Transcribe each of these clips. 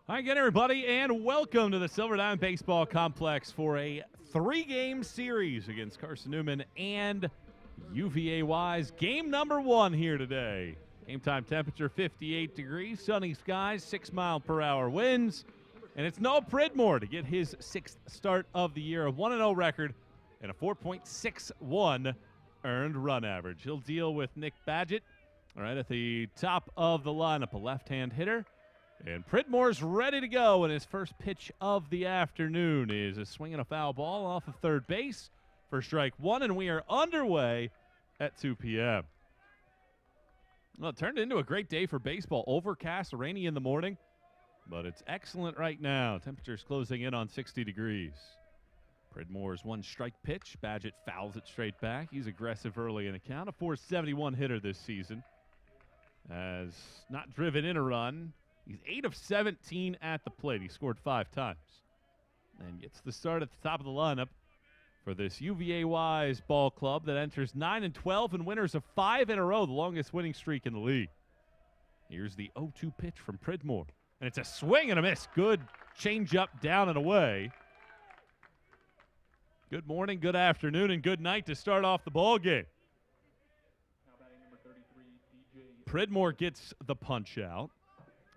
Hi again, everybody, and welcome to the Silver Diamond Baseball Complex for a three-game series against Carson-Newman and UVA-wise. Game number one here today. Game time temperature 58 degrees, sunny skies, 6-mile-per-hour winds, and it's Noah Pridmore to get his sixth start of the year, a 1-0 record and a 4.61 earned run average. He'll deal with Nick Badgett, all right, at the top of the lineup, a left-hand hitter. And Pridmore's ready to go, and his first pitch of the afternoon is a swing and a foul ball off of third base for strike one, and we are underway at 2 p.m. Well, it turned into a great day for baseball. Overcast, rainy in the morning, but it's excellent right now. Temperatures closing in on 60 degrees. Pridmore's one strike pitch. Badgett fouls it straight back. He's aggressive early in the count. A .471 hitter this season. Has not driven in a run. He's 8 of 17 at the plate. He scored 5 times. And gets the start at the top of the lineup for this UVA-wise ball club that enters 9-12 and winners of 5 in a row, the longest winning streak in the league. Here's the 0-2 pitch from Pridmore. And it's a swing and a miss. Good changeup down and away. Good morning, good afternoon, and good night to start off the ball game. Pridmore gets the punch out.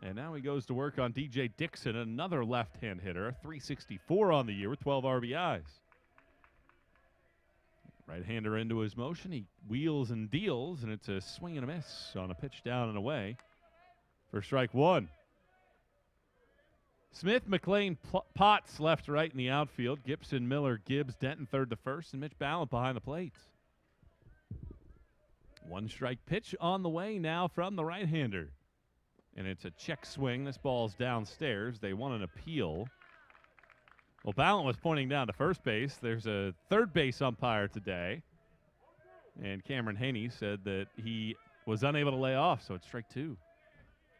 And now he goes to work on DJ Dixon, another left-hand hitter, a .364 on the year with 12 RBIs. Right-hander into his motion. He wheels and deals, and it's a swing and a miss on a pitch down and away for strike one. Smith, McLean, Potts left to right in the outfield. Gibson, Miller, Gibbs, Denton third to first, and Mitch Ballant behind the plate. One strike pitch on the way now from the right-hander. And it's a check swing. This ball's downstairs. They want an appeal. Well, Ballant was pointing down to first base. There's a third base umpire today. And Cameron Haney said that he was unable to lay off, so it's strike two.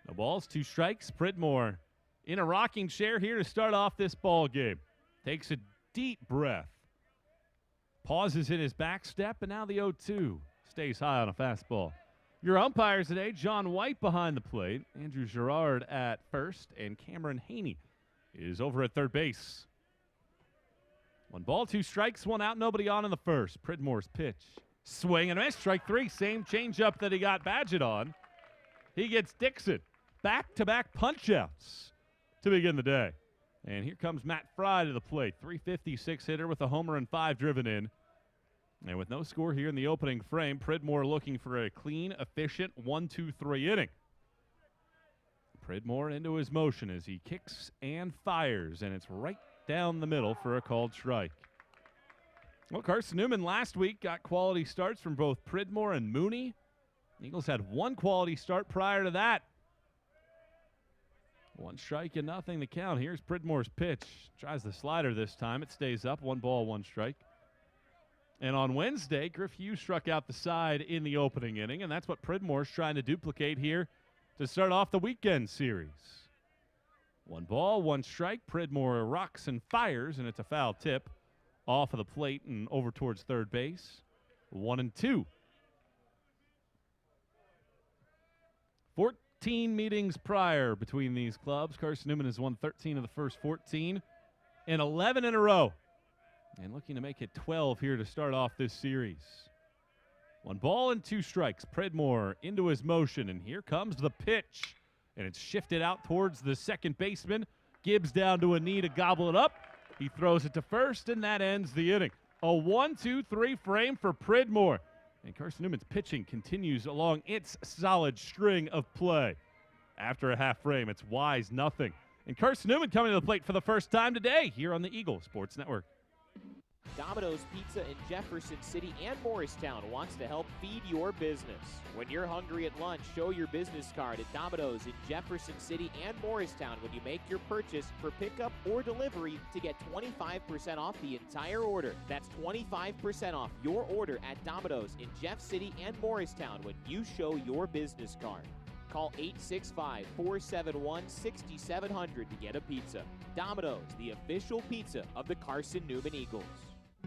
No balls, 2 strikes. Pridmore in a rocking chair here to start off this ball game. Takes a deep breath. Pauses in his back step, and now the 0-2. Stays high on a fastball. Your umpires today, John White behind the plate, Andrew Girard at first, and Cameron Haney is over at third base. 1 ball, 2 strikes, 1 out, nobody on in the first. Pridmore's pitch. Swing and a miss, strike 3. Same changeup that he got Badgett on. He gets Dixon. Back-to-back punch-outs to begin the day. And here comes Matt Fry to the plate. .356 hitter with a homer and 5 driven in. And with no score here in the opening frame, Pridmore looking for a clean, efficient 1-2-3 inning. Pridmore into his motion as he kicks and fires, and it's right down the middle for a called strike. Well, Carson-Newman last week got quality starts from both Pridmore and Mooney. The Eagles had 1 quality start prior to that. 1 strike and nothing to count. Here's Pridmore's pitch. Tries the slider this time. It stays up. 1 ball, 1 strike. And on Wednesday, Griff Hughes struck out the side in the opening inning, and that's what Pridmore's trying to duplicate here to start off the weekend series. 1 ball, 1 strike. Pridmore rocks and fires, and it's a foul tip off of the plate and over towards third base. 1-2. 14 meetings prior between these clubs. Carson-Newman has won 13 of the first 14 and 11 in a row. And looking to make it 12 here to start off this series. 1 ball and 2 strikes. Pridmore into his motion, and here comes the pitch. And it's shifted out towards the second baseman. Gibbs down to a knee to gobble it up. He throws it to first, and that ends the inning. A 1-2-3 frame for Pridmore. And Carson-Newman's pitching continues along its solid string of play. After a half frame, it's Wise nothing. And Carson-Newman coming to the plate for the first time today here on the Eagle Sports Network. Domino's Pizza in Jefferson City and Morristown wants to help feed your business. When you're hungry at lunch, show your business card at Domino's in Jefferson City and Morristown when you make your purchase for pickup or delivery to get 25% off the entire order. That's 25% off your order at Domino's in Jeff City and Morristown when you show your business card. Call 865-471-6700 to get a pizza. Domino's, the official pizza of the Carson-Newman Eagles.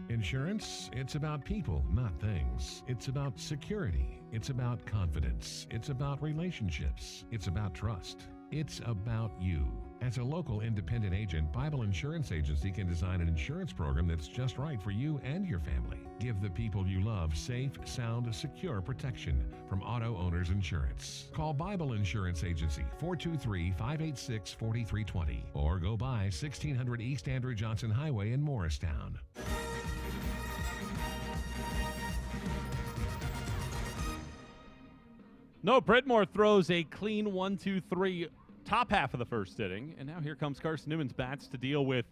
Insurance, it's about people, not things. It's about security. It's about confidence. It's about relationships. It's about trust. It's about you. As a local independent agent, Bible Insurance Agency can design an insurance program that's just right for you and your family. Give the people you love safe, sound, secure protection from Auto Owners Insurance. Call Bible Insurance Agency 423-586-4320 or go by 1600 East Andrew Johnson Highway in Morristown. Noah Bridmore throws a clean 1-2-3 top half of the first inning, and now here comes Carson-Newman's bats to deal with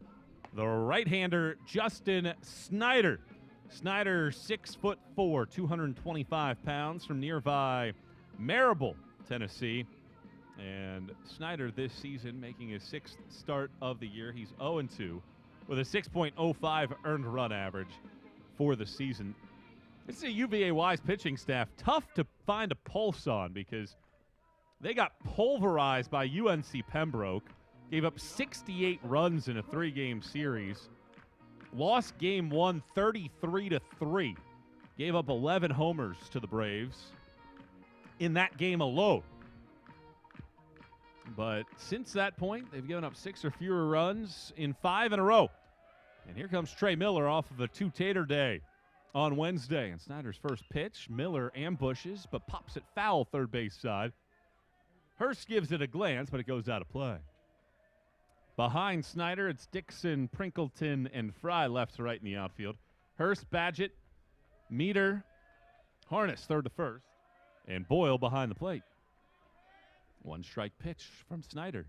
the right-hander Justin Snyder. Snyder, 6'4", 225 pounds, from nearby Marable, Tennessee. And Snyder this season making his sixth start of the year. He's 0-2 with a 6.05 earned run average for the season. This is a UVA-wise pitching staff tough to find a pulse on because they got pulverized by UNC Pembroke, gave up 68 runs in a three-game series, lost game one 33-3, gave up 11 homers to the Braves in that game alone. But since that point, they've given up 6 or fewer runs in 5 in a row. And here comes Trey Miller off of a two-tater day on Wednesday. And Snyder's first pitch, Miller ambushes, but pops it foul third base side. Hurst gives it a glance, but it goes out of play. Behind Snyder, it's Dixon, Prinkleton, and Fry left to right in the outfield. Hurst, Badgett, Meter, Harness third to first, and Boyle behind the plate. One strike pitch from Snyder.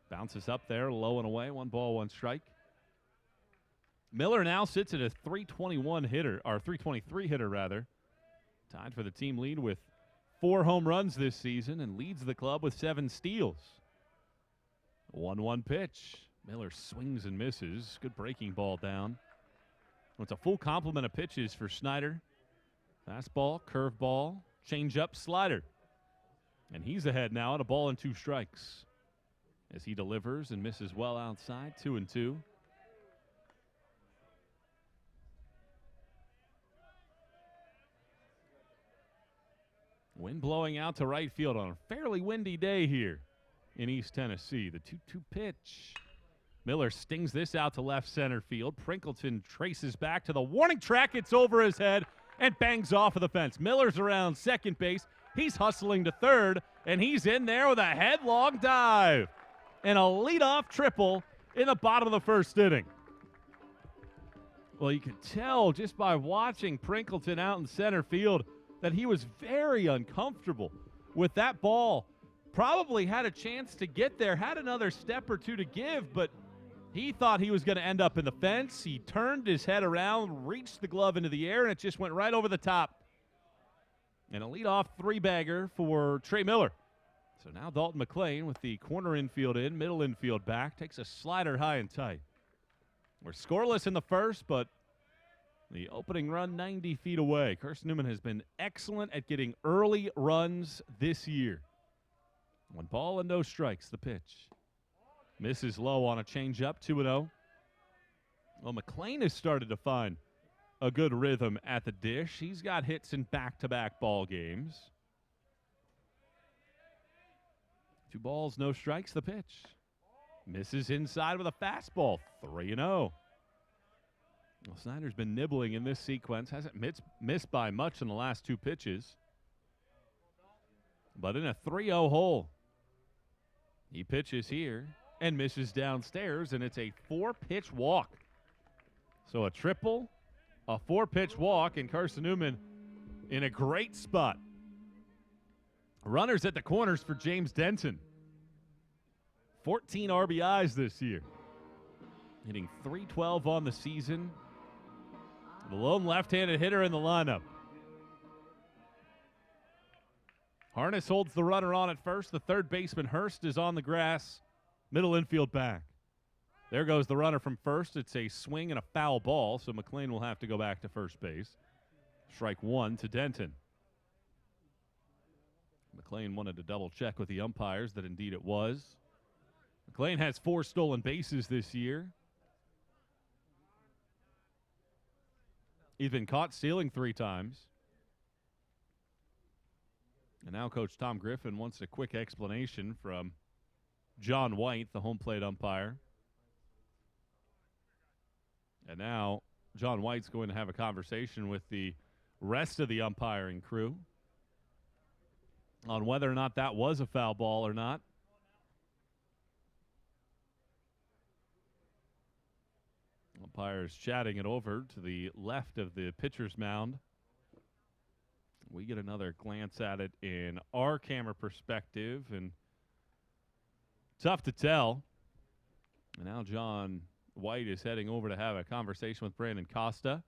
Bounces up there, low and away. 1 ball, 1 strike. Miller now sits at a 321 hitter, or 323 hitter rather. Tied for the team lead with 4 home runs this season and leads the club with 7 steals. 1-1 pitch. Miller swings and misses. Good breaking ball down. It's a full complement of pitches for Snyder. Fastball, curveball, changeup, slider. And he's ahead now at a ball and 2 strikes as he delivers and misses well outside. 2-2. Wind blowing out to right field on a fairly windy day here in East Tennessee. The 2-2 pitch. Miller stings this out to left center field. Prinkleton traces back to the warning track. It's over his head and bangs off of the fence. Miller's around second base. He's hustling to third, and he's in there with a headlong dive and a leadoff triple in the bottom of the first inning. Well, you could tell just by watching Prinkleton out in center field that he was very uncomfortable with that ball. Probably had a chance to get there, had another step or two to give, but he thought he was going to end up in the fence. He turned his head around, reached the glove into the air, and it just went right over the top. And a leadoff 3-bagger for Trey Miller. So now Dalton McClain with the corner infield in, middle infield back, takes a slider high and tight. We're scoreless in the first, but the opening run 90 feet away. Carson-Newman has been excellent at getting early runs this year. 1 ball and no strikes, the pitch. Misses low on a changeup, 2-0. Well, McClain has started to find a good rhythm at the dish. He's got hits in back-to-back ball games. 2 balls, no strikes, the pitch. Misses inside with a fastball, 3-0. Well, Snyder's been nibbling in this sequence. Hasn't missed by much in the last 2 pitches. But in a 3-0 hole, he pitches here and misses downstairs, and it's a 4-pitch walk. So a triple, a 4-pitch walk, and Carson-Newman in a great spot. Runners at the corners for James Denton. 14 RBIs this year. Hitting .312 on the season. The lone left-handed hitter in the lineup. Harness holds the runner on at first. The third baseman, Hurst, is on the grass. Middle infield back. There goes the runner from first. It's a swing and a foul ball, so McClain will have to go back to first base. Strike 1 to Denton. McClain wanted to double-check with the umpires that indeed it was. McClain has 4 stolen bases this year. He's been caught stealing 3 times. And now Coach Tom Griffin wants a quick explanation from John White, the home plate umpire. And now John White's going to have a conversation with the rest of the umpiring crew on whether or not that was a foul ball or not. Umpires chatting it over to the left of the pitcher's mound. We get another glance at it in our camera perspective, and tough to tell. And now John White is heading over to have a conversation with Brandon Costa.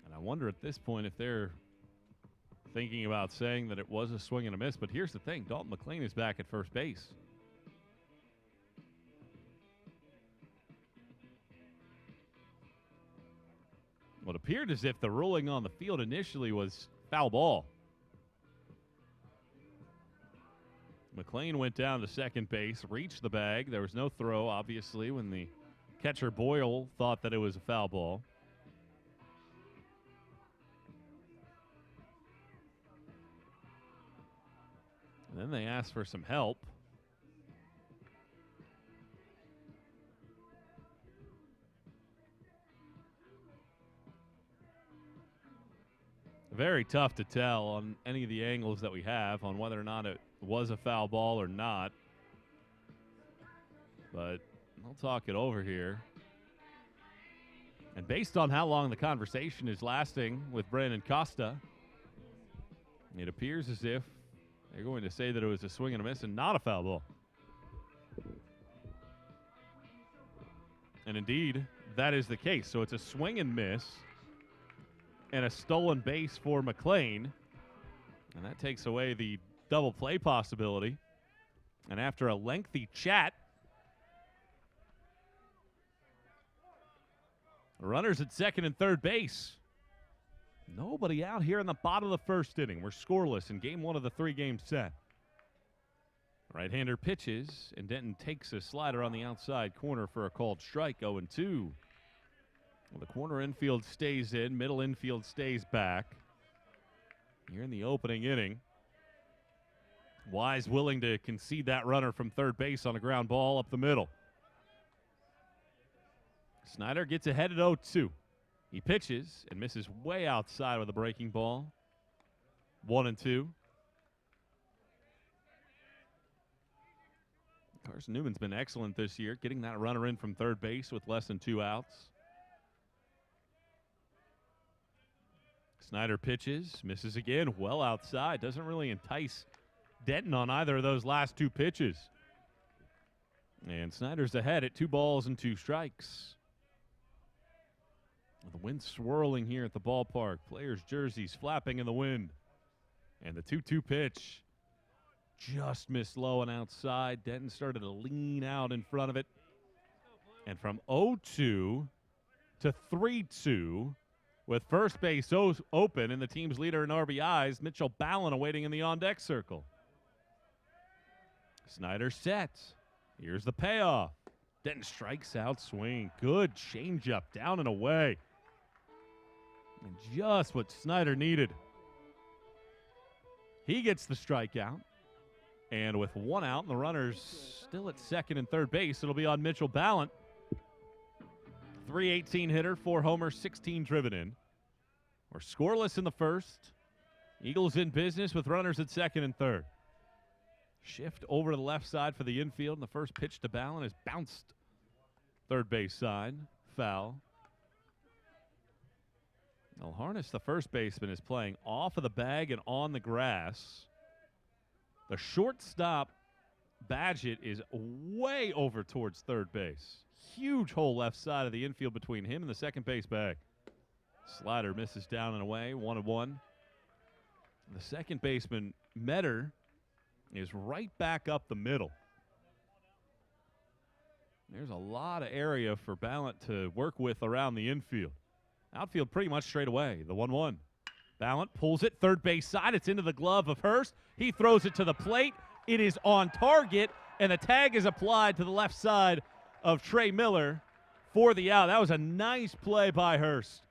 And I wonder at this point if they're thinking about saying that it was a swing and a miss. But here's the thing. Dalton McLean is back at first base. Well, it appeared as if the ruling on the field initially was foul ball. McLean went down to second base, reached the bag. There was no throw, obviously, when the catcher Boyle thought that it was a foul ball. And then they asked for some help. Very tough to tell on any of the angles that we have on whether or not it was a foul ball or not. But I'll talk it over here. And based on how long the conversation is lasting with Brandon Costa, it appears as if they're going to say that it was a swing and a miss and not a foul ball. And indeed, that is the case. So it's a swing and miss and a stolen base for McLean. And that takes away the double play possibility. And after a lengthy chat, runners at second and third base. Nobody out here in the bottom of the first inning. We're scoreless in game one of the three-game set. Right-hander pitches, and Denton takes a slider on the outside corner for a called strike, 0-2. Well, the corner infield stays in, middle infield stays back. Here in the opening inning, Wise willing to concede that runner from third base on a ground ball up the middle. Snyder gets ahead at 0-2. He pitches and misses way outside with a breaking ball. 1-2. Carson-Newman's been excellent this year, getting that runner in from third base with less than 2 outs. Snyder pitches, misses again, well outside. Doesn't really entice Denton on either of those last 2 pitches. And Snyder's ahead at 2 balls and 2 strikes. The wind swirling here at the ballpark. Players' jerseys flapping in the wind. And the 2-2 pitch just missed low and outside. Denton started to lean out in front of it. And from 0-2 to 3-2, with first base open and the team's leader in RBIs, Mitchell Ballin awaiting in the on-deck circle. Snyder sets. Here's the payoff. Denton strikes out, swing. Good changeup, down and away. And just what Snyder needed. He gets the strikeout. And with 1 out and the runners still at second and third base, it'll be on Mitchell Ballin. 318 hitter, 4 homers, 16 driven in. We're scoreless in the first. Eagles in business with runners at second and third. Shift over to the left side for the infield. And the first pitch to Ballin is bounced third base side. Foul. Now Harness, the first baseman, is playing off of the bag and on the grass. The shortstop, Badgett, is way over towards third base. Huge hole left side of the infield between him and the second base bag. Slider misses down and away, 1-1. The second baseman, Metter, is right back up the middle. There's a lot of area for Ballin to work with around the infield. Outfield pretty much straight away, the 1-1. Ballin pulls it, third base side. It's into the glove of Hurst. He throws it to the plate. It is on target, and the tag is applied to the left side of Trey Miller for the out. That was a nice play by Hurst.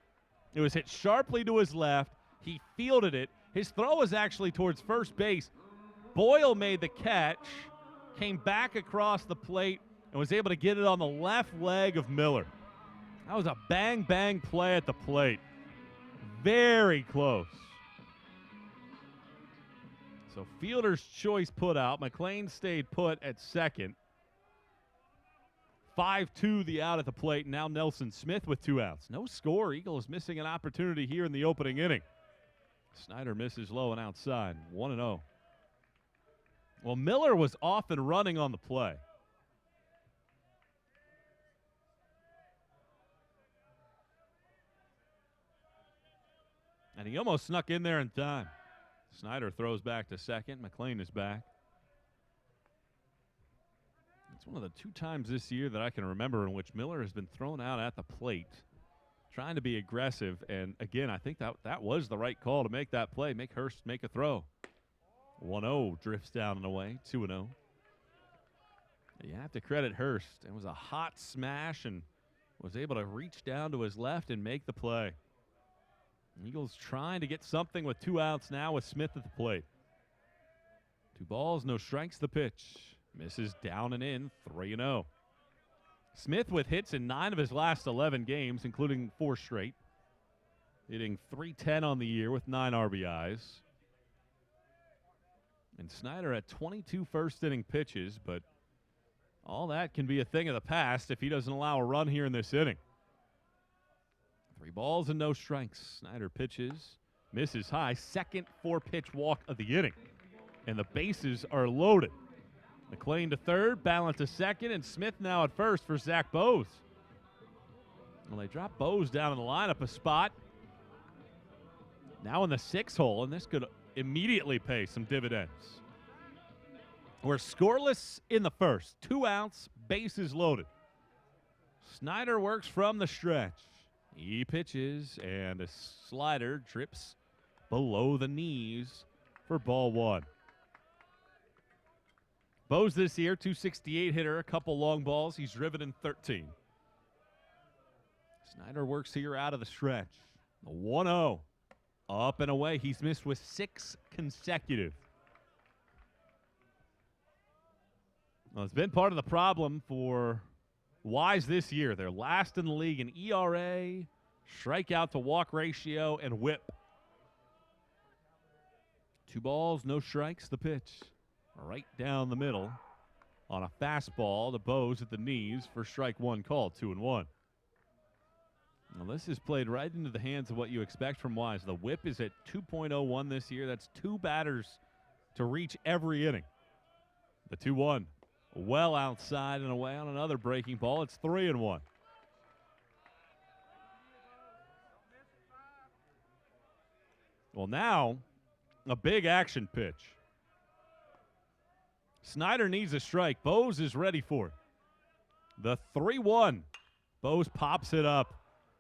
It was hit sharply to his left. He fielded it. His throw was actually towards first base. Boyle made the catch, came back across the plate, and was able to get it on the left leg of Miller. That was a bang-bang play at the plate. Very close. So fielder's choice put out. McLean stayed put at second. 5-2 the out at the plate. Now Nelson Smith with 2 outs. No score. Eagles missing an opportunity here in the opening inning. Snyder misses low and outside. 1-0. Well, Miller was off and running on the play. And he almost snuck in there in time. Snyder throws back to second. McLean is back. It's one of the 2 times this year that I can remember in which Miller has been thrown out at the plate, trying to be aggressive. And again, I think that was the right call to make that play, make Hurst make a throw. 1-0 drifts down and away, 2-0. You have to credit Hurst. It was a hot smash and was able to reach down to his left and make the play. Eagles trying to get something with 2 outs now with Smith at the plate. 2 balls, no strikes, the pitch. Misses down and in, 3-0. Smith with hits in 9 of his last 11 games, including 4 straight. Hitting .310 on the year with 9 RBIs. And Snyder at 22 first-inning pitches, but all that can be a thing of the past if he doesn't allow a run here in this inning. 3 balls and no strikes. Snyder pitches, misses high, second 4-pitch walk of the inning. And the bases are loaded. McLean to third, Ballant to second, and Smith now at first for Zach Bose. Well, they drop Bose down in the lineup a spot. Now in the 6 hole, and this could immediately pay some dividends. We're scoreless in the first. 2 outs, bases loaded. Snyder works from the stretch. He pitches, and a slider trips below the knees for ball 1. Bose this year, .268 hitter, a couple long balls. He's driven in 13. Snyder works here out of the stretch. 1-0. Up and away. He's missed with 6 consecutive. Well, it's been part of the problem for Wise this year. They're last in the league in ERA, strikeout to walk ratio, and whip. 2 balls, no strikes, the pitch. Right down the middle on a fastball to Bose at the knees for strike 1 call, 2-1. Well, this is played right into the hands of what you expect from Wise. The whip is at 2.01 this year. That's 2 batters to reach every inning. The 2-1. Well outside and away on another breaking ball. It's 3-1. Well, now a big action pitch. Snyder needs a strike. Bose is ready for it. The 3-1. Bose pops it up.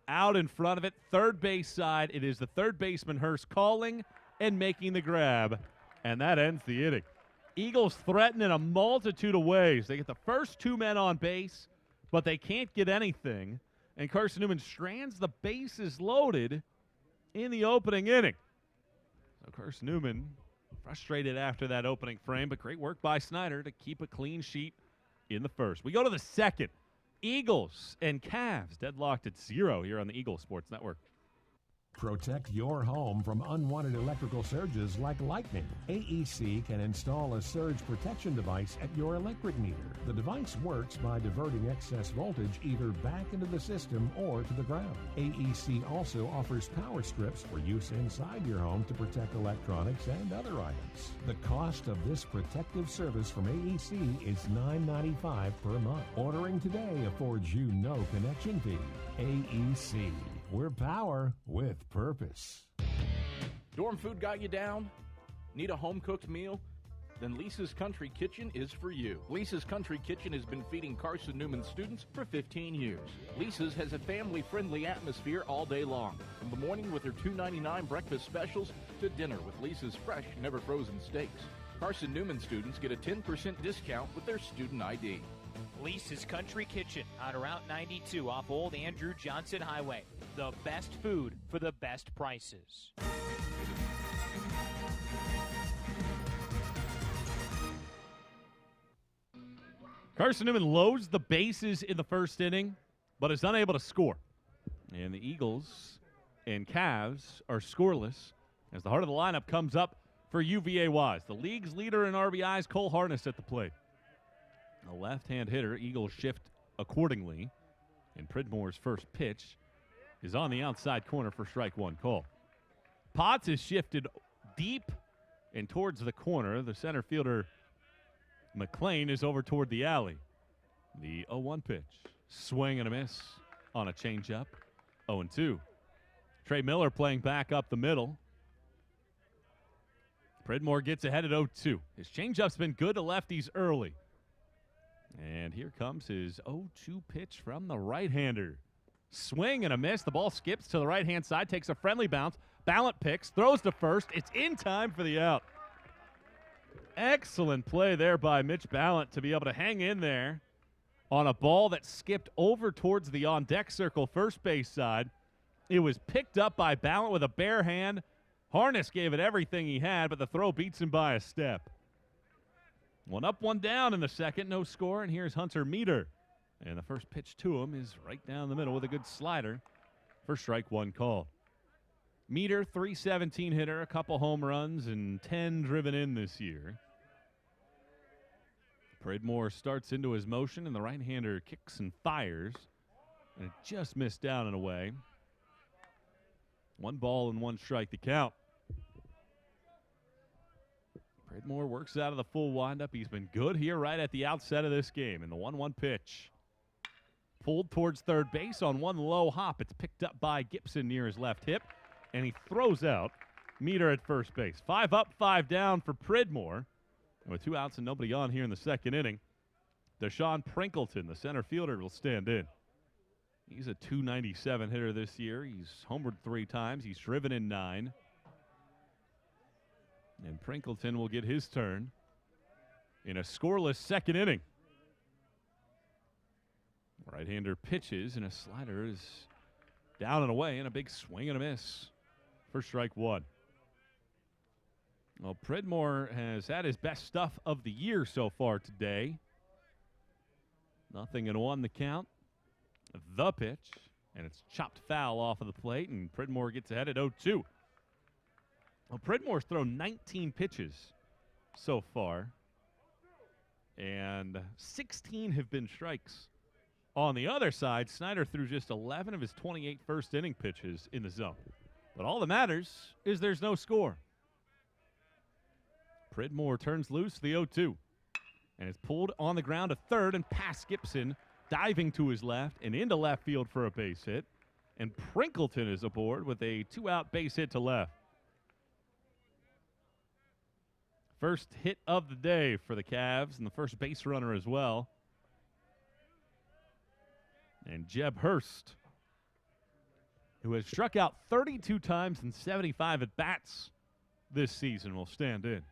Out in front of it. Third base side. It is the third baseman Hurst calling and making the grab. And that ends the inning. Eagles threaten in a multitude of ways. They get the first 2 men on base, but they can't get anything. And Carson-Newman strands the bases loaded in the opening inning. So Carson-Newman frustrated after that opening frame, but great work by Snyder to keep a clean sheet in the first. We go to the second. Eagles and Cavs deadlocked at 0 here on the Eagle Sports Network. Protect your home from unwanted electrical surges like lightning. AEC can install a surge protection device at your electric meter. The device works by diverting excess voltage either back into the system or to the ground. AEC also offers power strips for use inside your home to protect electronics and other items. The cost of this protective service from AEC is $9.95 per month. Ordering today affords you no connection fee. AEC. We're power with purpose. Dorm food got you down? Need a home-cooked meal? Then Lisa's Country Kitchen is for you. Lisa's Country Kitchen has been feeding Carson-Newman students for 15 years. Lisa's has a family-friendly atmosphere all day long, from the morning with their $2.99 breakfast specials to dinner with Lisa's fresh, never-frozen steaks. Carson-Newman students get a 10% discount with their student ID. Lisa's Country Kitchen on Route 92 off Old Andrew Johnson Highway. The best food for the best prices. Carson-Newman loads the bases in the first inning, but is unable to score. And the Eagles and Cavs are scoreless as the heart of the lineup comes up for UVA Wise. The league's leader in RBIs, Cole Harness at the plate. A left-hand hitter, Eagles shift accordingly. And Pridmore's first pitch is on the outside corner for strike one call. Potts is shifted deep and towards the corner. The center fielder, McLean, is over toward the alley. The 0-1 pitch. Swing and a miss on a changeup. 0-2. Trey Miller playing back up the middle. Pridmore gets ahead at 0-2. His changeup's been good to lefties early. And here comes his 0-2 pitch from the right-hander. Swing and a miss. The ball skips to the right-hand side, takes a friendly bounce. Ballant picks, throws to first. It's in time for the out. Excellent play there by Mitch Ballant to be able to hang in there on a ball that skipped over towards the on-deck circle first base side. It was picked up by Ballant with a bare hand. Harness gave it everything he had, but the throw beats him by a step. One up, one down in the second, no score, and here's Hunter Meter. And the first pitch to him is right down the middle with a good slider for strike one call. Meter, .317 hitter, a couple home runs, and 10 driven in this year. Pridmore starts into his motion, and the right-hander kicks and fires. And it just missed down and away. 1 ball and 1 strike to count. Pridmore works out of the full windup. He's been good here right at the outset of this game. And the 1-1 pitch. Pulled towards third base on one low hop. It's picked up by Gibson near his left hip. And he throws out Meter at first base. 5 up, 5 down for Pridmore. And with 2 outs and nobody on here in the second inning, Deshaun Prinkleton, the center fielder, will stand in. He's a .297 hitter this year. He's homered 3 times. He's driven in 9. And Prinkleton will get his turn in a scoreless second inning. Right-hander pitches, and a slider is down and away, and a big swing and a miss for strike one. Well, Pridmore has had his best stuff of the year so far today. 0-1 the count. The pitch, and it's chopped foul off of the plate, and Pridmore gets ahead at 0-2. Well, Pridmore's thrown 19 pitches so far, and 16 have been strikes. On the other side, Snyder threw just 11 of his 28 first-inning pitches in the zone. But all that matters is there's no score. Pridmore turns loose the 0-2, and is pulled on the ground to third and past Gibson, diving to his left and into left field for a base hit. And Prinkleton is aboard with a 2-out base hit to left. First hit of the day for the Cavs, and the first base runner as well. And Jeb Hurst, who has struck out 32 times in 75 at-bats this season, will stand in.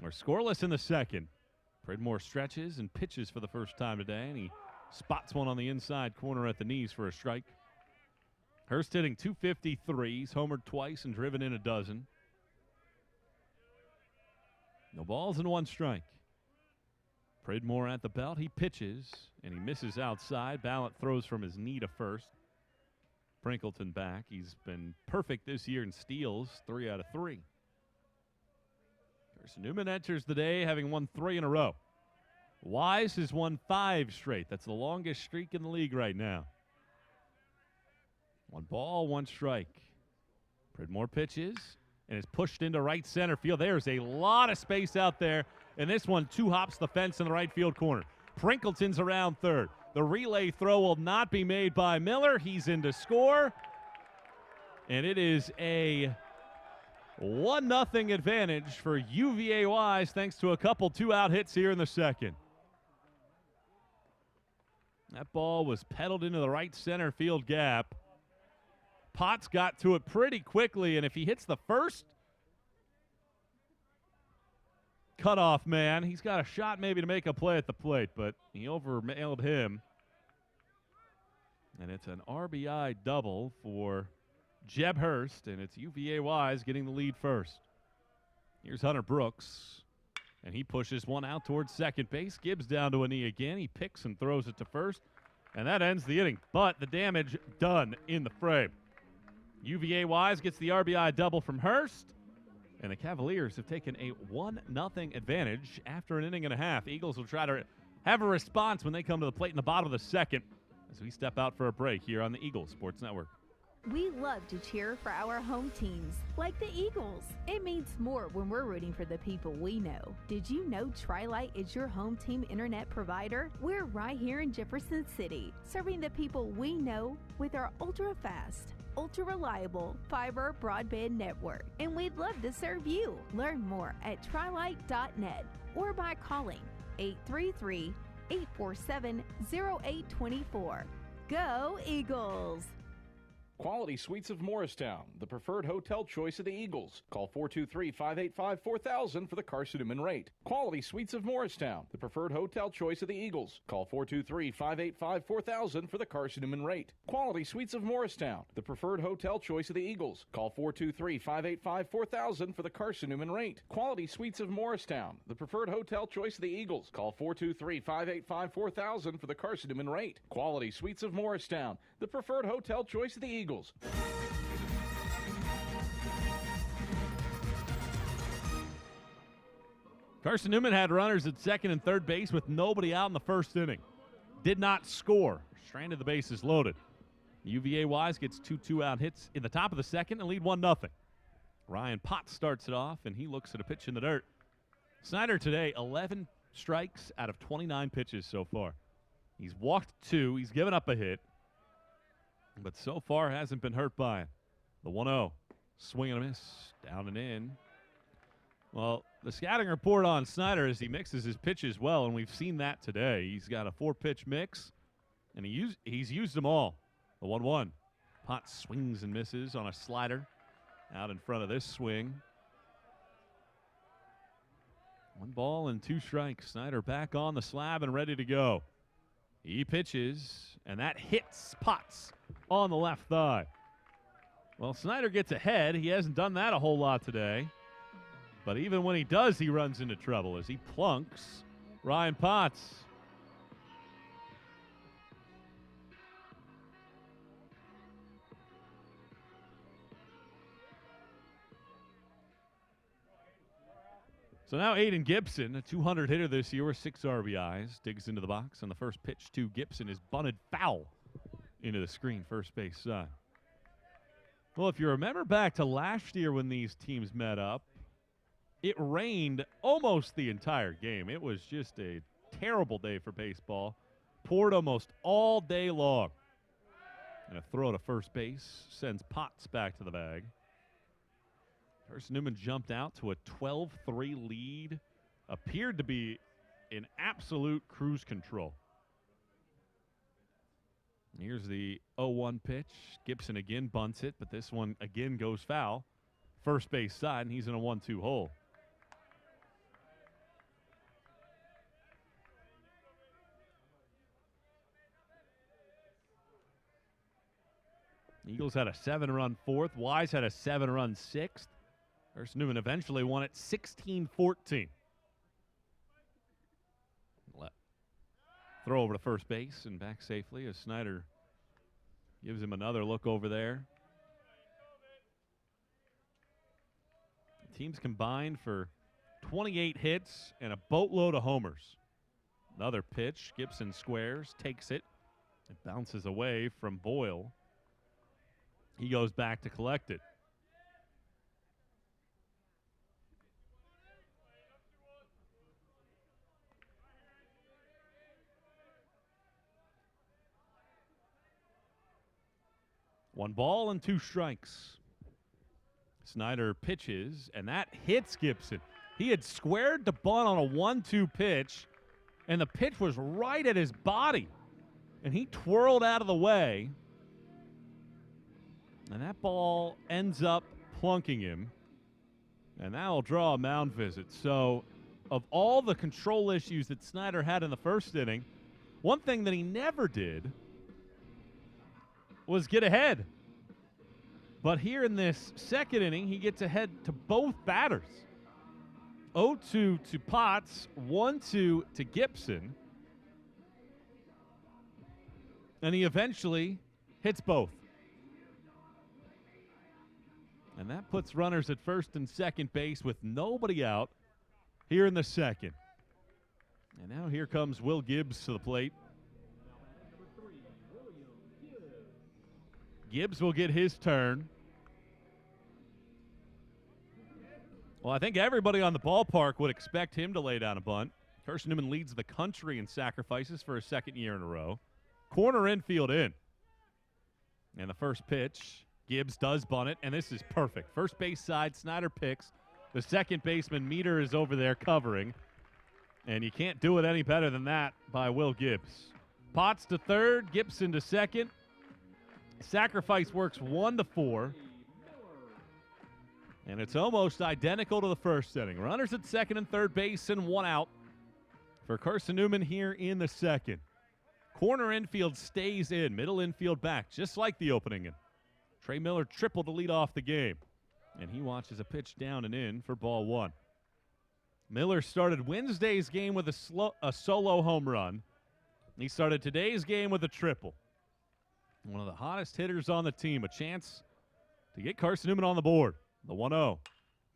We're scoreless in the second. Pridmore stretches and pitches for the first time today, and he spots one on the inside corner at the knees for a strike. Hurst hitting .253. He's homered twice and driven in a dozen. No balls and 1 strike. Pridmore at the belt. He pitches, and he misses outside. Ballant throws from his knee to first. Prinkleton back. He's been perfect this year in steals, 3 out of 3. Carson-Newman enters the day having won 3 in a row. Wise has won 5 straight. That's the longest streak in the league right now. 1 ball, 1 strike. Pridmore pitches and is pushed into right center field. There's a lot of space out there, and this one 2 hops the fence in the right field corner. Prinkleton's around third. The relay throw will not be made by Miller. He's in to score, and it is a 1-0 advantage for UVA Wise thanks to a couple 2-out hits here in the second. That ball was pedaled into the right center field gap. Potts got to it pretty quickly, and if he hits the first, cutoff man. He's got a shot maybe to make a play at the plate, but he overmailed him. And it's an RBI double for Jeb Hurst, and it's UVA Wise getting the lead first. Here's Hunter Brooks, and he pushes one out towards second base. Gibbs down to a knee again. He picks and throws it to first, and that ends the inning. But the damage done in the frame. UVA Wise gets the RBI double from Hurst, and the Cavaliers have taken a 1-0 advantage after an inning and a half. Eagles will try to have a response when they come to the plate in the bottom of the second as we step out for a break here on the Eagles Sports Network. We love to cheer for our home teams, like the Eagles. It means more when we're rooting for the people we know. Did you know Tri-Lite is your home team internet provider? We're right here in Jefferson City, serving the people we know with our ultra-fast, ultra-reliable fiber broadband network. And we'd love to serve you. Learn more at trilite.net or by calling 833-847-0824. Go Eagles! Quality Suites of Morristown, the preferred hotel choice of the Eagles. Call 423-585-4000 for the Carson-Newman rate. Quality Suites of Morristown, the preferred hotel choice of the Eagles. Call 423-585-4000 for the Carson-Newman rate. Quality Suites of Morristown, the preferred hotel choice of the Eagles. Call 423-585-4000 for the Carson-Newman rate. Quality Suites of Morristown, the preferred hotel choice of the Eagles. Call 423-585-4000 for the Carson-Newman rate. Quality Suites of Morristown, the preferred hotel choice of the Eagles. Carson-Newman had runners at second and third base with nobody out in the first inning. Did not score. Stranded the bases loaded. UVA Wise gets 2 2-out hits in the top of the second and lead 1-0. Ryan Potts starts it off, and he looks at a pitch in the dirt. Snyder today, 11 strikes out of 29 pitches so far. He's walked 2. He's given up a hit, but so far hasn't been hurt by it. The 1-0. Swing and a miss. Down and in. Well, the scouting report on Snyder is he mixes his pitches well, and we've seen that today. He's got a 4-pitch mix, and he's used them all. The 1-1. Potts swings and misses on a slider out in front of this swing. 1 ball and 2 strikes. Snyder back on the slab and ready to go. He pitches, and that hits Potts on the left thigh. Well, Snyder gets ahead. He hasn't done that a whole lot today. But even when he does, he runs into trouble as he plunks Ryan Potts. So now Aiden Gibson, a 200 hitter this year with 6 RBIs, digs into the box, and the first pitch to Gibson is bunted foul into the screen, first base side. Well, if you remember back to last year when these teams met up, it rained almost the entire game. It was just a terrible day for baseball. Poured almost all day long. And a throw to first base sends Potts back to the bag. Carson-Newman jumped out to a 12-3 lead. Appeared to be in absolute cruise control. Here's the 0-1 pitch. Gibson again bunts it, but this one again goes foul. First base side, and he's in a 1-2 hole. Eagles had a 7-run fourth. Wise had a 7-run sixth. Carson-Newman eventually won it 16-14. Throw over to first base and back safely as Snyder gives him another look over there. The teams combined for 28 hits and a boatload of homers. Another pitch. Gibson squares, takes it. It bounces away from Boyle. He goes back to collect it. One ball and 2 strikes. Snyder pitches, and that hits Gibson. He had squared the bunt on a 1-2 pitch, and the pitch was right at his body. And he twirled out of the way. And that ball ends up plunking him. And that will draw a mound visit. So of all the control issues that Snyder had in the first inning, one thing that he never did was get ahead. But here in this second inning, he gets ahead to both batters. 0-2 to Potts, 1-2 to Gibson. And he eventually hits both. And that puts runners at first and second base with nobody out here in the second. And now here comes Will Gibbs to the plate. Gibbs will get his turn. Well, I think everybody on the ballpark would expect him to lay down a bunt. Carson-Newman leads the country in sacrifices for a second year in a row. Corner infield in. And the first pitch, Gibbs does bunt it, and this is perfect. First base side, Snyder picks. The second baseman, Meter, is over there covering. And you can't do it any better than that by Will Gibbs. Potts to third, Gibson to second. Sacrifice works 1-4. And it's almost identical to the first inning. Runners at second and third base and one out for Carson-Newman here in the second. Corner infield stays in, middle infield back, just like the opening inning. Trey Miller tripled to lead off the game, and he watches a pitch down and in for ball one. Miller started Wednesday's game with a solo home run. He started today's game with a triple. One of the hottest hitters on the team, a chance to get Carson-Newman on the board. The 1-0.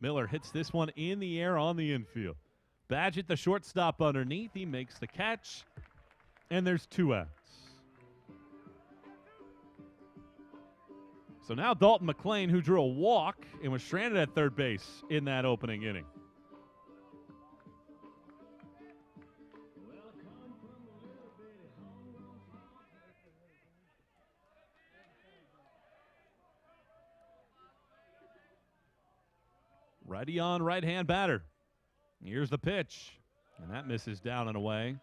Miller hits this one in the air on the infield. Badgett, the shortstop underneath. He makes the catch, and there's 2 outs. So now Dalton McClain, who drew a walk and was stranded at third base in that opening inning. Righty on, right-hand batter. Here's the pitch, and that misses down and away.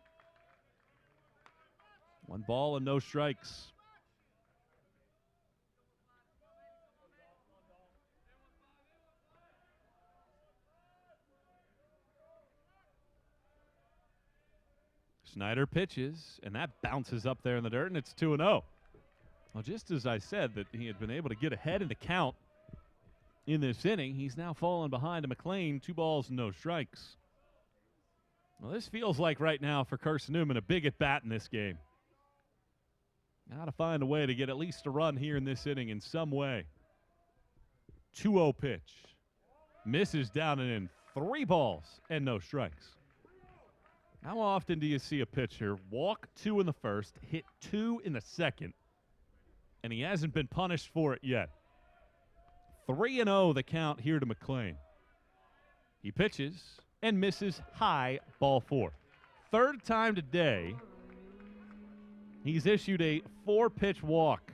1 ball and no strikes. Snyder pitches, and that bounces up there in the dirt, and it's 2-0. Well, just as I said that he had been able to get ahead in the count in this inning, he's now fallen behind to McClain. 2 balls and no strikes. Well, this feels like right now for Carson-Newman a big at-bat in this game. Got to find a way to get at least a run here in this inning in some way. 2-0 pitch. Misses down and in. 3 balls and no strikes. How often do you see a pitcher walk 2 in the first, hit 2 in the second, and he hasn't been punished for it yet? 3-0 the count here to McClain. He pitches and misses high, ball 4. Third time today, he's issued a 4-pitch walk.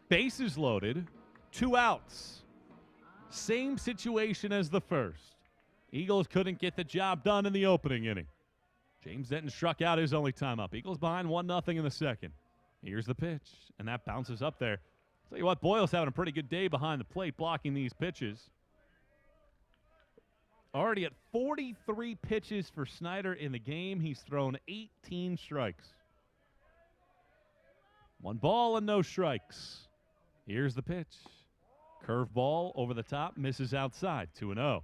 Bases loaded, 2 outs. Same situation as the first. Eagles couldn't get the job done in the opening inning. James Denton struck out his only time up. Eagles behind 1-0 in the second. Here's the pitch, and that bounces up there. Tell you what, Boyle's having a pretty good day behind the plate blocking these pitches. Already at 43 pitches for Snyder in the game. He's thrown 18 strikes. 1 ball and no strikes. Here's the pitch. Curveball over the top, misses outside. 2-0.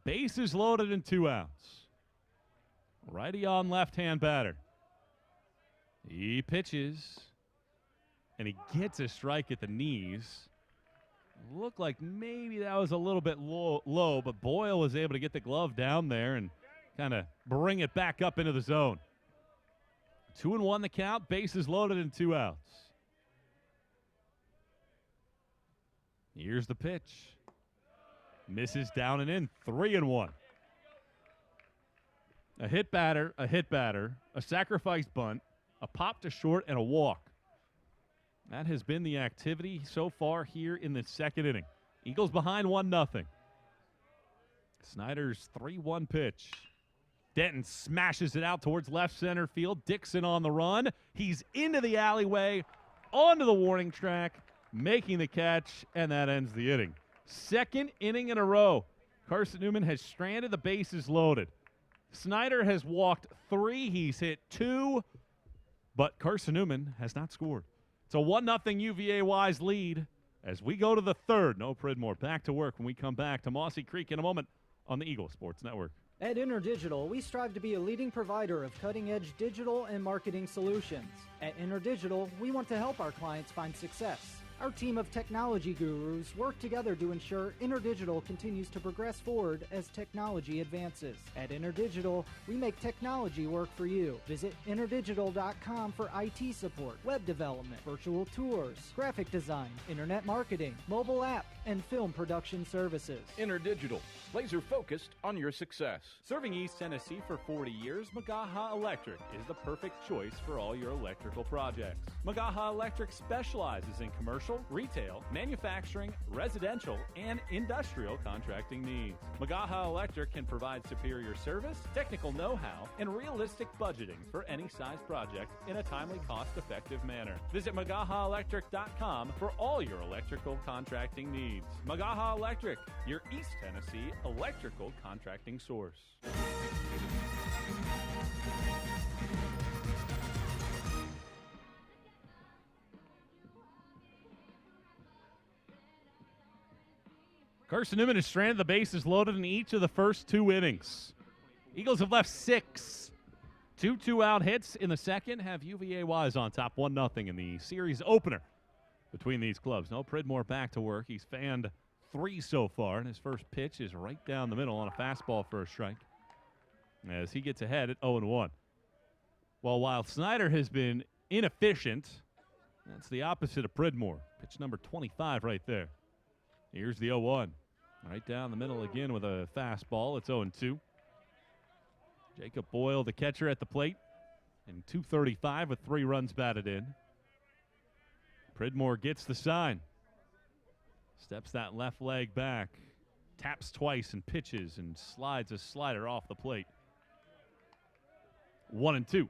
Bases loaded and 2 outs. Righty on left-hand batter. He pitches, and he gets a strike at the knees. Looked like maybe that was a little bit low, but Boyle was able to get the glove down there and kind of bring it back up into the zone. 2-1 the count, bases loaded and 2 outs. Here's the pitch. Misses down and in, 3-1. A hit batter, a sacrifice bunt, a pop to short, and a walk. That has been the activity so far here in the second inning. Eagles behind 1-0. Snyder's 3-1 pitch. Denton smashes it out towards left center field. Dixon on the run. He's into the alleyway, onto the warning track, making the catch, and that ends the inning. Second inning in a row. Carson-Newman has stranded the bases loaded. Snyder has walked 3. He's hit 2, but Carson-Newman has not scored. It's a 1-0 UVA Wise lead as we go to the third. No Pridmore back to work when we come back to Mossy Creek in a moment on the Eagle Sports Network. At InterDigital, we strive to be a leading provider of cutting-edge digital and marketing solutions. At InterDigital, we want to help our clients find success. Our team of technology gurus work together to ensure InterDigital continues to progress forward as technology advances. At InterDigital, we make technology work for you. Visit interdigital.com for IT support, web development, virtual tours, graphic design, internet marketing, mobile app, and film production services. InterDigital, laser focused on your success. Serving East Tennessee for 40 years, Magaha Electric is the perfect choice for all your electrical projects. Magaha Electric specializes in commercial, retail, manufacturing, residential, and industrial contracting needs. Magaha Electric can provide superior service, technical know-how, and realistic budgeting for any size project in a timely, cost-effective manner. Visit MagahaElectric.com for all your electrical contracting needs. Magaha Electric, your East Tennessee electrical contracting source. Carson-Newman has stranded the bases loaded in each of the first 2 innings. Eagles have left 6. 2 2-out hits in the second have UVA Wise on top 1-0 in the series opener between these clubs. No Pridmore back to work. He's fanned 3 so far, and his first pitch is right down the middle on a fastball for a strike as he gets ahead at 0-1. Well, while Snyder has been inefficient, that's the opposite of Pridmore. Pitch number 25 right there. Here's the 0-1. Right down the middle again with a fastball. It's 0-2. Jacob Boyle, the catcher, at the plate. And 235 with 3 runs batted in. Pridmore gets the sign. Steps that left leg back. Taps twice and pitches and slides a slider off the plate. 1-2.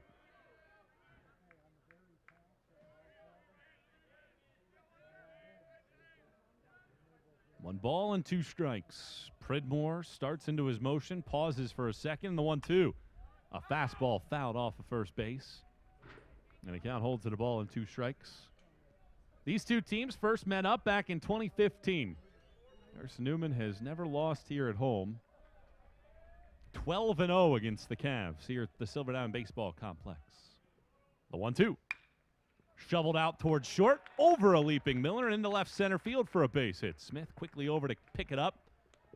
One ball and 2 strikes. Pridmore starts into his motion, pauses for a second, the 1-2. A fastball fouled off of first base. And the count holds it a ball and 2 strikes. These 2 teams first met up back in 2015. Carson-Newman has never lost here at home. 12-0 against the Cavs here at the Silver Down Baseball Complex. The 1-2. Shoveled out towards short, over a leaping Miller, and into left center field for a base hit. Smith quickly over to pick it up,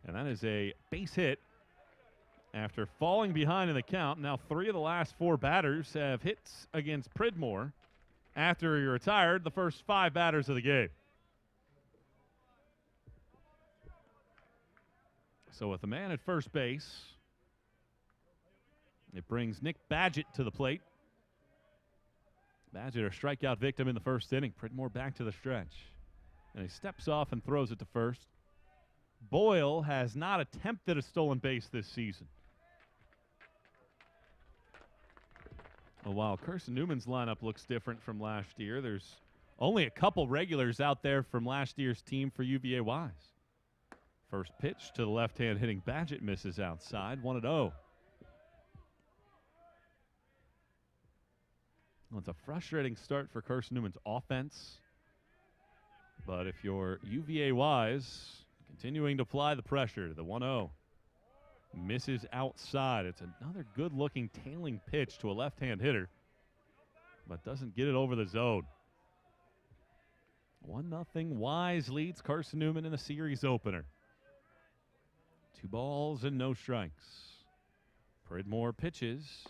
and that is a base hit after falling behind in the count. Now 3 of the last 4 batters have hits against Pridmore after he retired the first 5 batters of the game. So with a man at first base, it brings Nick Badgett to the plate. Badgett, a strikeout victim in the first inning. Pridmore back to the stretch. And he steps off and throws it to first. Boyle has not attempted a stolen base this season. Well, while Carson-Newman's lineup looks different from last year, there's only a couple regulars out there from last year's team for UVA Wise. First pitch to the left-hand hitting Badgett misses outside, 1-0. Well, it's a frustrating start for Carson-Newman's offense. But if you're UVA Wise, continuing to apply the pressure, the 1-0 misses outside. It's another good-looking tailing pitch to a left-hand hitter, but doesn't get it over the zone. 1-0 Wise leads Carson-Newman in the series opener. 2 balls and no strikes. Pridmore pitches.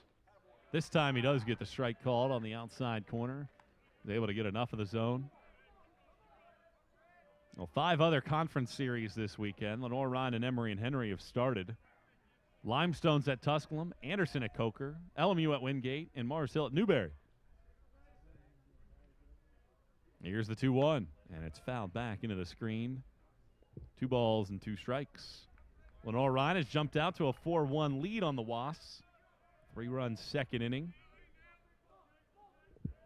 This time he does get the strike called on the outside corner. He's able to get enough of the zone. Well, 5 other conference series this weekend. Lenore, Ryan, and Emory and Henry have started. Limestone's at Tusculum, Anderson at Coker, LMU at Wingate, and Mars Hill at Newberry. Here's the 2-1, and it's fouled back into the screen. 2 balls and 2 strikes. Lenore Ryan has jumped out to a 4-1 lead on the Wasps. 3-run second inning.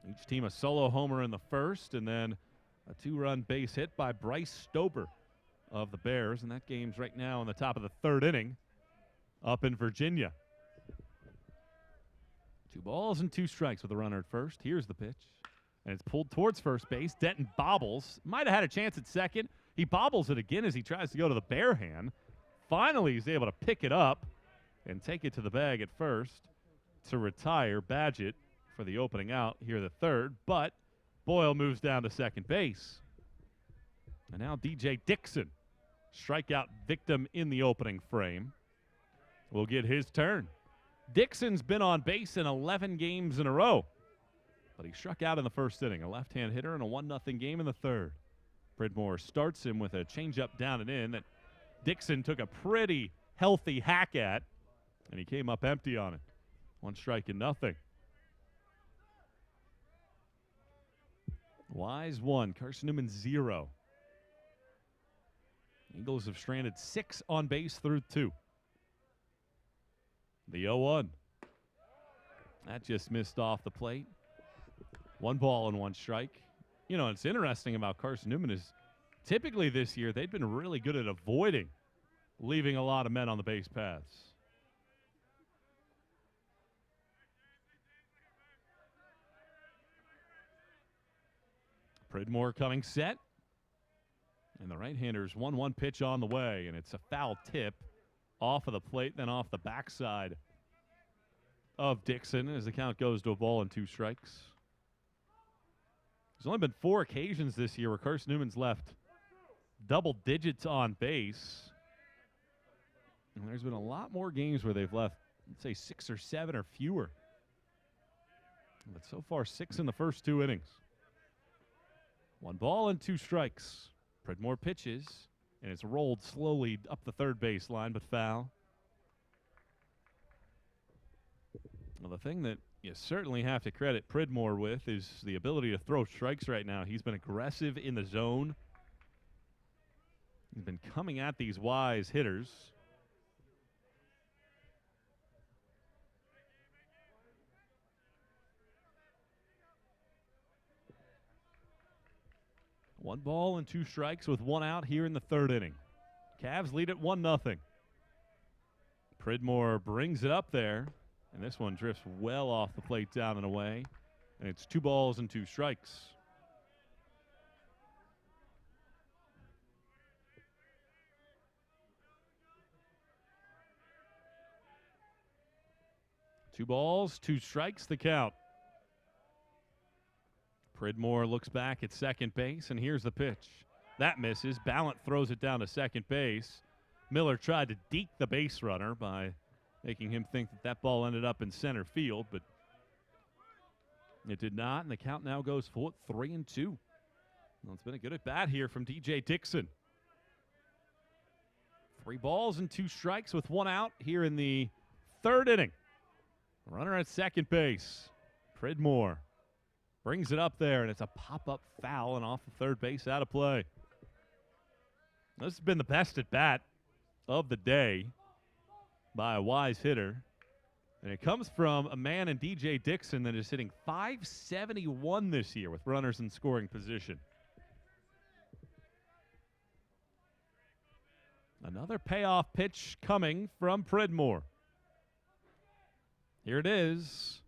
Each team a solo homer in the first, and then a 2-run base hit by Bryce Stober of the Bears, and that game's right now in the top of the 3rd inning up in Virginia. 2 balls and 2 strikes with a runner at first. Here's the pitch, and it's pulled towards first base. Denton bobbles. Might have had a chance at second. He bobbles it again as he tries to go to the bare hand. Finally, he's able to pick it up and take it to the bag at first to retire Badgett for the opening out here the 3rd, but Boyle moves down to second base. And now DJ Dixon, strikeout victim in the opening frame, will get his turn. Dixon's been on base in 11 games in a row, but he struck out in the first inning. A left-hand hitter in a 1-0 game in the 3rd. Pridmore starts him with a changeup down and in that Dixon took a pretty healthy hack at, and he came up empty on it. 1 strike and nothing. Wise 1, Carson-Newman 0. Eagles have stranded 6 on base through 2. The 0-1. That just missed off the plate. 1 ball and 1 strike. You know, it's interesting about Carson-Newman is typically this year they've been really good at avoiding leaving a lot of men on the base paths. Pridmore coming set. And the right-hander's 1-1 pitch on the way, and it's a foul tip off of the plate, then off the backside of Dixon as the count goes to a ball and 2 strikes. There's only been 4 occasions this year where Carson-Newman's left double digits on base. And there's been a lot more games where they've left, let's say, 6 or 7 or fewer. But so far, 6 in the first 2 innings. 1 ball and 2 strikes. Pridmore pitches, and it's rolled slowly up the third base line, but foul. Well, the thing that you certainly have to credit Pridmore with is the ability to throw strikes right now. He's been aggressive in the zone. He's been coming at these wise hitters. One ball and 2 strikes with 1 out here in the 3rd inning. Cavs lead at 1-0. Pridmore brings it up there, and this one drifts well off the plate down and away, and it's 2 balls and 2 strikes. Two balls, 2 strikes, the count. Pridmore looks back at second base, and here's the pitch. That misses. Ballant throws it down to second base. Miller tried to deke the base runner by making him think that that ball ended up in center field, but it did not, and the count now goes full at 3-2. Well, it's been a good at-bat here from DJ Dixon. 3 balls and 2 strikes with 1 out here in the 3rd inning. Runner at second base. Pridmore brings it up there, and it's a pop-up foul and off the third base, out of play. This has been the best at-bat of the day by a wise hitter. And it comes from a man in DJ Dixon that is hitting .571 this year with runners in scoring position. Another payoff pitch coming from Pridmore. Here it is.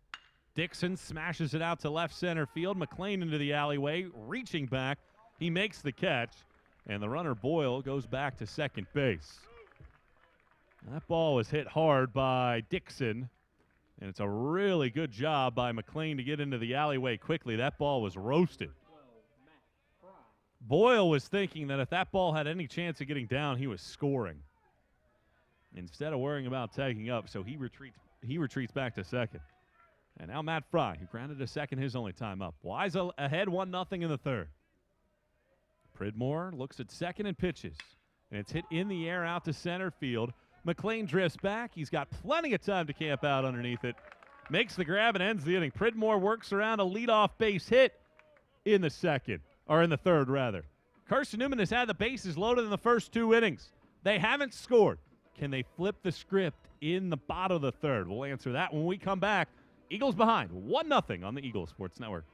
Dixon smashes it out to left center field. McLean into the alleyway, reaching back. He makes the catch, and the runner Boyle goes back to second base. That ball was hit hard by Dixon, and it's a really good job by McLean to get into the alleyway quickly. That ball was roasted. Boyle was thinking that if that ball had any chance of getting down, he was scoring instead of worrying about tagging up, so he retreats back to second. And now Matt Fry, who grounded to second his only time up. Wise ahead 1-0 in the 3rd. Pridmore looks at second and pitches. And it's hit in the air out to center field. McLean drifts back. He's got plenty of time to camp out underneath it. Makes the grab and ends the inning. Pridmore works around a leadoff base hit in the 3rd rather. Carson-Newman has had the bases loaded in the first 2 innings. They haven't scored. Can they flip the script in the bottom of the third? We'll answer that when we come back. Eagles behind 1-0 on the Eagles Sports Network.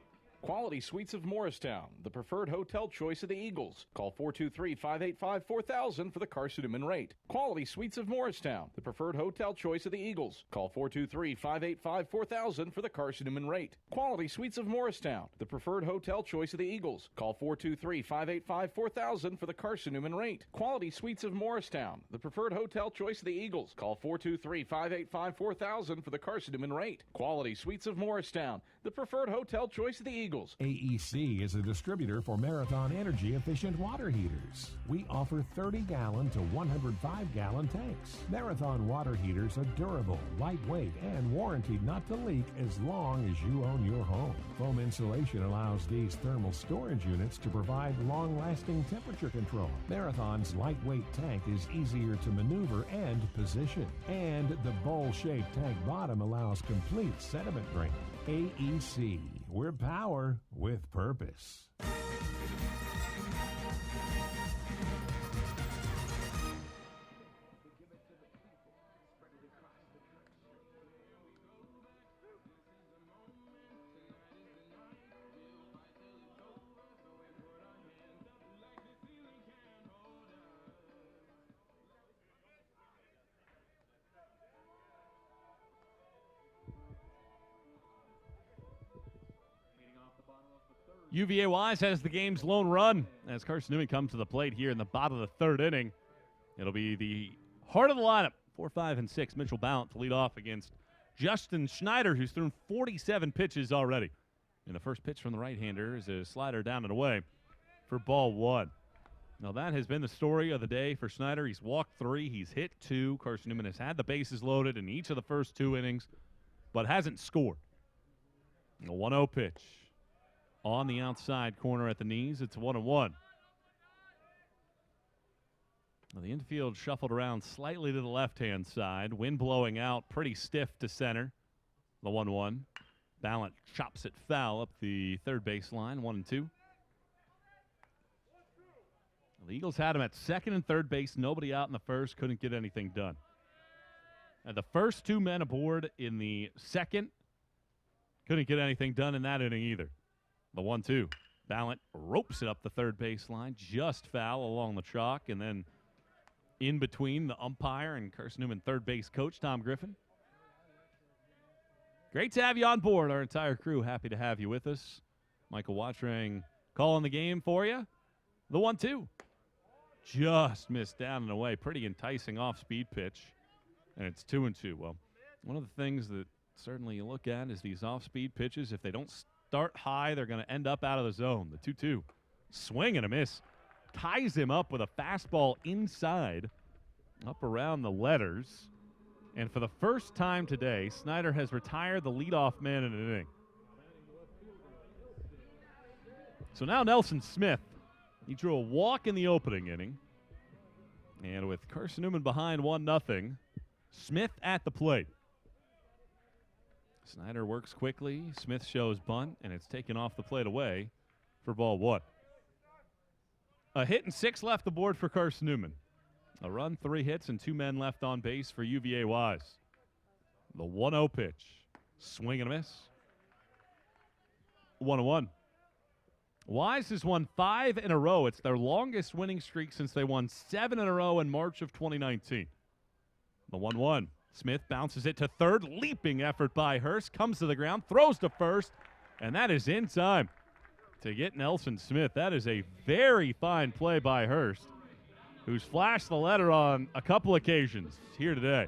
Quality Suites of Morristown, the preferred hotel choice of the Eagles. Call 423-585-4000 for the Carson-Newman rate. Quality Suites of Morristown, the preferred hotel choice of the Eagles. Call 423-585-4000 for the Carson-Newman rate. Quality Suites of Morristown, the preferred hotel choice of the Eagles. Call 423-585-4000 for the Carson-Newman rate. Quality Suites of Morristown, the preferred hotel choice of the Eagles. Call 423-585-4000 for the Carson-Newman rate. Quality Suites of Morristown, the preferred hotel choice of the Eagles. AEC is a distributor for Marathon energy-efficient water heaters. We offer 30-gallon to 105-gallon tanks. Marathon water heaters are durable, lightweight, and warranted not to leak as long as you own your home. Foam insulation allows these thermal storage units to provide long-lasting temperature control. Marathon's lightweight tank is easier to maneuver and position. And the bowl-shaped tank bottom allows complete sediment drain. AEC. We're power with purpose. UVA Wise has the game's lone run as Carson-Newman comes to the plate here in the bottom of the third inning. It'll be the heart of the lineup, 4, 5, and 6. Mitchell Ballant to lead off against Justin Schneider, who's thrown 47 pitches already. And the first pitch from the right-hander is a slider down and away for ball 1. Now that has been the story of the day for Schneider. He's walked 3, he's hit 2. Carson-Newman has had the bases loaded in each of the first 2 innings, but hasn't scored. A 1-0 pitch. On the outside corner at the knees, it's 1-1. Well, the infield shuffled around slightly to the left-hand side. Wind blowing out, pretty stiff to center. The 1-1. Ballant chops it foul up the third baseline, 1-2. The Eagles had him at second and third base. Nobody out in the first. Couldn't get anything done. And the first 2 men aboard in the second. Couldn't get anything done in that inning either. The 1-2. Ballant ropes it up the third baseline, just foul along the chalk, and then in between the umpire and Carson-Newman third base coach, Tom Griffin. Great to have you on board, our entire crew. Happy to have you with us. Michael Watring calling the game for you. The 1-2. Just missed down and away. Pretty enticing off-speed pitch, and it's 2-2. Well, one of the things that certainly you look at is these off-speed pitches. If they don't start high, they're going to end up out of the zone. The 2-2. Swing and a miss. Ties him up with a fastball inside, up around the letters. And for the first time today, Snyder has retired the leadoff man in an inning. So now Nelson Smith. He drew a walk in the opening inning. And with Carson-Newman behind 1-0, Smith at the plate. Snyder works quickly. Smith shows bunt, and it's taken off the plate away for ball 1. A hit and 6 left the board for Carson-Newman. A run, 3 hits, and 2 men left on base for UVA Wise. The 1-0 pitch. Swing and a miss. 1-1. Wise has won 5 in a row. It's their longest winning streak since they won 7 in a row in March of 2019. The 1-1. Smith bounces it to third. Leaping effort by Hurst. Comes to the ground. Throws to first. And that is in time to get Nelson Smith. That is a very fine play by Hurst, who's flashed the letter on a couple occasions here today.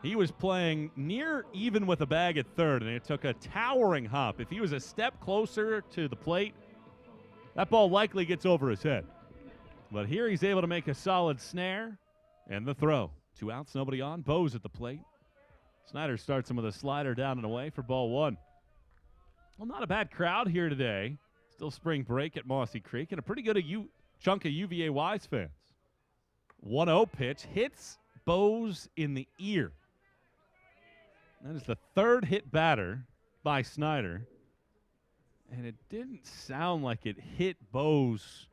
He was playing near even with a bag at third, and it took a towering hop. If he was a step closer to the plate, that ball likely gets over his head. But here he's able to make a solid snare, and the throw. 2 outs, nobody on. Bose at the plate. Snyder starts him with a slider down and away for ball 1. Well, not a bad crowd here today. Still spring break at Mossy Creek, and a pretty good chunk of UVA Wise fans. 1-0 pitch hits Bose in the ear. That is the third hit batter by Snyder. And it didn't sound like it hit Bose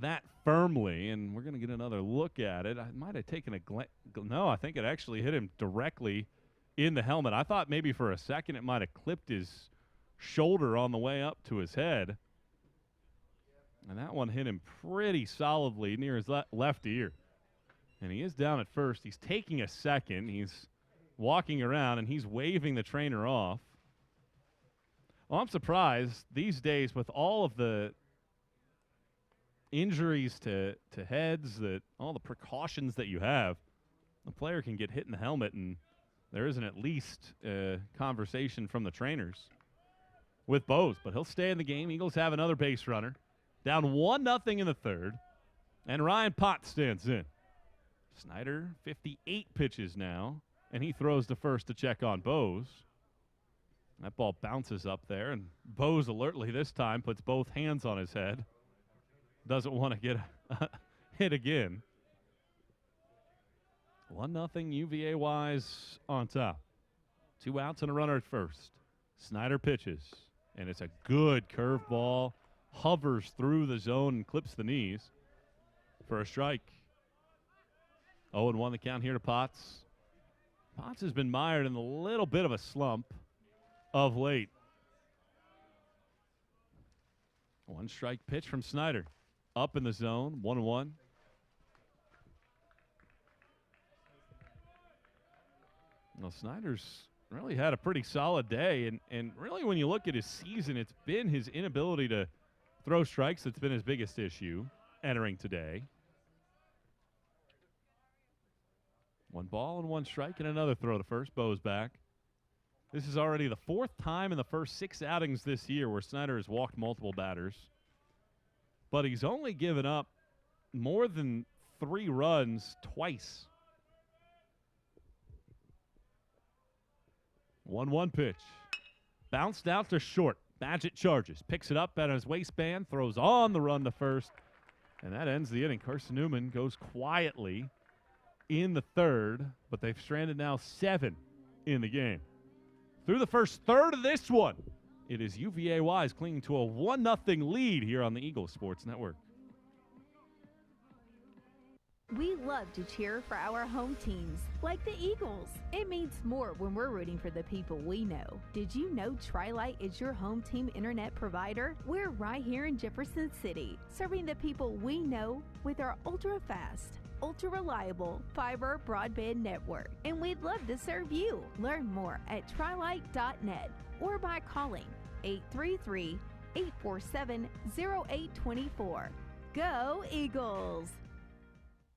that firmly, and we're going to get another look at it. I might have taken no, I think it actually hit him directly in the helmet. I thought maybe for a second it might have clipped his shoulder on the way up to his head. And that one hit him pretty solidly near his left ear. And he is down at first. He's taking a second. He's walking around, and he's waving the trainer off. Well, I'm surprised these days with all of the injuries to heads, that all the precautions that you have, the player can get hit in the helmet, and there isn't at least a conversation from the trainers with Bose. But he'll stay in the game. Eagles have another base runner. Down 1-0 in the third, and Ryan Potts stands in. Snyder, 58 pitches now, and he throws to first to check on Bose. That ball bounces up there, and Bose alertly this time puts both hands on his head. Doesn't want to get hit again. 1-0 UVA Wise on top. 2 outs and a runner at first. Snyder pitches, and it's a good curveball. Hovers through the zone and clips the knees for a strike. 0-1 the count here to Potts. Potts has been mired in a little bit of a slump of late. 1 strike pitch from Snyder. Up in the zone, 1-1. Well, Snyder's really had a pretty solid day, and really when you look at his season, it's been his inability to throw strikes that's been his biggest issue entering today. 1 ball and 1 strike and another throw to first. Bo's back. This is already the 4th time in the first 6 outings this year where Snyder has walked multiple batters. But he's only given up more than 3 runs twice. 1-1 pitch. Bounced out to short. Badgett charges, picks it up at his waistband, throws on the run to first, and that ends the inning. Carson-Newman goes quietly in the third, but they've stranded now 7 in the game. Through the first third of this one, it is UVA Wise clinging to a 1-0 lead here on the Eagles Sports Network. We love to cheer for our home teams, like the Eagles. It means more when we're rooting for the people we know. Did you know Tri-Lite is your home team internet provider? We're right here in Jefferson City, serving the people we know with our ultra-fast, ultra-reliable fiber broadband network. And we'd love to serve you. Learn more at trilite.net or by calling 833-847-0824. Go Eagles!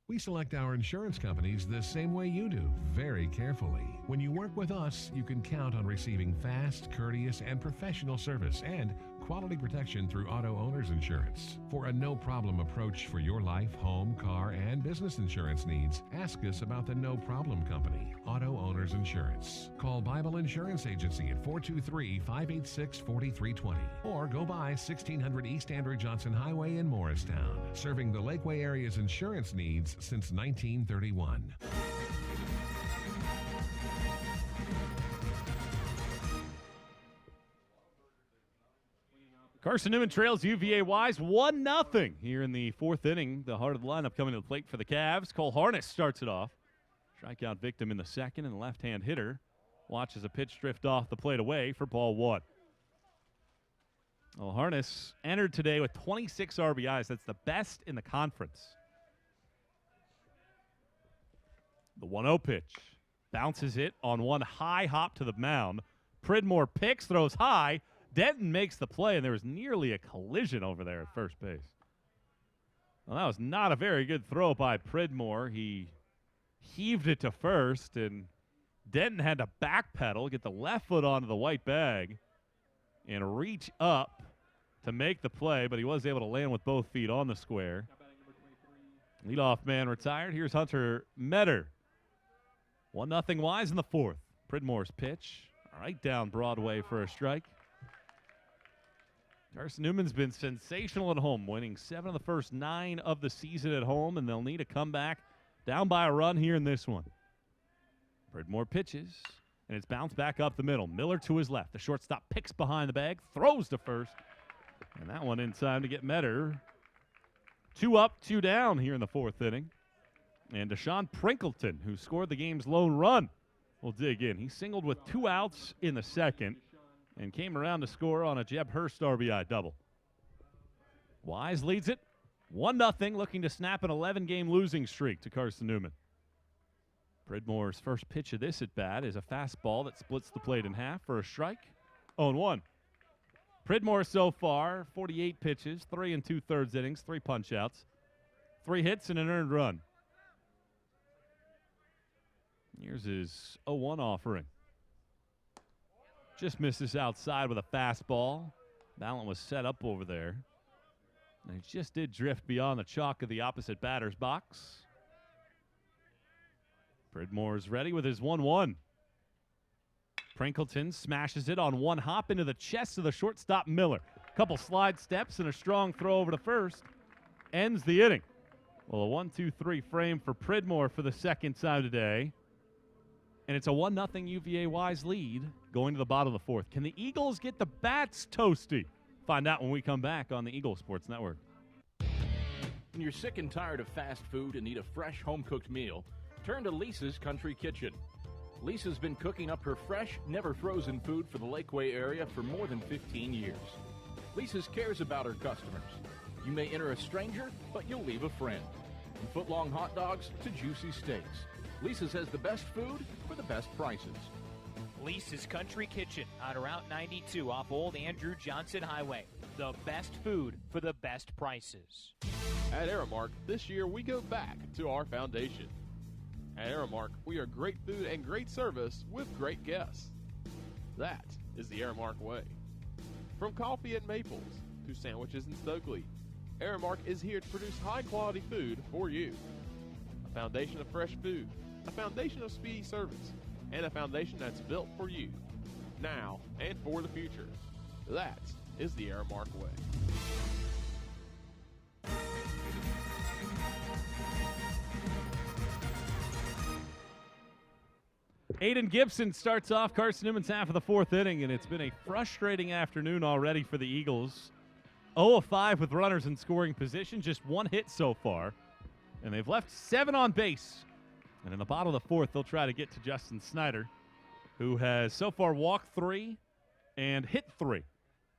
We select our insurance companies the same way you do, very carefully. When you work with us, you can count on receiving fast, courteous, and professional service and quality protection through Auto Owners Insurance. For a no-problem approach for your life, home, car, and business insurance needs, ask us about the No Problem Company, Auto Owners Insurance. Call Bible Insurance Agency at 423-586-4320 or go by 1600 East Andrew Johnson Highway in Morristown, serving the Lakeway area's insurance needs since 1931. Carson-Newman trails UVA Wise 1-0 here in the 4th inning. The heart of the lineup coming to the plate for the Cavs. Cole Harness starts it off. Strikeout victim in the second, and the left-hand hitter watches a pitch drift off the plate away for ball 1. Well, Harness entered today with 26 RBIs. That's the best in the conference. The 1-0 pitch. Bounces it on one high hop to the mound. Pridmore picks, throws high. Denton makes the play, and there was nearly a collision over there at first base. Well, that was not a very good throw by Pridmore. He heaved it to first, and Denton had to backpedal, get the left foot onto the white bag, and reach up to make the play, but he was able to land with both feet on the square. Leadoff man retired. Here's Hunter Metter. 1-0 Wise in the 4th. Pridmore's pitch right down Broadway for a strike. Carson-Newman's been sensational at home, winning 7 of the first 9 of the season at home, and they'll need a comeback down by a run here in this one. Pridmore pitches, and it's bounced back up the middle. Miller to his left. The shortstop picks behind the bag, throws to first, and that one in time to get Metter 2 up, 2 down here in the 4th inning. And Deshaun Prinkleton, who scored the game's lone run, will dig in. He singled with 2 outs in the 2nd and came around to score on a Jeb Hurst RBI double. Wise leads it 1-0, looking to snap an 11-game losing streak to Carson-Newman. Pridmore's first pitch of this at-bat is a fastball that splits the plate in half for a strike. 0-1. Pridmore so far, 48 pitches, 3 2/3 innings, 3 punch-outs, 3 hits, and an earned run. Here's his 0-1 offering. Just misses outside with a fastball. Ballant was set up over there. And he just did drift beyond the chalk of the opposite batter's box. Pridmore's ready with his 1-1. Prinkleton smashes it on one hop into the chest of the shortstop Miller. Couple slide steps and a strong throw over to first. Ends the inning. Well, a 1-2-3 frame for Pridmore for the second time today. And it's a 1-0 UVA Wise lead going to the bottom of the 4th. Can the Eagles get the bats toasty? Find out when we come back on the Eagle Sports Network. When you're sick and tired of fast food and need a fresh home-cooked meal, turn to Lisa's Country Kitchen. Lisa's been cooking up her fresh, never-frozen food for the Lakeway area for more than 15 years. Lisa's cares about her customers. You may enter a stranger, but you'll leave a friend. From foot-long hot dogs to juicy steaks, Lisa's has the best food for the best prices. Lisa's Country Kitchen on Route 92 off Old Andrew Johnson Highway. The best food for the best prices. At Aramark, this year we go back to our foundation. At Aramark, we are great food and great service with great guests. That is the Aramark way. From coffee at Maples to sandwiches in Stokely, Aramark is here to produce high-quality food for you. A foundation of fresh food, a foundation of speedy service, and a foundation that's built for you, now and for the future. That is the Aramark way. Aiden Gibson starts off Carson-Newman's half of the 4th inning, and it's been a frustrating afternoon already for the Eagles. 0 of 5 with runners in scoring position, just 1 hit so far. And they've left 7 on base. And in the bottom of the 4th, they'll try to get to Justin Snyder, who has so far walked 3 and hit 3.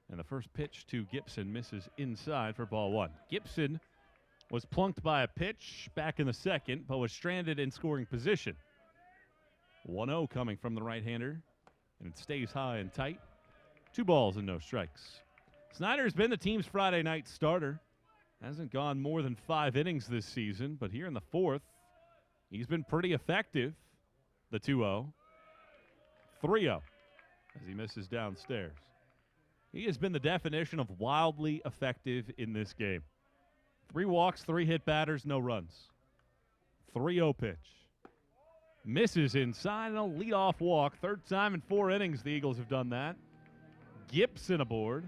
And the first pitch to Gibson misses inside for ball 1. Gibson was plunked by a pitch back in the 2nd, but was stranded in scoring position. 1-0 coming from the right-hander, and it stays high and tight. 2 balls and no strikes. Snyder's been the team's Friday night starter. Hasn't gone more than 5 innings this season, but here in the 4th, he's been pretty effective. The 2-0. 3-0 as he misses downstairs. He has been the definition of wildly effective in this game. 3 walks, 3 hit batters, no runs. 3-0 pitch. Misses inside and a leadoff walk. 3rd time in 4 innings the Eagles have done that. Gibson aboard.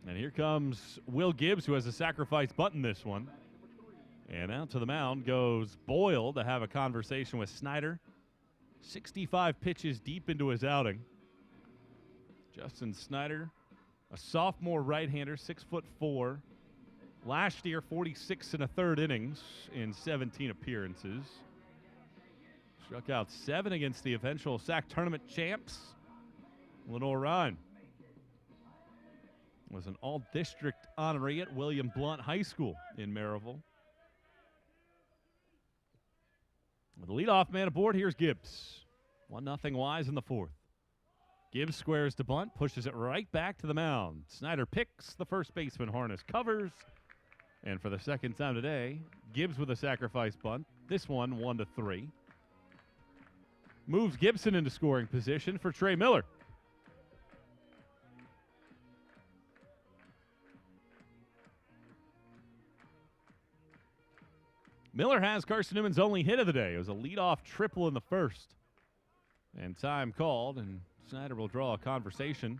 And here comes Will Gibbs, who has a sacrifice bunt in this one. And out to the mound goes Boyle to have a conversation with Snyder. 65 pitches deep into his outing. Justin Snyder, a sophomore right-hander, 6'4". Last year, 46 1/3 innings in 17 appearances. Struck out 7 against the eventual SAC tournament champs, Lenore Ryan. Was an all-district honoree at William Blount High School in Maryville. With the leadoff man aboard, here's Gibbs. 1-0 Wise in the 4th. Gibbs squares to bunt, pushes it right back to the mound. Snyder picks, the first baseman Harness covers. And for the second time today, Gibbs with a sacrifice bunt. This one 1-3. Moves Gibson into scoring position for Trey Miller. Miller has Carson-Newman's only hit of the day. It was a leadoff triple in the 1st. And time called, and Snyder will draw a conversation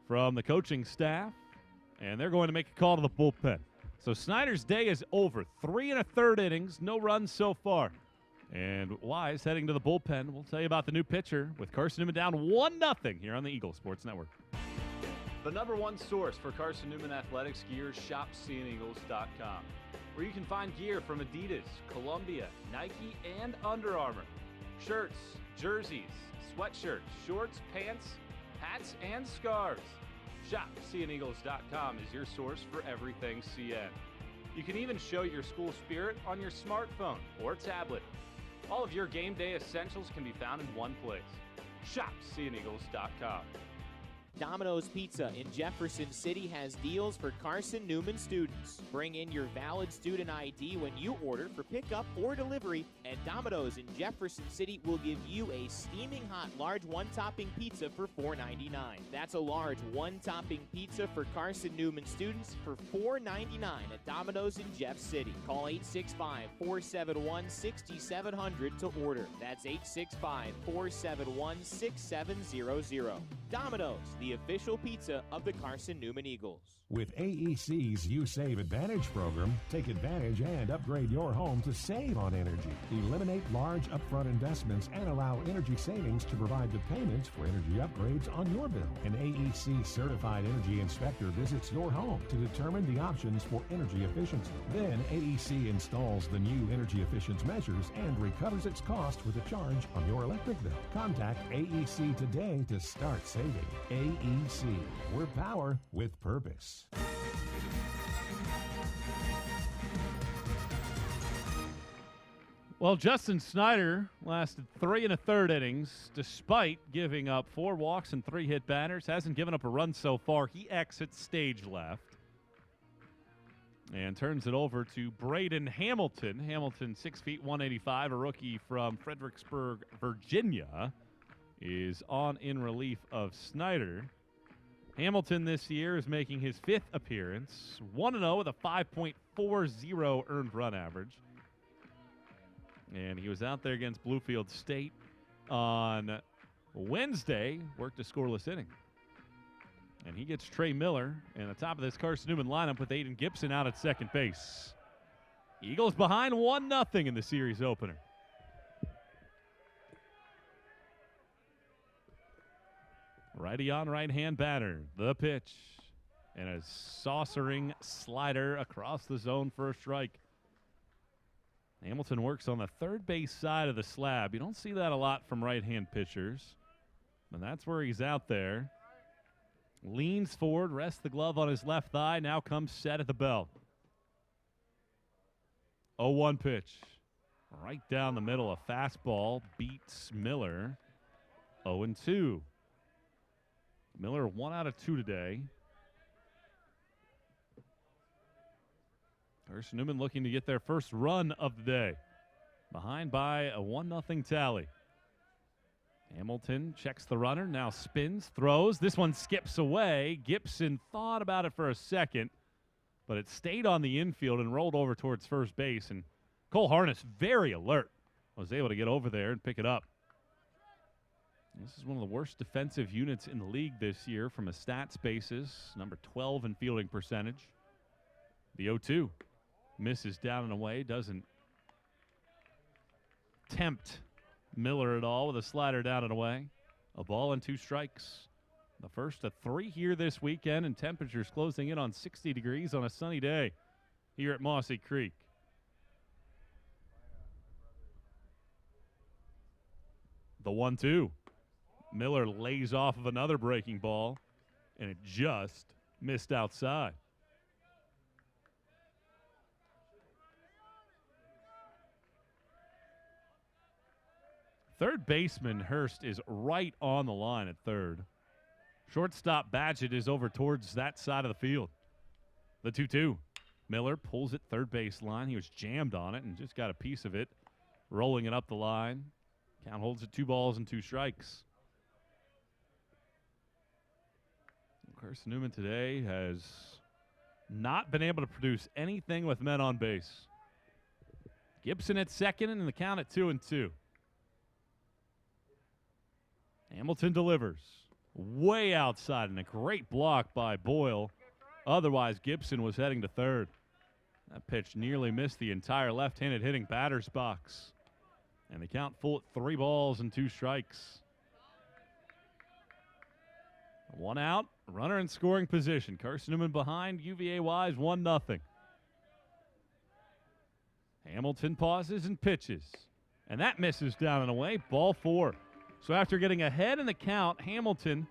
from the coaching staff, and they're going to make a call to the bullpen. So Snyder's day is over. 3 1/3 innings, no runs so far. And Wise heading to the bullpen. We'll tell you about the new pitcher with Carson-Newman down 1-0 here on the Eagle Sports Network. The #1 source for Carson-Newman athletics gear, shopseeandeagles.com, where you can find gear from Adidas, Columbia, Nike, and Under Armour. Shirts, jerseys, sweatshirts, shorts, pants, hats, and scarves. ShopSeeAndEagles.com is your source for everything CN. You can even show your school spirit on your smartphone or tablet. All of your game day essentials can be found in one place. ShopSeeAndEagles.com. Domino's Pizza in Jefferson City has deals for Carson-Newman students. Bring in your valid student ID when you order for pickup or delivery, and Domino's in Jefferson City will give you a steaming hot large one-topping pizza for $4.99. That's a large one-topping pizza for Carson-Newman students for $4.99 at Domino's in Jeff City. Call 865-471-6700 to order. That's 865-471-6700. Domino's, the official pizza of the Carson-Newman Eagles. With AEC's You Save Advantage program, take advantage and upgrade your home to save on energy. Eliminate large upfront investments and allow energy savings to provide the payments for energy upgrades on your bill. An AEC certified energy inspector visits your home to determine the options for energy efficiency. Then AEC installs the new energy efficiency measures and recovers its cost with a charge on your electric bill. Contact AEC today to start saving. AEC, we're power with purpose. Well, Justin Snyder lasted 3 1/3 innings despite giving up 4 walks and 3 hit batters. Hasn't given up a run so far. He exits stage left and turns it over to Braden Hamilton. Hamilton, 6 feet 185, a rookie from Fredericksburg, Virginia, is on in relief of Snyder. Hamilton this year is making his 5th appearance, 1-0 with a 5.40 earned run average. And he was out there against Bluefield State on Wednesday, worked a scoreless inning. And he gets Trey Miller and the top of this Carson-Newman lineup with Aiden Gibson out at second base. Eagles behind 1-0 in the series opener. Righty on right-hand batter. The pitch. And a saucering slider across the zone for a strike. Hamilton works on the third base side of the slab. You don't see that a lot from right-hand pitchers. And that's where he's out there. Leans forward, rests the glove on his left thigh. Now comes set at the belt. 0-1 pitch. Right down the middle, a fastball beats Miller. 0-2. Miller 1 out of 2 today. Carson-Newman looking to get their first run of the day. Behind by a 1-0 tally. Hamilton checks the runner, now spins, throws. This one skips away. Gibson thought about it for a second, but it stayed on the infield and rolled over towards first base. And Cole Harness, very alert, was able to get over there and pick it up. This is one of the worst defensive units in the league this year from a stats basis, number 12 in fielding percentage. The 0-2 misses down and away, doesn't tempt Miller at all with a slider down and away. A ball and 2 strikes. The first of 3 here this weekend, and temperatures closing in on 60 degrees on a sunny day here at Mossy Creek. The 1-2. Miller lays off of another breaking ball, and it just missed outside. Third baseman Hurst is right on the line at third. Shortstop Badgett is over towards that side of the field. The 2-2. Miller pulls it third base line. He was jammed on it and just got a piece of it, rolling it up the line. Count holds it 2 balls and 2 strikes. Carson-Newman today has not been able to produce anything with men on base. Gibson at second and the count at 2-2. Hamilton delivers way outside and a great block by Boyle. Otherwise, Gibson was heading to third. That pitch nearly missed the entire left-handed hitting batter's box. And the count full at 3 balls and 2 strikes. 1 out Runner in scoring position. Carson-Newman behind. UVA wise 1-0. Hamilton pauses and pitches. And that misses down and away. Ball 4. So after getting ahead in the count, Hamilton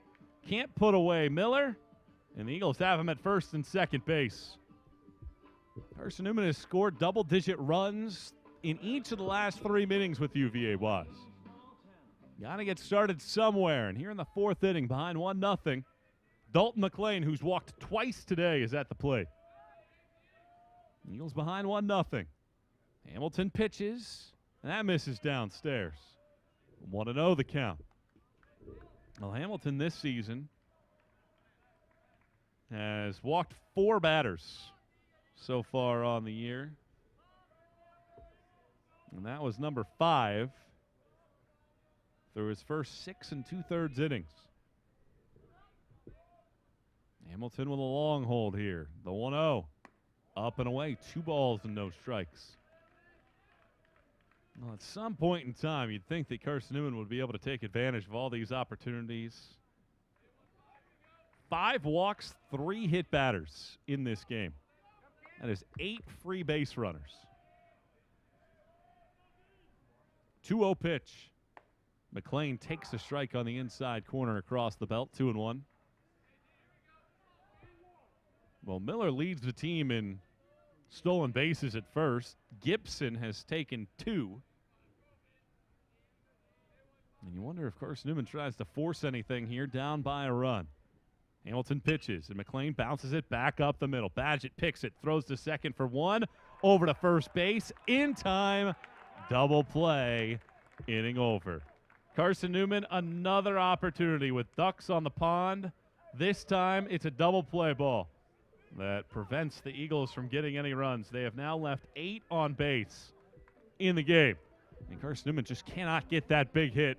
can't put away Miller. And the Eagles have him at first and second base. Carson-Newman has scored double-digit runs in each of the last 3 innings with UVA wise. Got to get started somewhere. And here in the 4th inning, behind 1-0, Dalton McLean, who's walked twice today, is at the plate. Eagles behind 1-0. Hamilton pitches, and that misses downstairs. 1-0 the count. Well, Hamilton this season has walked 4 batters so far on the year. And that was number 5 through his first 6 2/3 innings. Hamilton with a long hold here. The 1-0. Up and away. 2 balls and no strikes. Well, at some point in time, you'd think that Carson-Newman would be able to take advantage of all these opportunities. 5 walks, 3 hit batters in this game. That is 8 free base runners. 2-0 pitch. McLean takes a strike on the inside corner across the belt. 2-1. Well, Miller leads the team in stolen bases at first. Gibson has taken 2. And you wonder if Carson-Newman tries to force anything here, down by a run. Hamilton pitches, and McLean bounces it back up the middle. Badgett picks it, throws to second for 1, over to first base, in time, double play, inning over. Carson-Newman, another opportunity with ducks on the pond. This time, it's a double play ball that prevents the Eagles from getting any runs. They have now left 8 on base in the game. And Carson-Newman just cannot get that big hit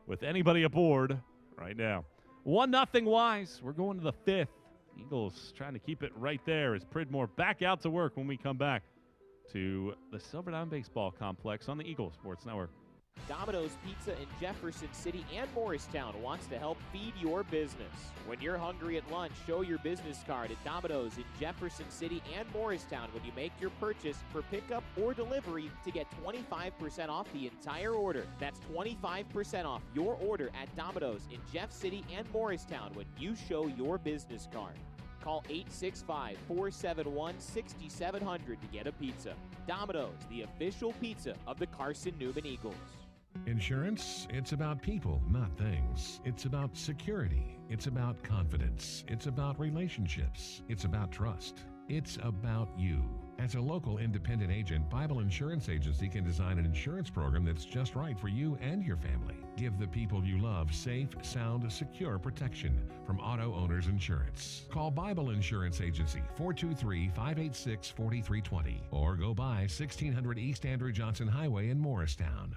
with anybody aboard right now. 1-0 Wise. We're going to the 5th. Eagles trying to keep it right there as Pridmore back out to work when we come back to the Silver Down Baseball Complex on the Eagle Sports Network. Domino's Pizza in Jefferson City and Morristown wants to help feed your business. When you're hungry at lunch, show your business card at Domino's in Jefferson City and Morristown when you make your purchase for pickup or delivery to get 25% off the entire order. That's 25% off your order at Domino's in Jeff City and Morristown when you show your business card. Call 865-471-6700 to get a pizza. Domino's, the official pizza of the Carson-Newman Eagles. Insurance, it's about people, not things. It's about security. It's about confidence. It's about relationships. It's about trust. It's about you. As a local independent agent, Bible Insurance Agency can design an insurance program that's just right for you and your family. Give the people you love safe, sound, secure protection from Auto Owners Insurance. Call Bible Insurance Agency 423-586-4320 or go by 1600 East Andrew Johnson Highway in Morristown.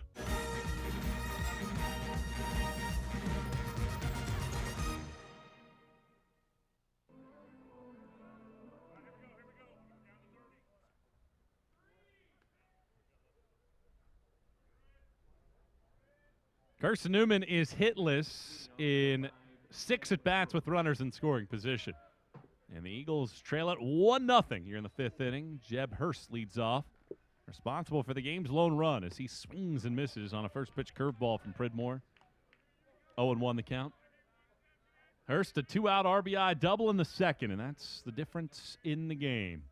Carson-Newman is hitless in 6 at-bats with runners in scoring position. And the Eagles trail it 1-0 here in the 5th inning. Jeb Hurst leads off, responsible for the game's lone run as he swings and misses on a first-pitch curveball from Pridmore. 0-1 the count. Hurst a 2-out RBI double in the 2nd, and that's the difference in the game.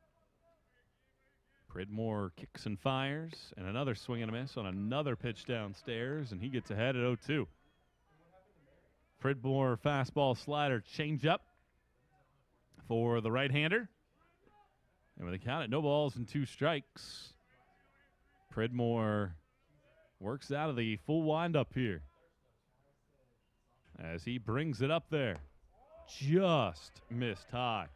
Pridmore kicks and fires, and another swing and a miss on another pitch downstairs, and he gets ahead at 0-2. Pridmore fastball slider changeup for the right-hander. And with a count at no balls and 2 strikes, Pridmore works out of the full windup here as he brings it up there. Just missed high.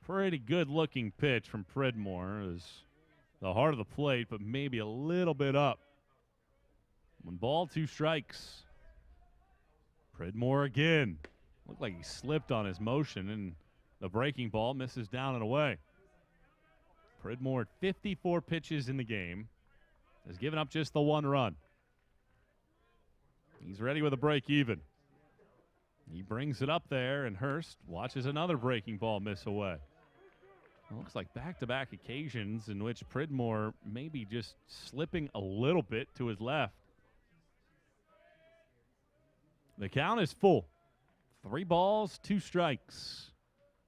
Pretty good-looking pitch from Pridmore. It was the heart of the plate, but maybe a little bit up. 1 ball, 2 strikes. Pridmore again. Looked like he slipped on his motion, and the breaking ball misses down and away. Pridmore, 54 pitches in the game, has given up just the 1 run. He's ready with a break even. He brings it up there, and Hurst watches another breaking ball miss away. It looks like back-to-back occasions in which Pridmore may be just slipping a little bit to his left. The count is full. 3 balls, 2 strikes.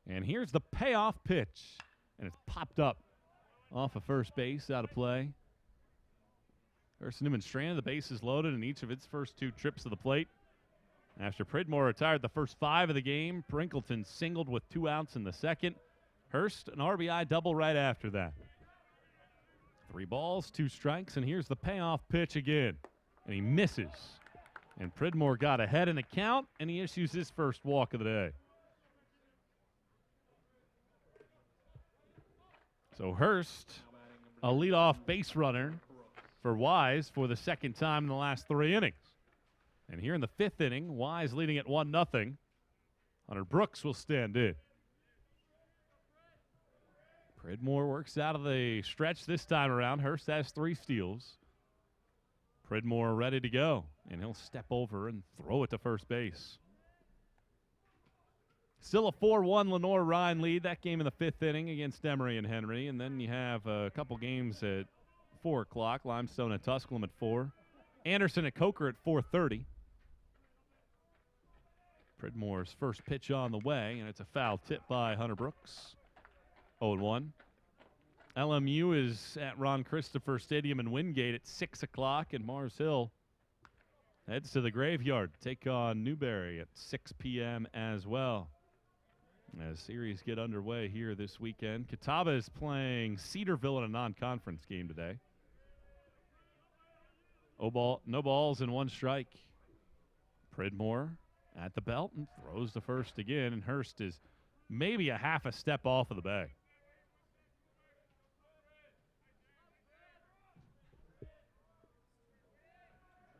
And here's the payoff pitch. And it's popped up off of first base, out of play. Carson-Newman stranded, the bases loaded in each of its first 2 trips to the plate. After Pridmore retired the first 5 of the game, Brinkleton singled with 2 outs in the second. Hurst, an RBI double right after that. 3 balls, 2 strikes, and here's the payoff pitch again. And he misses. And Pridmore got ahead in the count, and he issues his first walk of the day. So Hurst, a leadoff base runner for Wise for the second time in the last 3 innings. And here in the 5th inning, Wise leading at 1-0. Hunter Brooks will stand in. Pridmore works out of the stretch this time around. Hurst has 3 steals. Pridmore ready to go, and he'll step over and throw it to first base. Still a 4-1 Lenore-Rhine lead. That game in the 5th inning against Emory and Henry. And then you have a couple games at 4 o'clock. Limestone and Tusculum at 4. Anderson at Coker at 4:30. Pridmore's first pitch on the way, and it's a foul tip by Hunter Brooks. 0-1. LMU is at Ron Christopher Stadium in Wingate at 6 o'clock, and Mars Hill heads to the graveyard to take on Newberry at 6 p.m. as well. As series get underway here this weekend, Catawba is playing Cedarville in a non-conference game today. No balls and 1 strike. Pridmore at the belt and throws to first again, and Hurst is maybe a half a step off of the bag.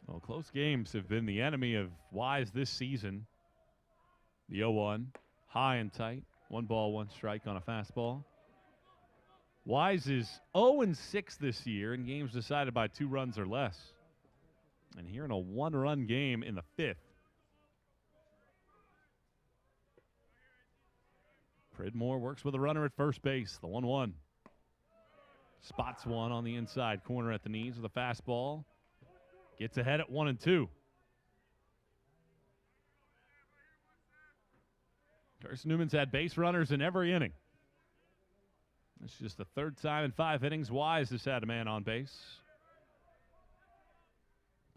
Well, close games have been the enemy of Wise this season. The 0-1, high and tight, 1 ball, 1 strike on a fastball. Wise is 0-6 this year in games decided by 2 runs or less. And here in a 1-run game in the 5th. Pridmore works with a runner at first base, the 1-1. Spots one on the inside corner at the knees with a fastball. Gets ahead at 1-2. Carson-Newman's had base runners in every inning. It's just the 3rd time in 5 innings Wise has had a man on base.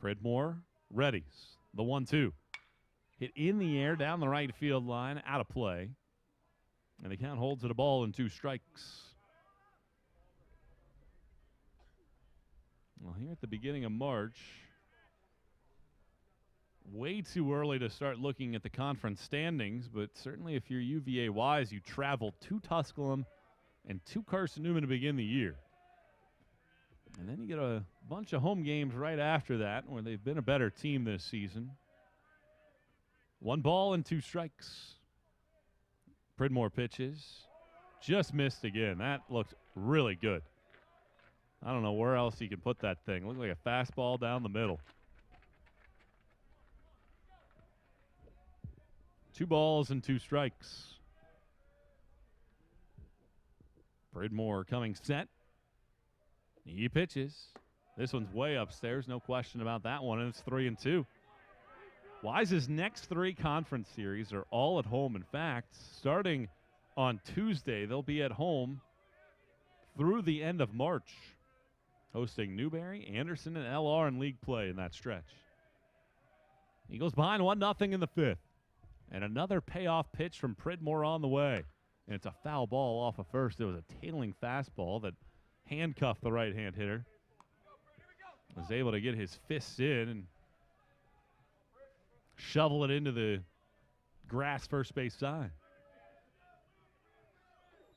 Pridmore readies. The 1-2. Hit in the air down the right field line, out of play. And the count holds it a ball and 2 strikes. Well, here at the beginning of March, way too early to start looking at the conference standings, but certainly if you're UVA Wise, you travel to Tusculum and to Carson-Newman to begin the year. And then you get a bunch of home games right after that where they've been a better team this season. 1 ball and 2 strikes. Pridmore pitches. Just missed again. That looked really good. I don't know where else you can put that thing. Looked like a fastball down the middle. 2 balls and 2 strikes. Pridmore coming set. He pitches. This one's way upstairs, no question about that one, and it's 3-2. Wise's next 3 conference series are all at home. In fact, starting on Tuesday, they'll be at home through the end of March, hosting Newberry, Anderson, and LR in league play in that stretch. Eagles behind 1-0 in the 5th. And another payoff pitch from Pridmore on the way. And it's a foul ball off of first. It was a tailing fastball that handcuffed the right-hand hitter. Was able to get his fists in and shovel it into the grass first base side.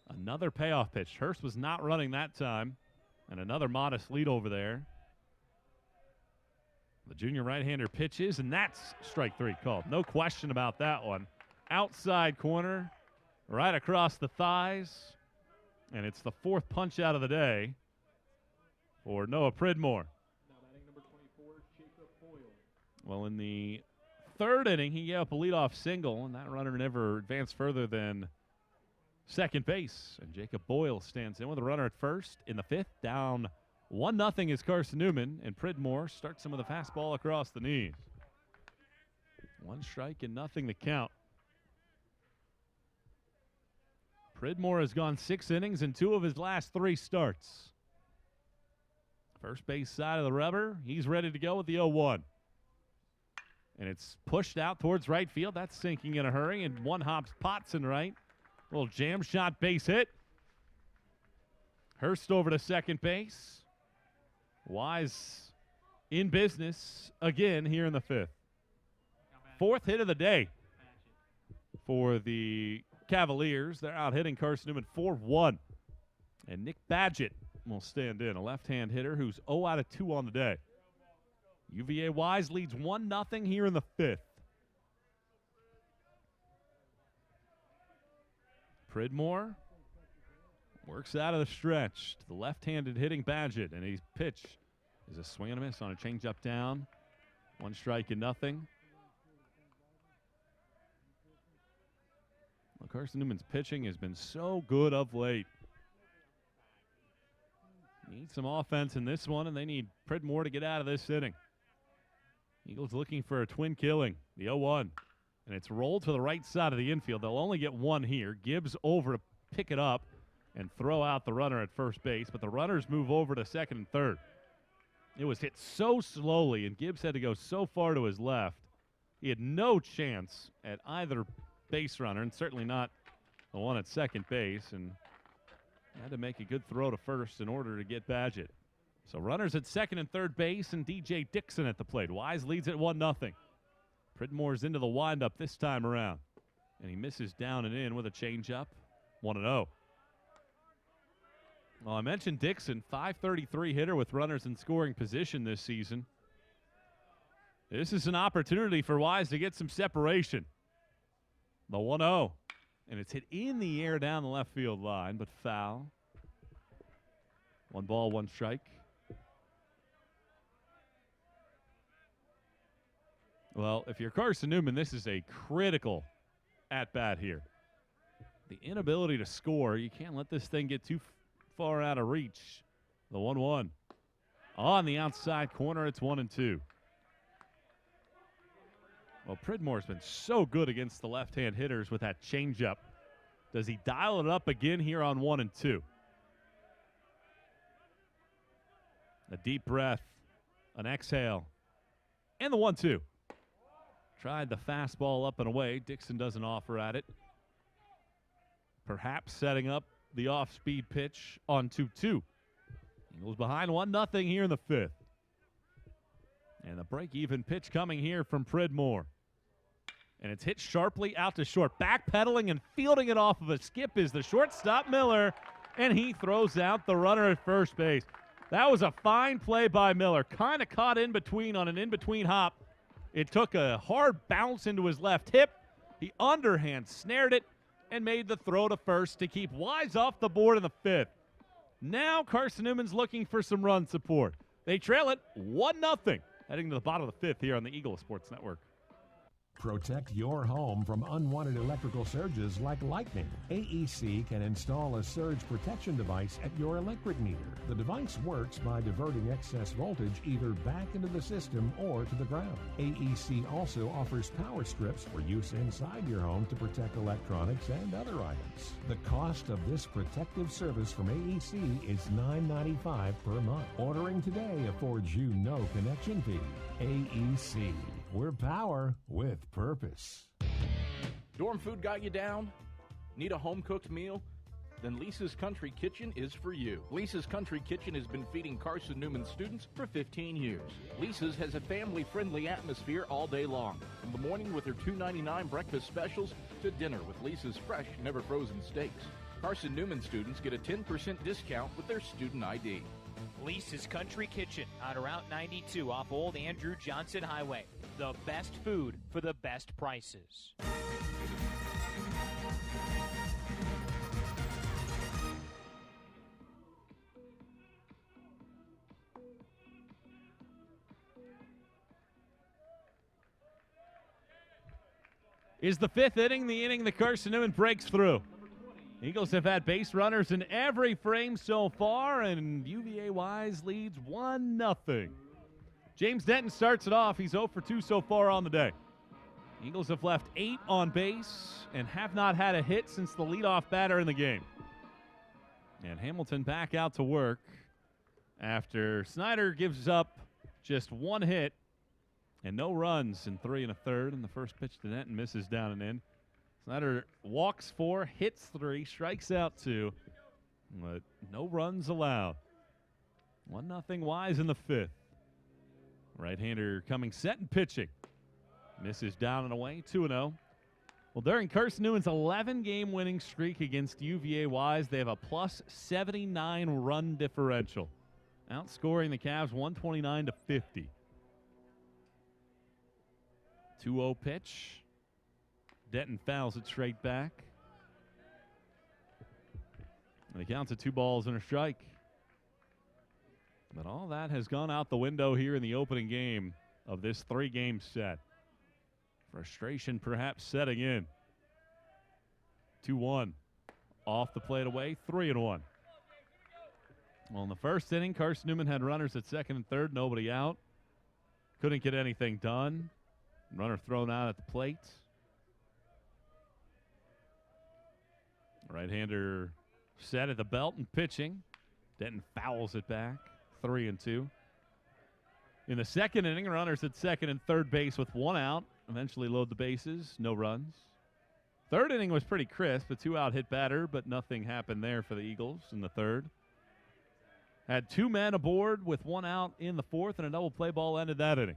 Another payoff pitch. Hurst was not running that time. And another modest lead over there. The junior right-hander pitches, and that's strike 3 called. No question about that one. Outside corner, right across the thighs. And it's the 4th punch out of the day for Noah Pridmore. Well, in the third inning, he gave up a leadoff single, and that runner never advanced further than second base. And Jacob Boyle stands in with a runner at first in the fifth. Down 1-0 is Carson-Newman, and Pridmore starts him with a fastball across the knees. 1 strike and nothing to count. Pridmore has gone 6 innings in 2 of his last 3 starts. First base side of the rubber, he's ready to go with the 0-1. And it's pushed out towards right field. That's sinking in a hurry, and one hops Potson right. Little jam shot base hit. Hurst over to second base. Wise in business again here in the 5th. 4th hit of the day for the Cavaliers. They're out hitting Carson-Newman 4-1. And Nick Badgett will stand in, a left-hand hitter who's 0 out of 2 on the day. UVA Wise leads 1-0 here in the 5th. Pridmore works out of the stretch to the left-handed hitting Badgett, and his pitch is a swing and a miss on a changeup down. 1 strike and nothing. Well, Carson-Newman's pitching has been so good of late. Need some offense in this one, and they need Pridmore to get out of this inning. Eagles looking for a twin killing, the 0-1. And it's rolled to the right side of the infield. They'll only get 1 here. Gibbs over to pick it up and throw out the runner at first base, but the runners move over to second and third. It was hit so slowly, and Gibbs had to go so far to his left. He had no chance at either base runner, and certainly not the one at second base, and had to make a good throw to first in order to get Badgett. So runners at second and third base, and DJ Dixon at the plate. Wise leads at 1-0. Pridmore's into the windup this time around, and he misses down and in with a changeup. 1-0. Well, I mentioned Dixon, .533 hitter with runners in scoring position this season. This is an opportunity for Wise to get some separation. The 1-0. And it's hit in the air down the left field line, but foul. 1 ball, 1 strike. Well, if you're Carson-Newman, this is a critical at-bat here. The inability to score, you can't let this thing get too far out of reach. The 1-1. On the outside corner, it's 1-2. Well, Pridmore's been so good against the left-hand hitters with that changeup. Does he dial it up again here on 1-2? A deep breath, an exhale, and the 1-2. Tried the fastball up and away. Dixon doesn't offer at it. Perhaps setting up the off-speed pitch on 2-2. Eagles behind 1-0 here in the 5th. And the break-even pitch coming here from Pridmore. And it's hit sharply out to short. Backpedaling and fielding it off of a skip is the shortstop, Miller. And he throws out the runner at first base. That was a fine play by Miller. Kind of caught in between on an in-between hop. It took a hard bounce into his left hip. He underhand snared it and made the throw to first to keep Wise off the board in the 5th. Now Carson-Newman's looking for some run support. They trail it 1-0. Heading to the bottom of the 5th here on the Eagle Sports Network. Protect your home from unwanted electrical surges like lightning. AEC can install a surge protection device at your electric meter. The device works by diverting excess voltage either back into the system or to the ground. AEC also offers power strips for use inside your home to protect electronics and other items. The cost of this protective service from AEC is $9.95 per month. Ordering today affords you no connection fee. AEC. We're power with purpose. Dorm food got you down? Need a home-cooked meal? Then Lisa's Country Kitchen is for you. Lisa's Country Kitchen has been feeding Carson-Newman students for 15 years. Lisa's has a family-friendly atmosphere all day long, from the morning with her $2.99 breakfast specials to dinner with Lisa's fresh, never-frozen steaks. Carson-Newman students get a 10% discount with their student ID. Lisa's Country Kitchen on Route 92 off Old Andrew Johnson Highway. The best food for the best prices. is the 5th inning, the inning that Carson-Newman breaks through. Eagles have had base runners in every frame so far, and UVA Wise leads 1-0. James Denton starts it off. He's 0 for 2 so far on the day. Eagles have left 8 on base and have not had a hit since the leadoff batter in the game. And Hamilton back out to work after Snyder gives up just 1 hit and no runs in 3 1/3. And the first pitch to Denton misses down and in. Snyder walks 4, hits 3, strikes out 2, but no runs allowed. 1-0 Wise in the 5th. Right-hander coming set and pitching. Misses down and away, 2-0. Well, during Carson-Newman's 11-game winning streak against UVA Wise, they have a plus 79 run differential, outscoring the Cavs 129-50. 2-0 pitch. Denton fouls it straight back. And the count's at 2 balls and a strike. But all that has gone out the window here in the opening game of this 3-game set. Frustration perhaps setting in. 2-1. Off the plate away, 3-1. Well, in the first inning, Carson-Newman had runners at 2nd and 3rd, nobody out. Couldn't get anything done. Runner thrown out at the plate. Right-hander set at the belt and pitching. Denton fouls it back, 3-2. In the second inning, runners at 2nd and 3rd base with 1 out. Eventually load the bases, no runs. Third inning was pretty crisp, a 2-out hit batter, but nothing happened there for the Eagles in the 3rd. Had 2 men aboard with 1 out in the 4th, and a double play ball ended that inning.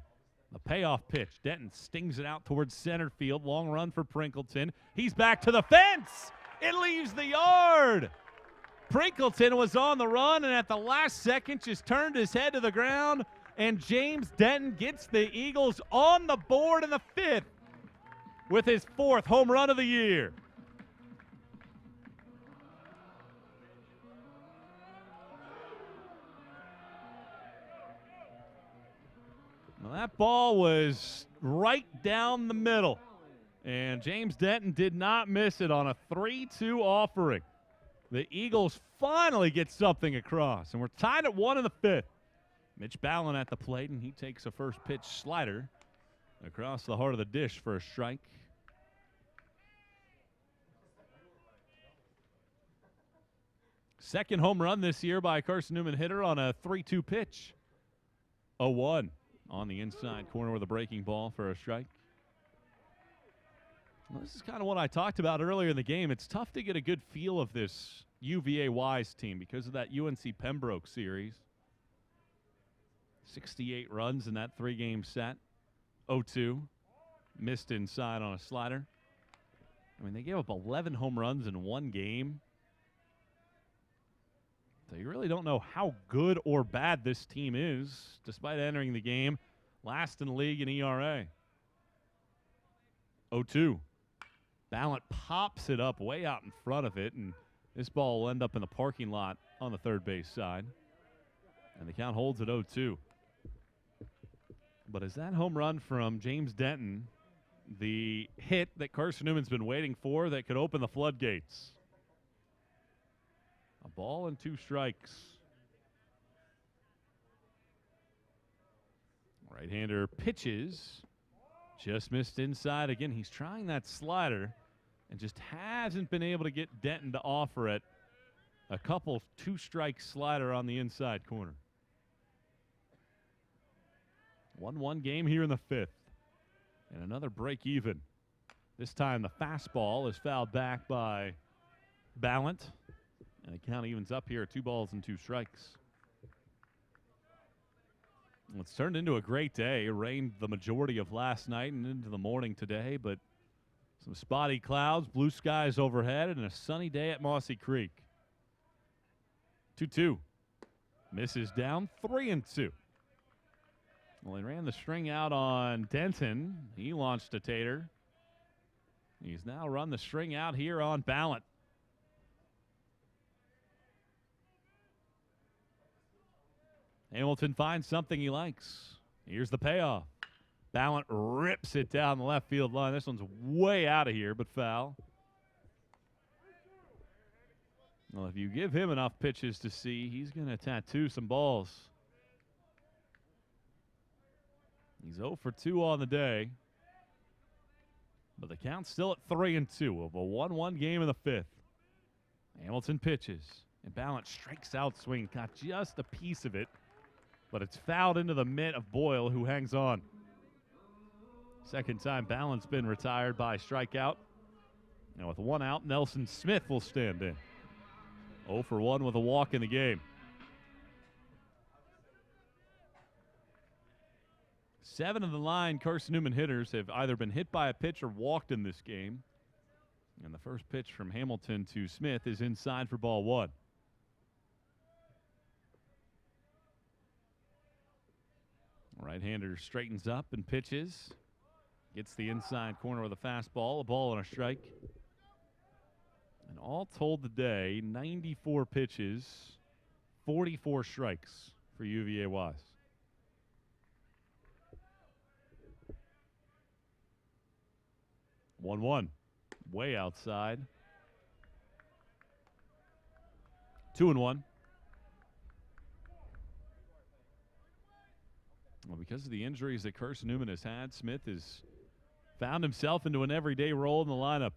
A payoff pitch. Denton stings it out towards center field. Long run for Prinkleton. He's back to the fence. It leaves the yard. Prinkleton was on the run and at the last second just turned his head to the ground, and James Denton gets the Eagles on the board in the 5th with his 4th home run of the year. Well, that ball was right down the middle, and James Denton did not miss it on a 3-2 offering. The Eagles finally get something across, and we're tied at 1 in the 5th. Mitch Ballin at the plate, and he takes a first pitch slider across the heart of the dish for a strike. Second home run this year by a Carson-Newman hitter on a 3-2 pitch. 0-1 on the inside corner with a breaking ball for a strike. Well, this is kind of what I talked about earlier in the game. It's tough to get a good feel of this UVA Wise team because of that UNC Pembroke series. 68 runs in that 3-game set. 0-2. Missed inside on a slider. I mean, they gave up 11 home runs in 1 game. So you really don't know how good or bad this team is, despite entering the game last in the league in ERA. 0-2. Ballant pops it up way out in front of it, and this ball will end up in the parking lot on the third base side. And the count holds at 0-2. But is that home run from James Denton the hit that Carson-Newman's been waiting for that could open the floodgates? A ball and 2 strikes. Right-hander pitches. Just missed inside. Again, he's trying that slider and just hasn't been able to get Denton to offer it. A couple 2-strike slider on the inside corner. 1-1 game here in the 5th. And another break even. This time the fastball is fouled back by Ballant. And the count evens up here at 2 balls and 2 strikes. Well, it's turned into a great day. It rained the majority of last night and into the morning today, but some spotty clouds, blue skies overhead, and a sunny day at Mossy Creek. 2-2. Misses down, 3-2. Well, he ran the string out on Denton. He launched a tater. He's now run the string out here on Ballant. Hamilton finds something he likes. Here's the payoff. Ballant rips it down the left field line. This one's way out of here, but foul. Well, if you give him enough pitches to see, he's going to tattoo some balls. He's 0 for 2 on the day. But the count's still at 3-2 of a 1-1 game in the fifth. Hamilton pitches, and Ballant strikes out swing. Got just a piece of it, but it's fouled into the mitt of Boyle, who hangs on. Second time Ballant's been retired by strikeout. Now with 1 out, Nelson Smith will stand in. 0 for 1 with a walk in the game. 7 of the 9 Carson-Newman hitters have either been hit by a pitch or walked in this game. And the first pitch from Hamilton to Smith is inside for ball 1. Right-hander straightens up and pitches. Gets the inside corner with a fastball, a ball and a strike. And all told today, 94 pitches, 44 strikes for UVA Wise. One, way outside. 2-1. Well, because of the injuries that Carson-Newman has had, Smith has found himself into an everyday role in the lineup.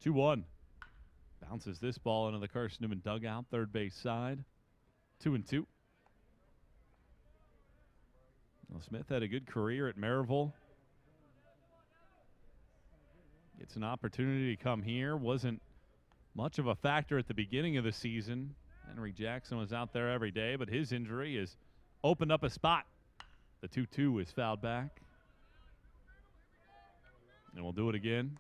2-1. Bounces this ball into the Carson-Newman dugout, third base side. 2-2. Well, Smith had a good career at Maryville. Gets an opportunity to come here. Wasn't much of a factor at the beginning of the season. Henry Jackson was out there every day, but his injury has opened up a spot. The 2-2 is fouled back. And we'll do it again.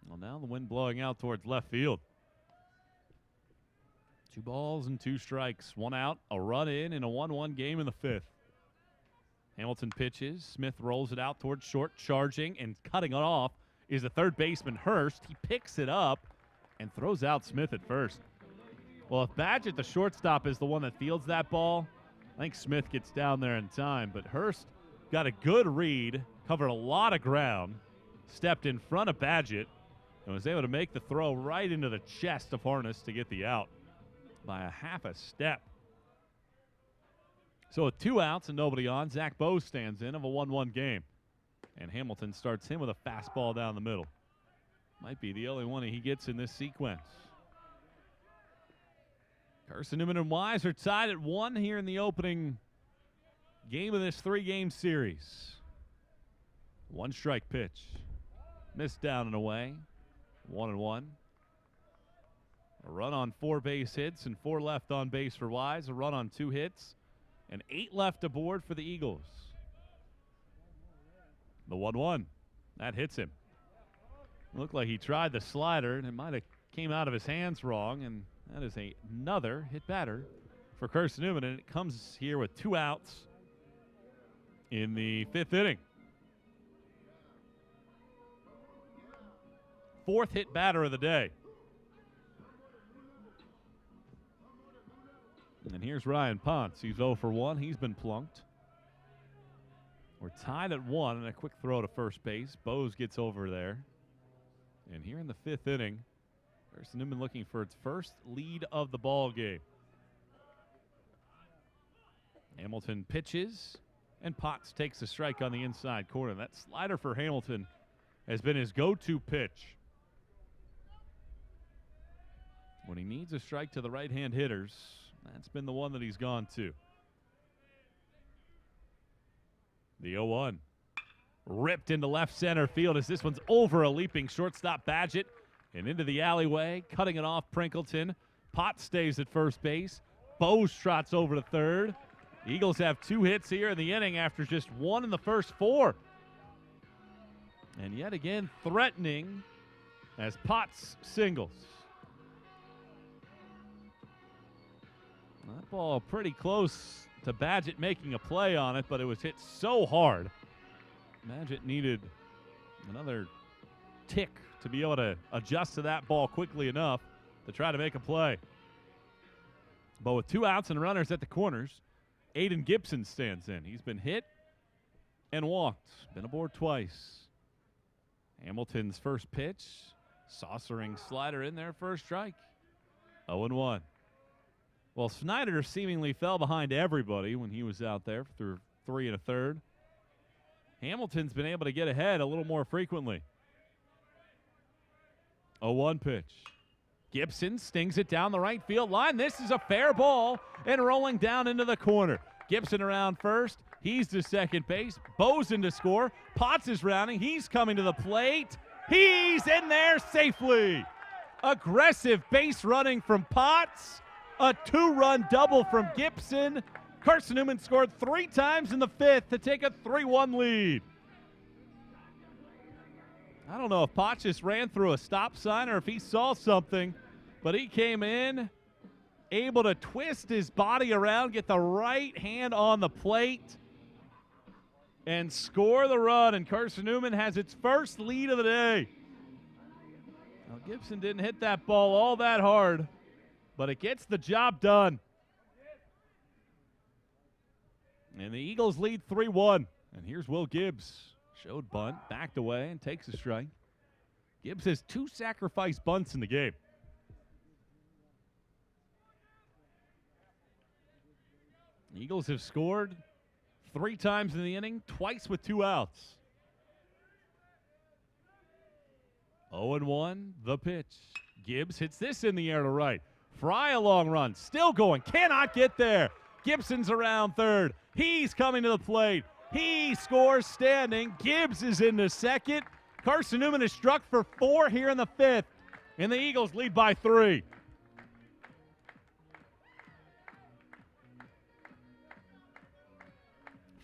Well, now the wind blowing out towards left field. 2 balls and 2 strikes. 1 out, a run in a 1-1 game in the fifth. Hamilton pitches. Smith rolls it out towards short, charging and cutting it off is the third baseman Hurst. He picks it up and throws out Smith at first. Well, if Badgett, the shortstop, is the one that fields that ball, I think Smith gets down there in time. But Hurst got a good read, covered a lot of ground, stepped in front of Badgett, and was able to make the throw right into the chest of Harness to get the out by a half a step. So with 2 outs and nobody on, Zach Bose stands in of a 1-1 game. And Hamilton starts him with a fastball down the middle. Might be the only one he gets in this sequence. Carson-Newman and Wise are tied at 1 here in the opening game of this 3-game series. 1 strike pitch. Missed down and away. 1-1. A run on 4 base hits and 4 left on base for Wise. A run on 2 hits and 8 left aboard for the Eagles. The 1-1. That hits him. Looked like he tried the slider, and it might have came out of his hands wrong, and that is another hit batter for Carson-Newman, and it comes here with 2 outs in the 5th inning. 4th hit batter of the day. And here's Ryan Ponce. He's 0 for 1. He's been plunked. We're tied at 1, and a quick throw to first base. Bose gets over there. And here in the 5th inning, Carson-Newman looking for its first lead of the ball game. Hamilton pitches, and Potts takes a strike on the inside corner. That slider for Hamilton has been his go-to pitch. When he needs a strike to the right-hand hitters, that's been the one that he's gone to. The 0-1. Ripped into left center field as this one's over a leaping shortstop Badgett and into the alleyway, cutting it off Prinkleton. Potts stays at first base. Bose trots over to third. The Eagles have 2 hits here in the inning after just 1 in the first 4. And yet again threatening as Potts singles. That ball pretty close to Badgett making a play on it, but it was hit so hard. Badgett needed another tick to be able to adjust to that ball quickly enough to try to make a play. But with 2 outs and runners at the corners, Aiden Gibson stands in. He's been hit and walked. Been aboard twice. Hamilton's first pitch, saucering slider in there for a strike. 0-1. Well, Snyder seemingly fell behind everybody when he was out there through 3 1/3. Hamilton's been able to get ahead a little more frequently. 0-1 pitch. Gibson stings it down the right field line. This is a fair ball and rolling down into the corner. Gibson around first. He's to second base. Bozen to score. Potts is rounding. He's coming to the plate. He's in there safely. Aggressive base running from Potts. A 2-run double from Gibson. Carson-Newman scored 3 times in the 5th to take a 3-1 lead. I don't know if Potts just ran through a stop sign or if he saw something, but he came in, able to twist his body around, get the right hand on the plate, and score the run. And Carson-Newman has its first lead of the day. Now, Gibson didn't hit that ball all that hard, but it gets the job done. And the Eagles lead 3-1. And here's Will Gibbs. Showed bunt, backed away, and takes a strike. Gibbs has 2 sacrifice bunts in the game. Eagles have scored 3 times in the inning, twice with 2 outs. 0-1, the pitch. Gibbs hits this in the air to right. Fry a long run, still going, cannot get there. Gibson's around third. He's coming to the plate. He scores standing. Gibbs is into second. Carson-Newman is struck for 4 here in the 5th, and the Eagles lead by 3.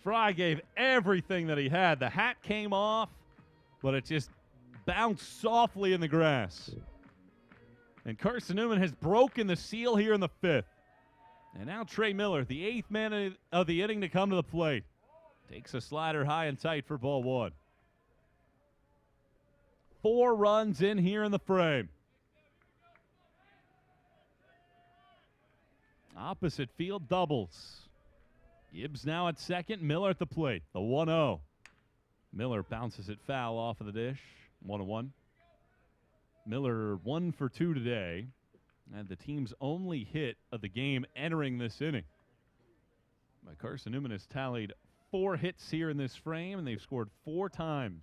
Fry gave everything that he had. The hat came off, but it just bounced softly in the grass. And Carson-Newman has broken the seal here in the 5th. And now Trey Miller, the 8th man of the inning, to come to the plate. Takes a slider high and tight for ball 1. 4 runs in here in the frame. Opposite field doubles. Gibbs now at second, Miller at the plate. The 1-0. Miller bounces it foul off of the dish. 1-1. Miller 1 for 2 today. And the team's only hit of the game entering this inning. But Carson-Newman has tallied 4 hits here in this frame, and they've scored 4 times.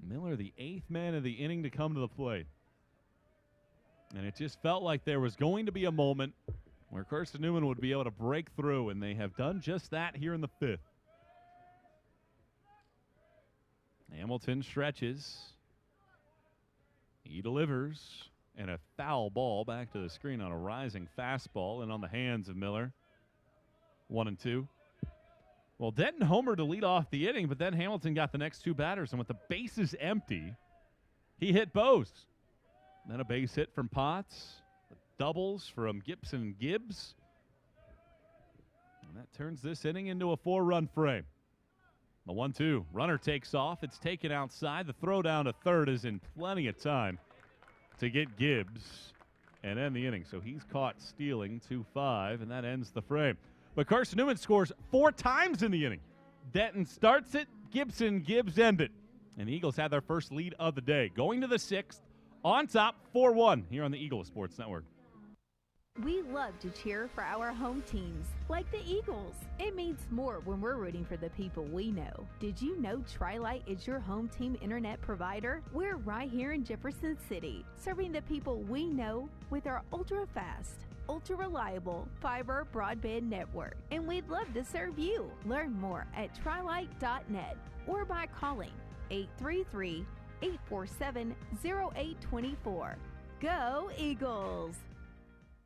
Miller, the 8th man of the inning to come to the plate. And it just felt like there was going to be a moment where Carson-Newman would be able to break through, and they have done just that here in the 5th. Hamilton stretches. He delivers, and a foul ball back to the screen on a rising fastball and on the hands of Miller. 1-2. Well, Denton homered to lead off the inning, but then Hamilton got the next 2 batters, and with the bases empty, he hit Bose. Then a base hit from Potts, doubles from Gibson and Gibbs. And that turns this inning into a 4-run frame. The 1-2. Runner takes off. It's taken outside. The throw down to third is in plenty of time to get Gibbs and end the inning. So he's caught stealing 2-5, and that ends the frame. But Carson-Newman scores 4 times in the inning. Denton starts it. Gibson, Gibbs end it. And the Eagles have their first lead of the day. Going to the 6th, on top, 4-1 here on the Eagle Sports Network. We love to cheer for our home teams, like the Eagles. It means more when we're rooting for the people we know. Did you know Tri-Lite is your home team internet provider? We're right here in Jefferson City, serving the people we know with our ultra-fast, ultra-reliable fiber broadband network. And we'd love to serve you. Learn more at trilite.net or by calling 833-847-0824. Go Eagles!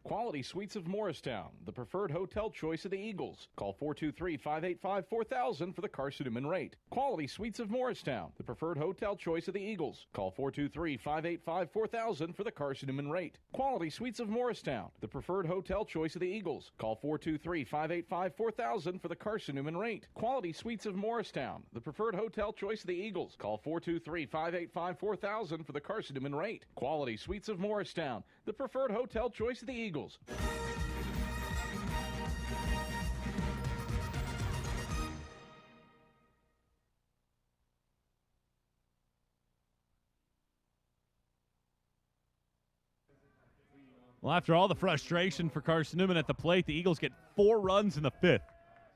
Quality Suites of Morristown, the preferred hotel choice of the Eagles. Call 423-585-4000 for the Carson-Newman rate. Quality Suites of Morristown, the preferred hotel choice of the Eagles. Call 423-585-4000 for the Carson-Newman rate. Quality Suites of Morristown, the preferred hotel choice of the Eagles. Call 423-585-4000 for the Carson-Newman rate. Quality Suites of Morristown, the preferred hotel choice of the Eagles. Call 423-585-4000 for the Carson-Newman rate. Quality Suites of Morristown, the preferred hotel choice of the Eagles. Well, after all the frustration for Carson-Newman at the plate, the Eagles get 4 runs in the 5th.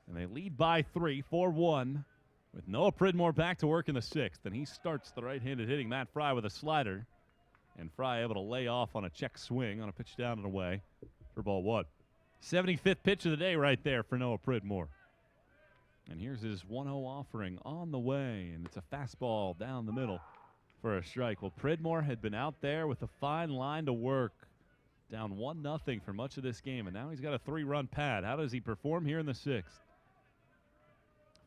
And they lead by 3, 4-1, with Noah Pridmore back to work in the 6th. And he starts the right-handed hitting Matt Fry with a slider. And Fry able to lay off on a check swing on a pitch down and away for ball 1. 75th pitch of the day right there for Noah Pridmore. And here's his 1-0 offering on the way. And it's a fastball down the middle for a strike. Well, Pridmore had been out there with a fine line to work. Down 1-0 for much of this game, and now he's got a 3-run pad. How does he perform here in the 6th?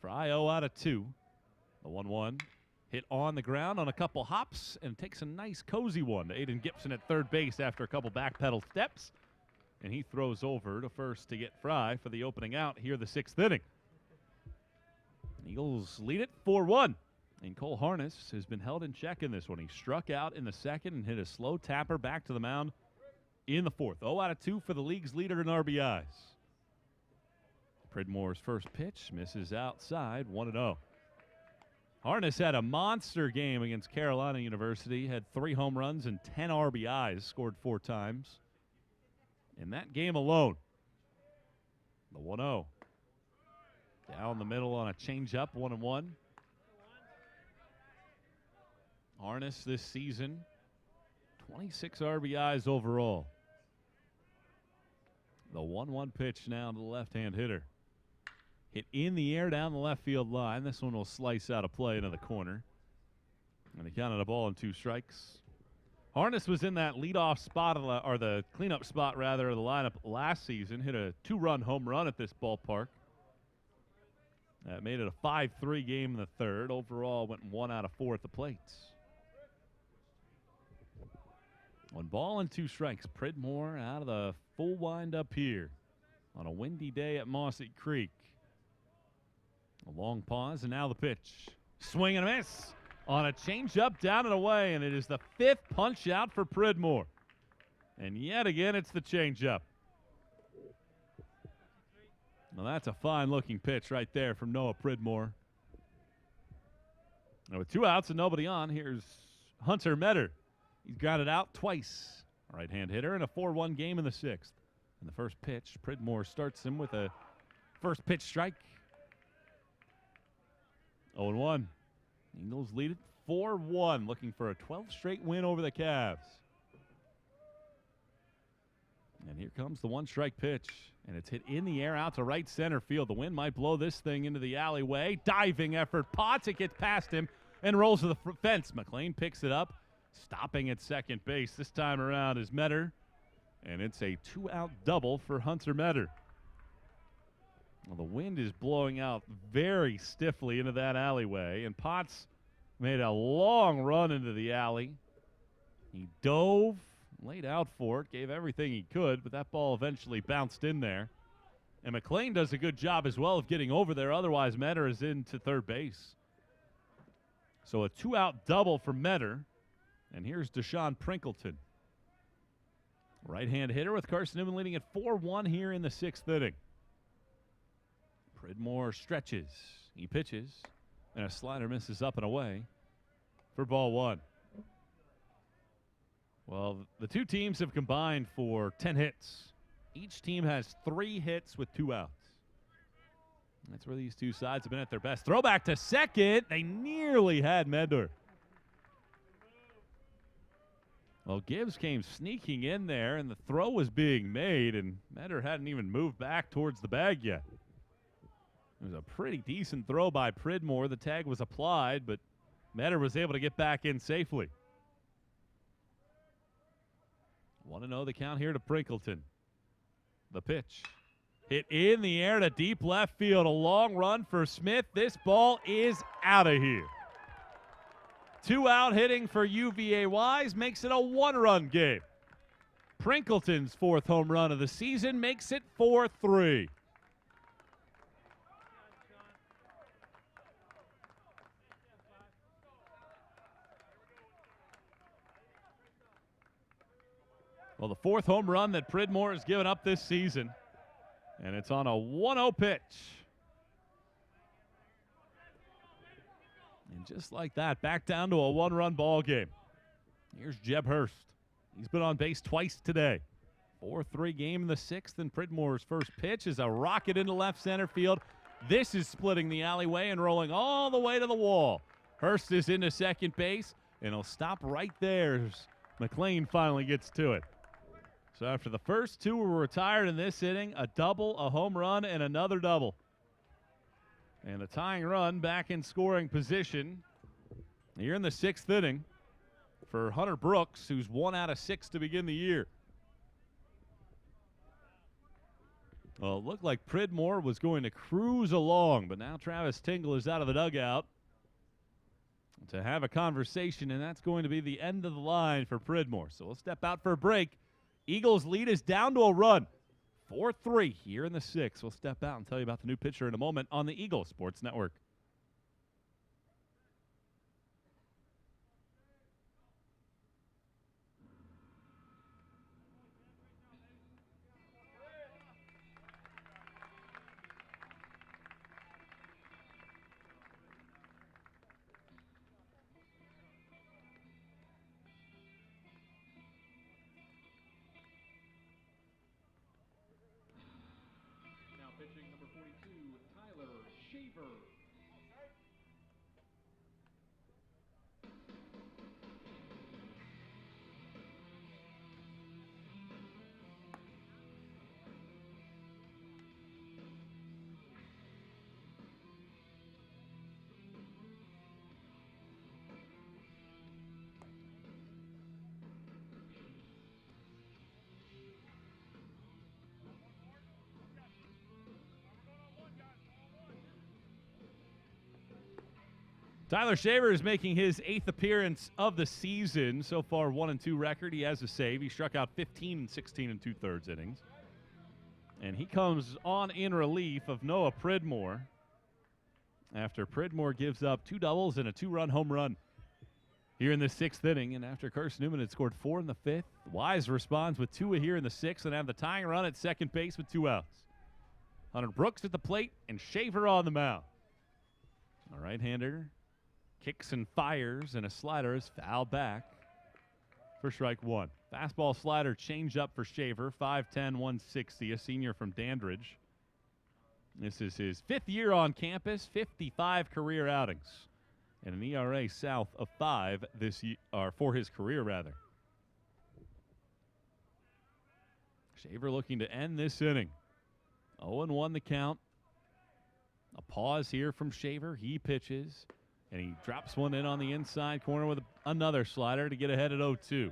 Fry 0 out of 2. The 1-1 hit on the ground on a couple hops and takes a nice cozy one to Aiden Gibson at third base after a couple back pedal steps. And he throws over to first to get Fry for the opening out here the 6th inning. Eagles lead it 4-1. And Cole Harness has been held in check in this one. He struck out in the 2nd and hit a slow tapper back to the mound in the 4th. 0 out of 2 for the league's leader in RBIs. Pridmore's first pitch misses outside, 1-0. Harness had a monster game against Carolina University, had 3 home runs and 10 RBIs, scored 4 times in that game alone. The 1-0. Down the middle on a changeup, 1-1. Harness this season, 26 RBIs overall. The 1-1 pitch now to the left-hand hitter. Hit in the air down the left field line. This one will slice out a play into the corner. And he counted a ball and 2 strikes. Harness was in that leadoff spot, or the cleanup spot rather, of the lineup last season. Hit a 2-run home run at this ballpark. That made it a 5-3 game in the 3rd. Overall went 1 out of 4 at the plates. 1 ball and 2 strikes. Pridmore out of the full windup here on a windy day at Mossy Creek. A long pause, and now the pitch. Swing and a miss on a changeup down and away, and it is the 5th punch out for Pridmore. And yet again, it's the changeup. Well, that's a fine-looking pitch right there from Noah Pridmore. Now with 2 outs and nobody on, here's Hunter Metter. He's grounded out twice. Right-hand hitter in a 4-1 game in the 6th. And the first pitch, Pridmore starts him with a first pitch strike. 0-1. Eagles lead it 4-1, looking for a 12th straight win over the Cavs. And here comes the 1-strike pitch. And it's hit in the air out to right center field. The wind might blow this thing into the alleyway. Diving effort. Potts, it gets past him and rolls to the fence. McLean picks it up. Stopping at second base this time around is Metter, and it's a 2-out double for Hunter Metter. Well, the wind is blowing out very stiffly into that alleyway, and Potts made a long run into the alley. He dove, laid out for it, gave everything he could, but that ball eventually bounced in there. And McLean does a good job as well of getting over there. Otherwise, Metter is into third base. So a 2-out double for Metter. And here's Deshaun Prinkleton. Right-hand hitter with Carson-Newman leading at 4-1 here in the 6th inning. Pridmore stretches. He pitches. And a slider misses up and away for ball 1. Well, the 2 teams have combined for 10 hits. Each team has 3 hits with 2 outs. That's where these 2 sides have been at their best. Throwback to second. They nearly had Medler. Well, Gibbs came sneaking in there, and the throw was being made, and Metter hadn't even moved back towards the bag yet. It was a pretty decent throw by Pridmore. The tag was applied, but Metter was able to get back in safely. 1-0 the count here to Prinkleton. The pitch. Hit in the air to deep left field. A long run for Smith. This ball is out of here. 2 out hitting for UVA Wise makes it a 1-run game. Prinkleton's 4th home run of the season makes it 4-3. Well, the 4th home run that Pridmore has given up this season. And it's on a 1-0 pitch. And just like that, back down to a 1-run ball game. Here's Jeb Hurst. He's been on base twice today. 4-3 game in the 6th, and Pridmore's first pitch is a rocket into left center field. This is splitting the alleyway and rolling all the way to the wall. Hurst is into second base, and he'll stop right there as McLean finally gets to it. So after the first 2 were retired in this inning, a double, a home run, and another double. And a tying run back in scoring position here in the 6th inning for Hunter Brooks, who's 1 out of 6 to begin the year. Well, it looked like Pridmore was going to cruise along, but now Travis Tingle is out of the dugout to have a conversation, and that's going to be the end of the line for Pridmore. So we'll step out for a break. Eagles' lead is down to a run. 4-3 here in the 6th. We'll step out and tell you about the new pitcher in a moment on the Eagles Sports Network. Pitching number 42, Tyler Shaver. Tyler Shaver is making his 8th appearance of the season. So far, 1-2 record. He has a save. He struck out 15 and 16 2/3 innings. And he comes on in relief of Noah Pridmore after Pridmore gives up 2 doubles and a 2-run home run here in the 6th inning. And after Carson-Newman had scored 4 in the 5th, Wise responds with 2 here in the 6th and have the tying run at second base with 2 outs. Hunter Brooks at the plate and Shaver on the mound. A right-hander kicks and fires, and a slider is fouled back for strike 1. Fastball slider change up for Shaver, 5'10", 160, a senior from Dandridge. This is his 5th year on campus, 55 career outings, and an ERA south of 5 this year, or for his career rather. Shaver looking to end this inning. 0-1 the count. A pause here from Shaver. He pitches. And he drops one in on the inside corner with another slider to get ahead at 0-2.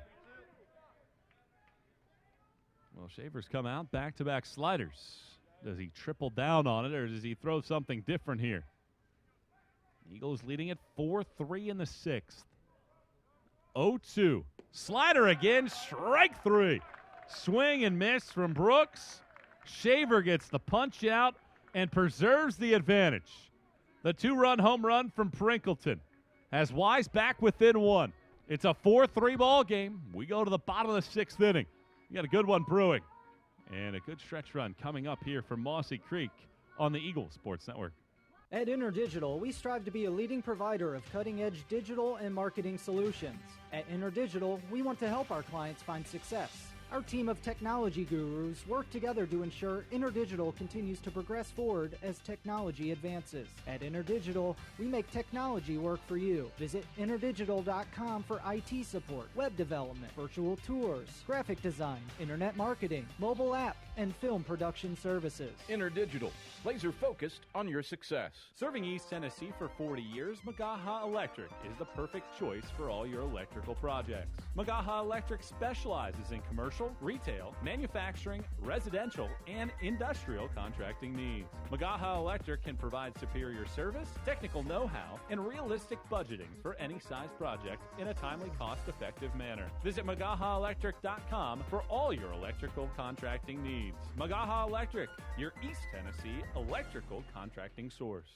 Well, Shaver's come out, back-to-back sliders. Does he triple down on it, or does he throw something different here? Eagles leading at 4-3 in the 6th. 0-2. Slider again, strike 3. Swing and miss from Brooks. Shaver gets the punch out and preserves the advantage. The 2-run home run from Prinkleton has Wise back within 1. It's a 4-3 ball game. We go to the bottom of the 6th inning. We got a good one brewing. And a good stretch run coming up here from Mossy Creek on the Eagles Sports Network. At InterDigital, we strive to be a leading provider of cutting-edge digital and marketing solutions. At InterDigital, we want to help our clients find success. Our team of technology gurus work together to ensure InterDigital continues to progress forward as technology advances. At InterDigital, we make technology work for you. Visit interdigital.com for IT support, web development, virtual tours, graphic design, internet marketing, mobile app, and film production services. InterDigital, laser focused on your success. Serving East Tennessee for 40 years, Magaha Electric is the perfect choice for all your electrical projects. Magaha Electric specializes in commercial commercial, retail, manufacturing, residential, and industrial contracting needs. Magaha Electric can provide superior service, technical know-how, and realistic budgeting for any size project in a timely, cost-effective manner. Visit MagahaElectric.com for all your electrical contracting needs. Magaha Electric, your East Tennessee electrical contracting source.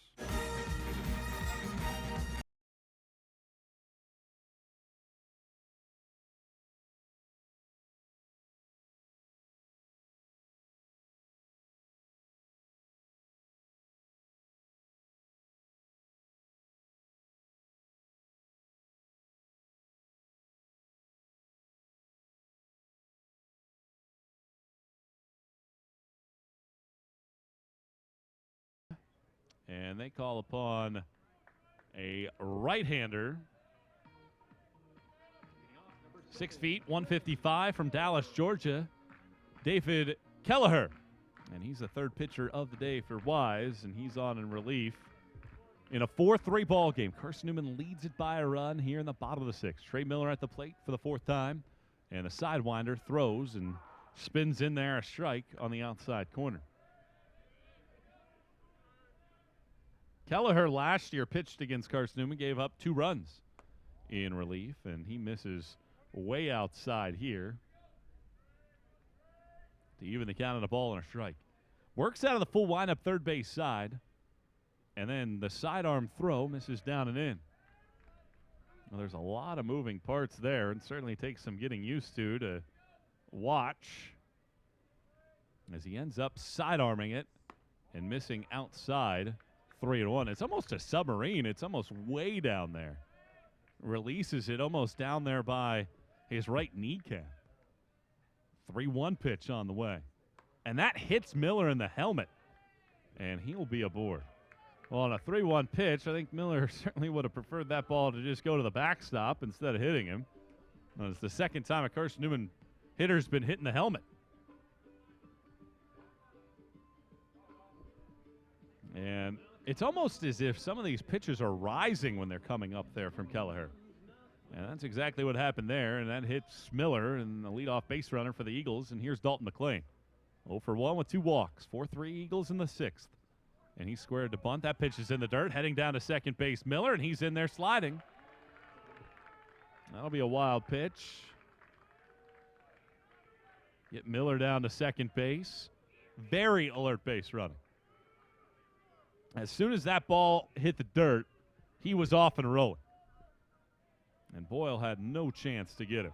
And they call upon a right-hander. 6 feet, 155 from Dallas, Georgia, David Kelleher. And he's the third pitcher of the day for Wise, and he's on in relief in a 4-3 ball game. Carson-Newman leads it by a run here in the bottom of the sixth. Trey Miller at the plate for the fourth time, and the sidewinder throws and spins in there, a strike on the outside corner. Kelleher last year pitched against Carson-Newman, gave up 2 runs in relief, and he misses way outside here to even the count on a ball and a strike. Works out of the full windup third base side, and then the sidearm throw misses down and in. Well, there's a lot of moving parts there, and certainly takes some getting used to watch as he ends up sidearming it and missing outside. 3-1. It's almost a submarine. It's almost way down there. Releases it almost down there by his right kneecap. 3-1 pitch on the way. And that hits Miller in the helmet. And he'll be aboard. Well, on a 3-1 pitch, I think Miller certainly would have preferred that ball to just go to the backstop instead of hitting him. Well, it's the second time a Carson-Newman hitter's been hitting the helmet. And it's almost as if some of these pitches are rising when they're coming up there from Kelleher. And that's exactly what happened there, and that hits Miller and the leadoff base runner for the Eagles, and here's Dalton McClain. 0 for 1 with 2 walks. 4-3 Eagles in the sixth. And he squared to bunt. That pitch is in the dirt, heading down to second base. Miller, and he's in there sliding. That'll be a wild pitch. Get Miller down to second base. Very alert base running. As soon as that ball hit the dirt, he was off and rolling. And Boyle had no chance to get him.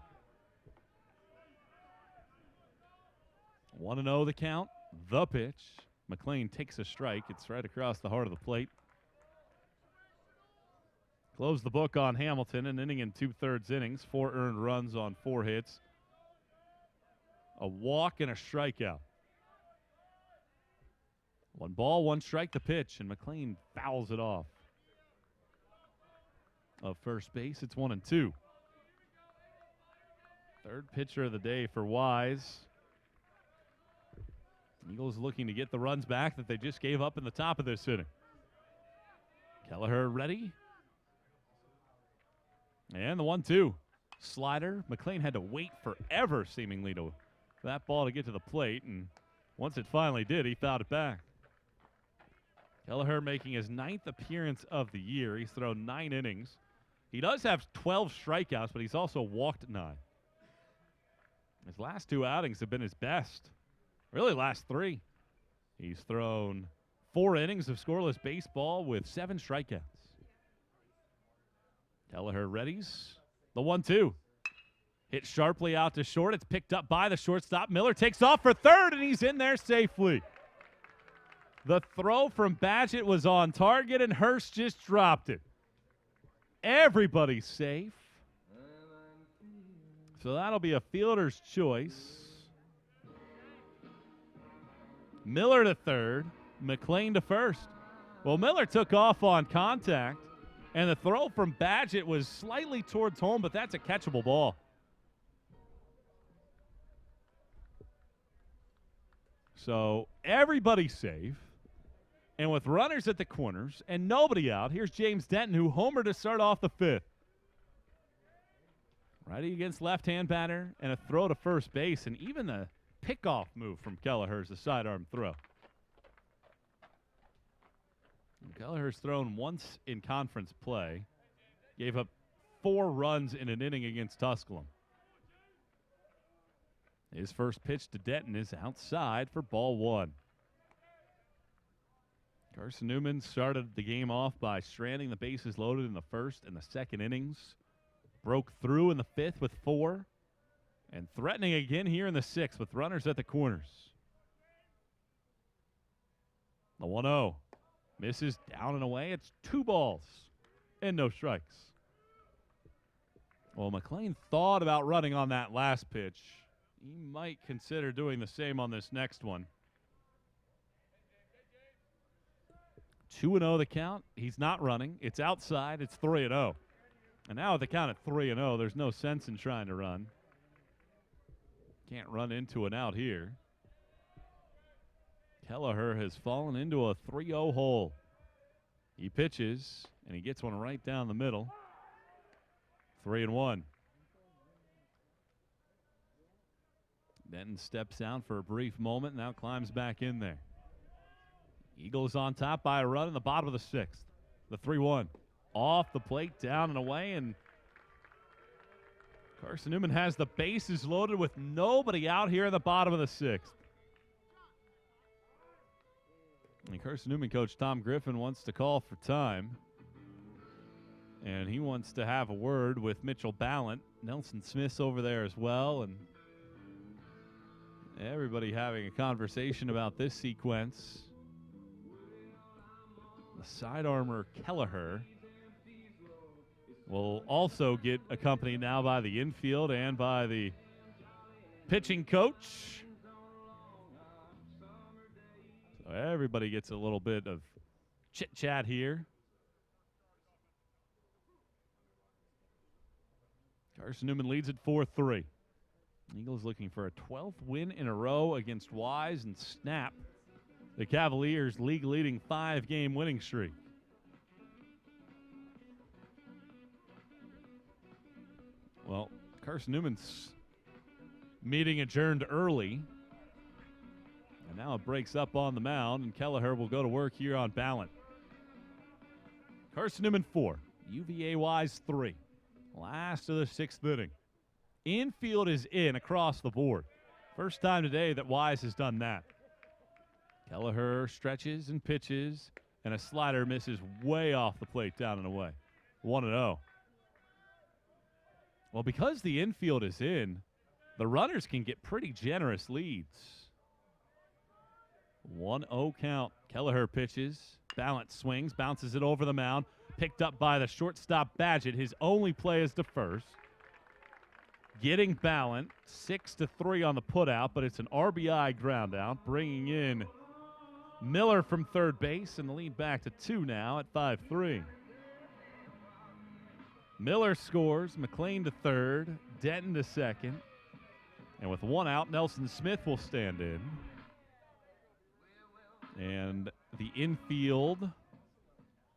1-0 the count, the pitch. McClain takes a strike. It's right across the heart of the plate. Close the book on Hamilton, an inning and 2/3 innings. 4 earned runs on 4 hits. A walk and a strikeout. 1 ball, 1 strike, the pitch, and McClain fouls it off of first base. It's 1-2. Third pitcher of the day for Wise. Eagles looking to get the runs back that they just gave up in the top of this inning. Kelleher ready. And the 1-2. Slider. McClain had to wait forever, seemingly, for that ball to get to the plate, and once it finally did, he fouled it back. Kelleher making his 9th appearance of the year. He's thrown 9 innings. He does have 12 strikeouts, but he's also walked 9. His last 2 outings have been his best. Really, last 3. He's thrown 4 innings of scoreless baseball with 7 strikeouts. Kelleher readies. The 1-2. Hit sharply out to short. It's picked up by the shortstop. Miller takes off for third, and he's in there safely. The throw from Badgett was on target, and Hurst just dropped it. Everybody's safe. So that'll be a fielder's choice. Miller to third, McClain to first. Well, Miller took off on contact, and the throw from Badgett was slightly towards home, but that's a catchable ball. So everybody's safe. And with runners at the corners and nobody out, here's James Denton, who homered to start off the 5th. Righty against left-hand batter and a throw to first base, and even the pickoff move from Kelleher's a sidearm throw. And Kelleher's thrown once in conference play. Gave up 4 runs in an inning against Tusculum. His first pitch to Denton is outside for ball 1. Carson-Newman started the game off by stranding the bases loaded in the first and the second innings. Broke through in the 5th with 4. And threatening again here in the 6th with runners at the corners. The 1-0. Misses down and away. It's 2 balls and no strikes. Well, McLean thought about running on that last pitch. He might consider doing the same on this next one. 2-0 the count. He's not running. It's outside. It's 3-0. And now at the count at 3-0, there's no sense in trying to run. Can't run into an out here. Kelleher has fallen into a 3-0 hole. He pitches, and he gets one right down the middle. 3-1. Denton steps out for a brief moment, now climbs back in there. Eagles on top by a run in the bottom of the 6th. The 3-1. Off the plate, down and away, and Carson-Newman has the bases loaded with nobody out here in the bottom of the 6th. And Carson-Newman coach Tom Griffin wants to call for time. And he wants to have a word with Mitchell Ballant. Nelson Smith's over there as well. And everybody having a conversation about this sequence. The side armor Kelleher will also get accompanied now by the infield and by the pitching coach. So everybody gets a little bit of chit-chat here. Carson-Newman leads at 4-3. Eagles looking for a 12th win in a row against Wise and snap the Cavaliers' league-leading 5-game winning streak. Well, Carson-Newman's meeting adjourned early. And now it breaks up on the mound, and Kelleher will go to work here on Ballant. Carson-Newman 4, UVA Wise 3. Last of the 6th inning. Infield is in across the board. First time today that Wise has done that. Kelleher stretches and pitches, and a slider misses way off the plate down and away. 1-0. Well, because the infield is in, the runners can get pretty generous leads. 1-0 count. Kelleher pitches. Ballant swings, bounces it over the mound. Picked up by the shortstop Badgett. His only play is to first. Getting Ballant 6-3 on the putout, but it's an RBI ground out, bringing in Miller from third base, and the lead back to 2 now at 5-3. Miller scores, McLean to third, Denton to second, and with 1 out, Nelson Smith will stand in. And the infield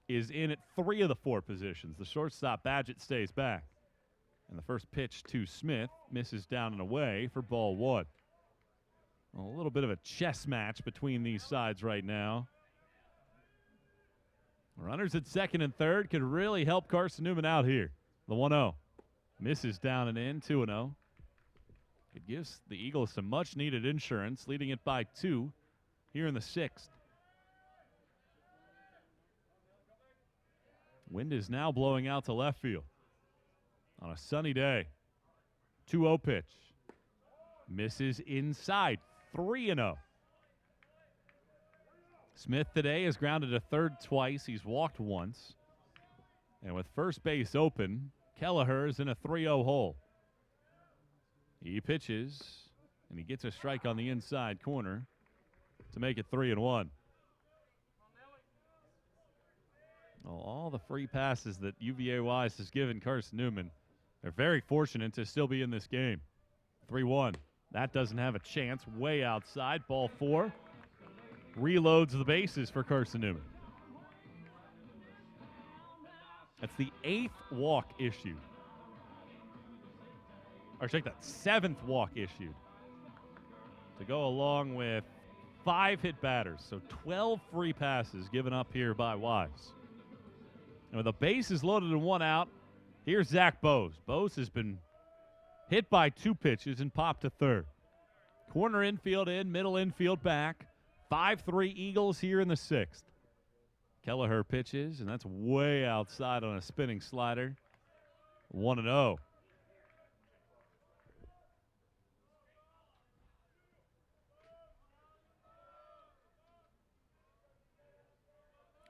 is in at 3 of the 4 positions. The shortstop Badgett stays back. And the first pitch to Smith misses down and away for ball 1. A little bit of a chess match between these sides right now. Runners at second and third could really help Carson-Newman out here. The 1-0. Misses down and in, 2-0. It gives the Eagles some much-needed insurance, leading it by 2 here in the 6th. Wind is now blowing out to left field on a sunny day. 2-0 pitch. Misses inside. 3-0. Smith today has grounded to third twice. He's walked once. And with first base open, Kelleher is in a 3-0 hole. He pitches, and he gets a strike on the inside corner to make it 3-1. Well, all the free passes that UVA Wise has given Carson-Newman, they're very fortunate to still be in this game. 3-1. That doesn't have a chance. Way outside. Ball 4. Reloads the bases for Carson-Newman. That's the 8th walk issue. or check that, 7th walk issued to go along with 5 hit batters. So 12 free passes given up here by Wise. And with the bases loaded and 1 out, here's Zach Bose. Bose has been hit by 2 pitches and popped to third. Corner infield in, middle infield back. 5-3 Eagles here in the 6th. Kelleher pitches, and that's way outside on a spinning slider. 1-0.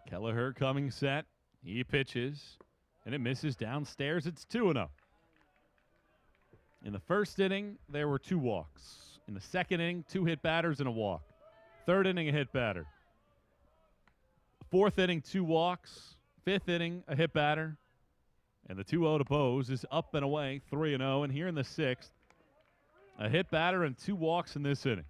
Kelleher coming set. He pitches, and it misses downstairs. It's 2-0. In the first inning, there were 2 walks. In the second inning, 2 hit batters and a walk. Third inning, a hit batter. Fourth inning, 2 walks. Fifth inning, a hit batter. And the 2-0 to Bose is up and away, 3-0. And here in the 6th, a hit batter and 2 walks in this inning.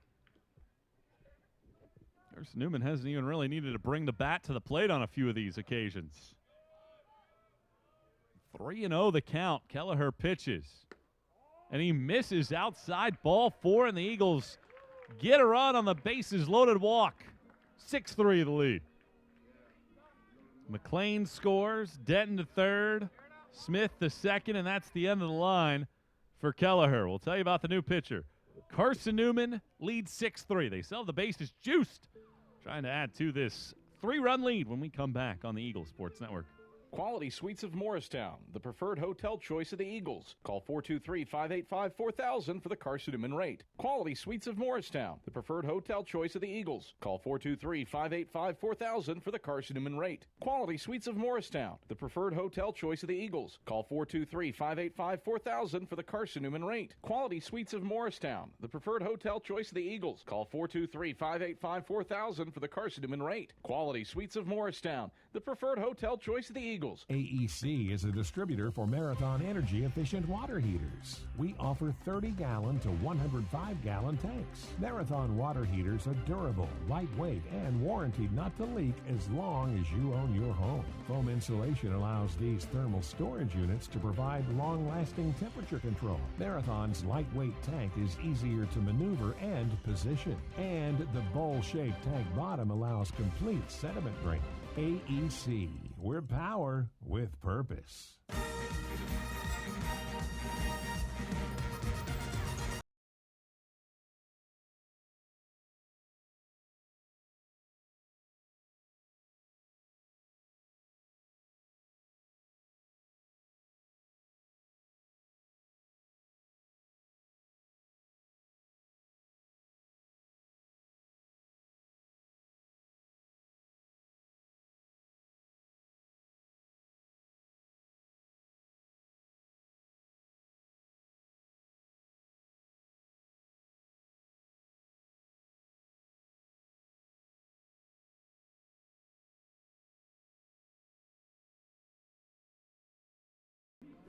Carson-Newman hasn't even really needed to bring the bat to the plate on a few of these occasions. 3-0 the count. Kelleher pitches. And he misses outside, ball 4, and the Eagles get a run on the bases loaded walk. 6-3 the lead. McLean scores, Denton to third, Smith to second, and that's the end of the line for Kelleher. We'll tell you about the new pitcher. Carson-Newman leads 6-3. They still have the bases juiced, trying to add to this 3-run lead when we come back on the Eagle Sports Network. Quality Suites of Morristown, the preferred hotel choice of the Eagles. Call 423-585-4000 for the Carson-Newman rate. Quality Suites of Morristown, the preferred hotel choice of the Eagles. Call 423-585-4000 for the Carson-Newman rate. Quality Suites of Morristown, the preferred hotel choice of the Eagles. Call 423-585-4000 for the Carson-Newman rate. Quality Suites of Morristown, the preferred hotel choice of the Eagles. Call 423-585-4000 for the Carson-Newman rate. Quality Suites of Morristown, the preferred hotel choice of the Eagles. AEC is a distributor for Marathon energy-efficient water heaters. We offer 30-gallon to 105-gallon tanks. Marathon water heaters are durable, lightweight, and warranted not to leak as long as you own your home. Foam insulation allows these thermal storage units to provide long-lasting temperature control. Marathon's lightweight tank is easier to maneuver and position. And the bowl-shaped tank bottom allows complete sediment drain. AEC. We're power with purpose.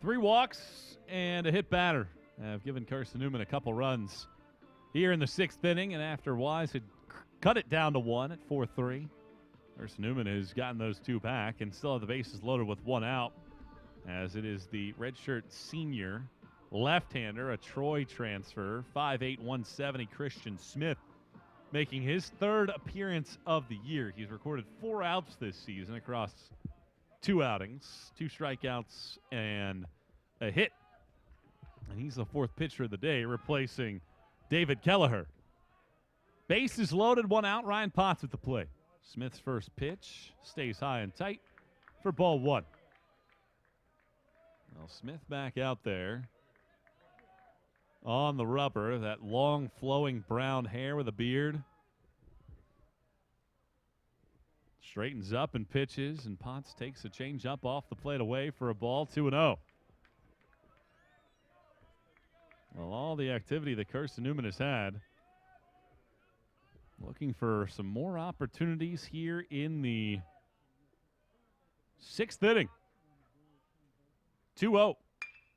Three walks and a hit batter have given Carson-Newman a couple runs here in the 6th inning, and after Wise had cut it down to 1 at 4-3, Carson-Newman has gotten those 2 back and still have the bases loaded with 1 out, as it is the redshirt senior left-hander, a Troy transfer, 5'8", 170, Christian Smith, making his 3rd appearance of the year. He's recorded 4 outs this season across 2 outings, 2 strikeouts, and a hit. And he's the 4th pitcher of the day, replacing David Kelleher. Bases loaded, 1 out. Ryan Potts at the plate. Smith's first pitch stays high and tight for ball 1. Well, Smith back out there on the rubber, that long flowing brown hair with a beard. Straightens up and pitches, and Potts takes a change up off the plate away for a ball, 2-0. Well, all the activity that Carson-Newman has had, looking for some more opportunities here in the 6th inning. 2-0.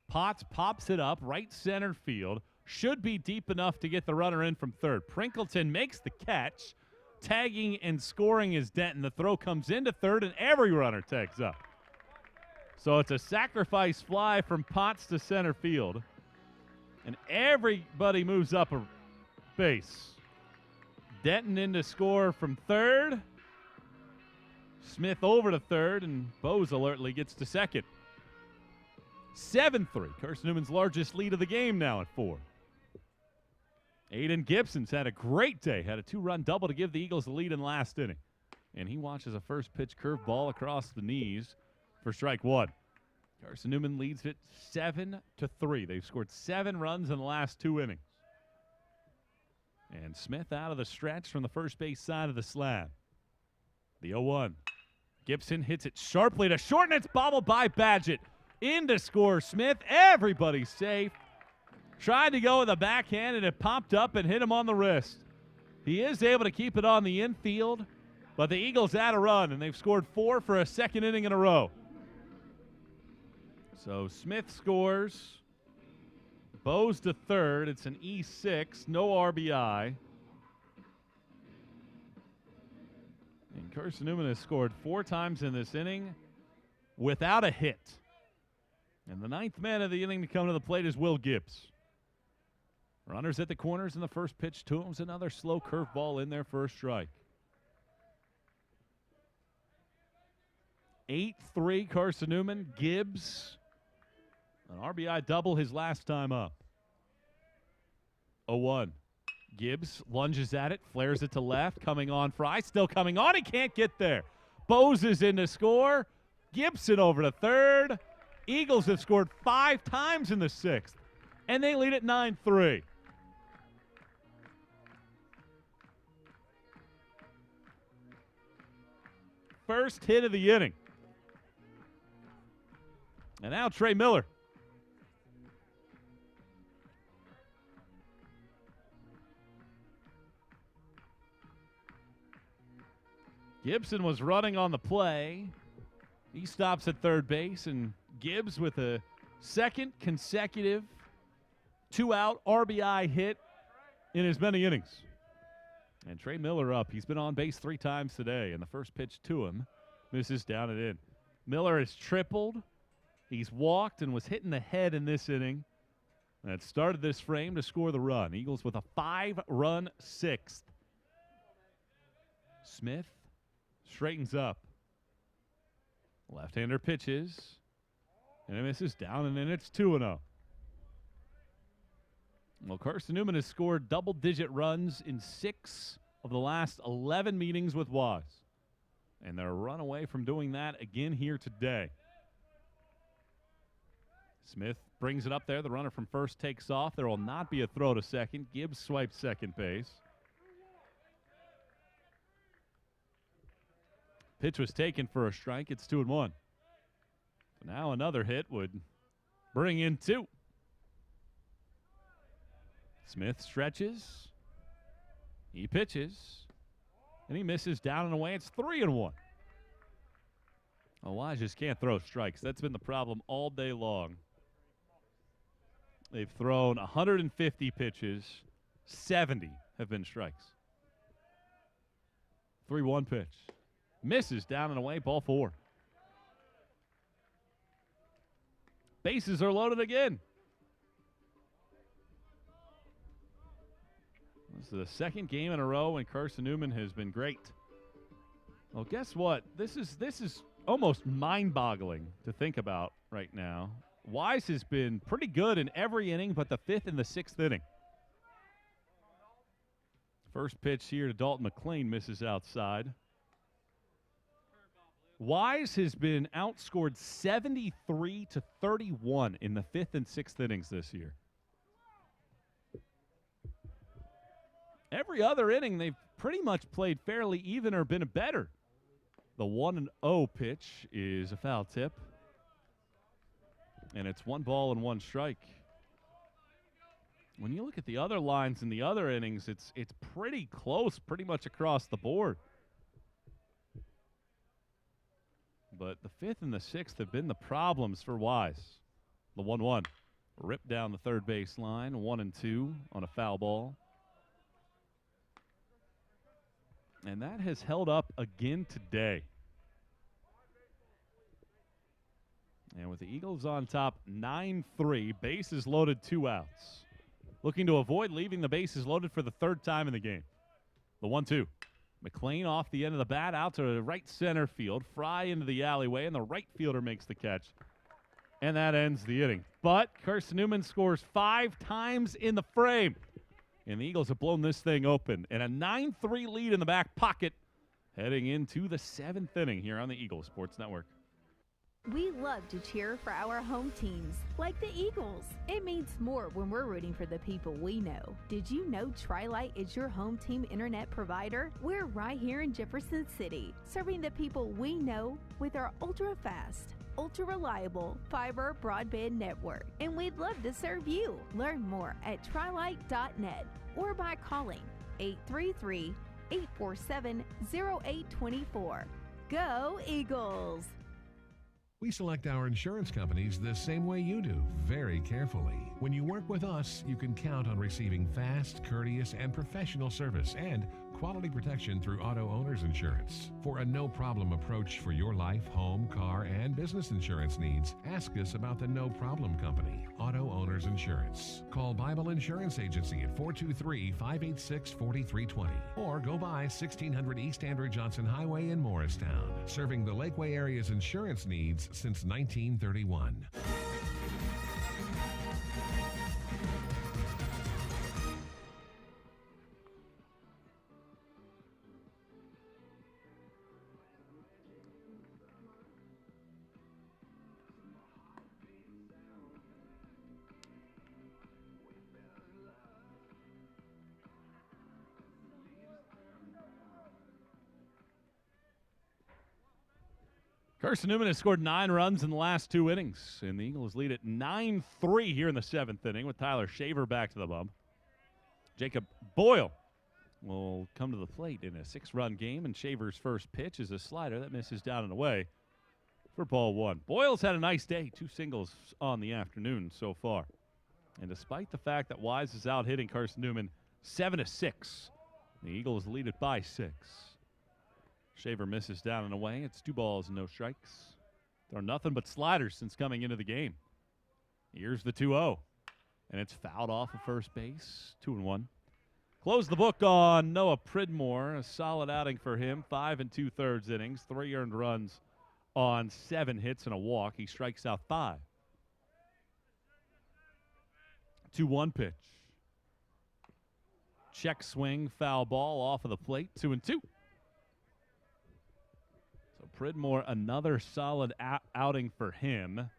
Potts pops it up right center field. Should be deep enough to get the runner in from third. Prinkleton makes the catch. Tagging and scoring is Denton. The throw comes into third, and every runner tags up. So it's a sacrifice fly from Potts to center field. And everybody moves up a base. Denton in to score from third. Smith over to third, and Bose alertly gets to second. 7-3. Carson-Newman's largest lead of the game now at 4. Aiden Gibson's had a great day. Had a 2-run double to give the Eagles the lead in the last inning. And he watches a first pitch curve ball across the knees for strike 1. Carson-Newman leads it 7-3. They've scored 7 runs in the last 2 innings. And Smith out of the stretch from the first base side of the slab. The 0-1. Gibson hits it sharply to short, and it's bobbled by Badgett. In to score Smith. Everybody's safe. Tried to go with a backhand, and it popped up and hit him on the wrist. He is able to keep it on the infield, but the Eagles add a run, and they've scored 4 for a second inning in a row. So Smith scores. Bose to third. It's an E6, no RBI. And Carson-Newman has scored 4 times in this inning without a hit. And the 9th man of the inning to come to the plate is Will Gibbs. Runners at the corners, in the first pitch to him's another slow curveball in there for a strike. 8-3 Carson-Newman. Gibbs, an RBI double his last time up. 0-1. Gibbs lunges at it, flares it to left, coming on Fry, still coming on, he can't get there. Bose is in to score. Gibson over to third. Eagles have scored 5 times in the 6th, and they lead at 9-3. First hit of the inning. And now Trey Miller. Gibson was running on the play. He stops at third base, and Gibbs with a second consecutive 2-out RBI hit in as many innings. And Trey Miller up. He's been on base 3 times today, and the first pitch to him misses down and in. Miller has tripled. He's walked and was hit in the head in this inning. And it started this frame to score the run. Eagles with a 5-run 6th. Smith straightens up. Left-hander pitches. And it misses down and in. It's 2-0. Well, Carson-Newman has scored double-digit runs in 6 of the last 11 meetings with Waz. And they're a run away from doing that again here today. Smith brings it up there. The runner from first takes off. There will not be a throw to second. Gibbs swipes second base. Pitch was taken for a strike. It's 2-1. So now another hit would bring in 2. Smith stretches. He pitches. And he misses down and away. It's 3-1. Waz just can't throw strikes. That's been the problem all day long. They've thrown 150 pitches. 70 have been strikes. 3-1 pitch. Misses down and away. Ball 4. Bases are loaded again. This is the second game in a row when Carson-Newman has been great. Well, guess what? This is almost mind-boggling to think about right now. Wise has been pretty good in every inning but the 5th and the 6th inning. First pitch here to Dalton McClain misses outside. Wise has been outscored 73-31 in the 5th and 6th innings this year. Every other inning, they've pretty much played fairly even or been better. The 1-0 pitch is a foul tip. And it's 1 ball and 1 strike. When you look at the other lines in the other innings, it's pretty close, pretty much across the board. But the 5th and the 6th have been the problems for Wise. The 1-1. Ripped down the third base line, 1-2 on a foul ball. And that has held up again today. And with the Eagles on top, 9-3, bases loaded, 2 outs. looking to avoid leaving the bases loaded for the third time in the game. The 1-2. McLean off the end of the bat out to right center field. Fry into the alleyway, and the right fielder makes the catch. And that ends the inning. But Carson-Newman scores 5 times in the frame. And the Eagles have blown this thing open. And a 9-3 lead in the back pocket heading into the 7th inning here on the Eagles Sports Network. We love to cheer for our home teams, like the Eagles. It means more when we're rooting for the people we know. Did you know Tri-Lite is your home team internet provider? We're right here in Jefferson City, serving the people we know with our ultra-fast, ultra-reliable fiber broadband network. And we'd love to serve you. Learn more at trilite.net or by calling 833-847-0824. Go Eagles! We select our insurance companies the same way you do, very carefully. When you work with us, you can count on receiving fast, courteous, and professional service and quality protection through Auto Owners Insurance. For a no-problem approach for your life, home, car, and business insurance needs, ask us about the No Problem Company, Auto Owners Insurance. Call Bible Insurance Agency at 423-586-4320 or go by 1600 East Andrew Johnson Highway in Morristown, serving the Lakeway area's insurance needs since 1931. Carson-Newman has scored 9 runs in the last 2 innings, and the Eagles lead at 9-3 here in the 7th inning with Tyler Shaver back to the bump. Jacob Boyle will come to the plate in a 6-run game, and Shaver's first pitch is a slider that misses down and away for ball 1. Boyle's had a nice day, 2 singles on the afternoon so far. And despite the fact that Wise is out hitting Carson-Newman 7-6, the Eagles lead it by 6. Shaver misses down and away. It's 2 balls and no strikes. There are nothing but sliders since coming into the game. Here's the 2-0. And it's fouled off of first base. 2-1. Close the book on Noah Pridmore. A solid outing for him. 5 2/3 innings. 3 earned runs on 7 hits and a walk. He strikes out 5. 2-1 pitch. Check swing, foul ball off of the plate. 2-2. Pridmore, another solid outing for him.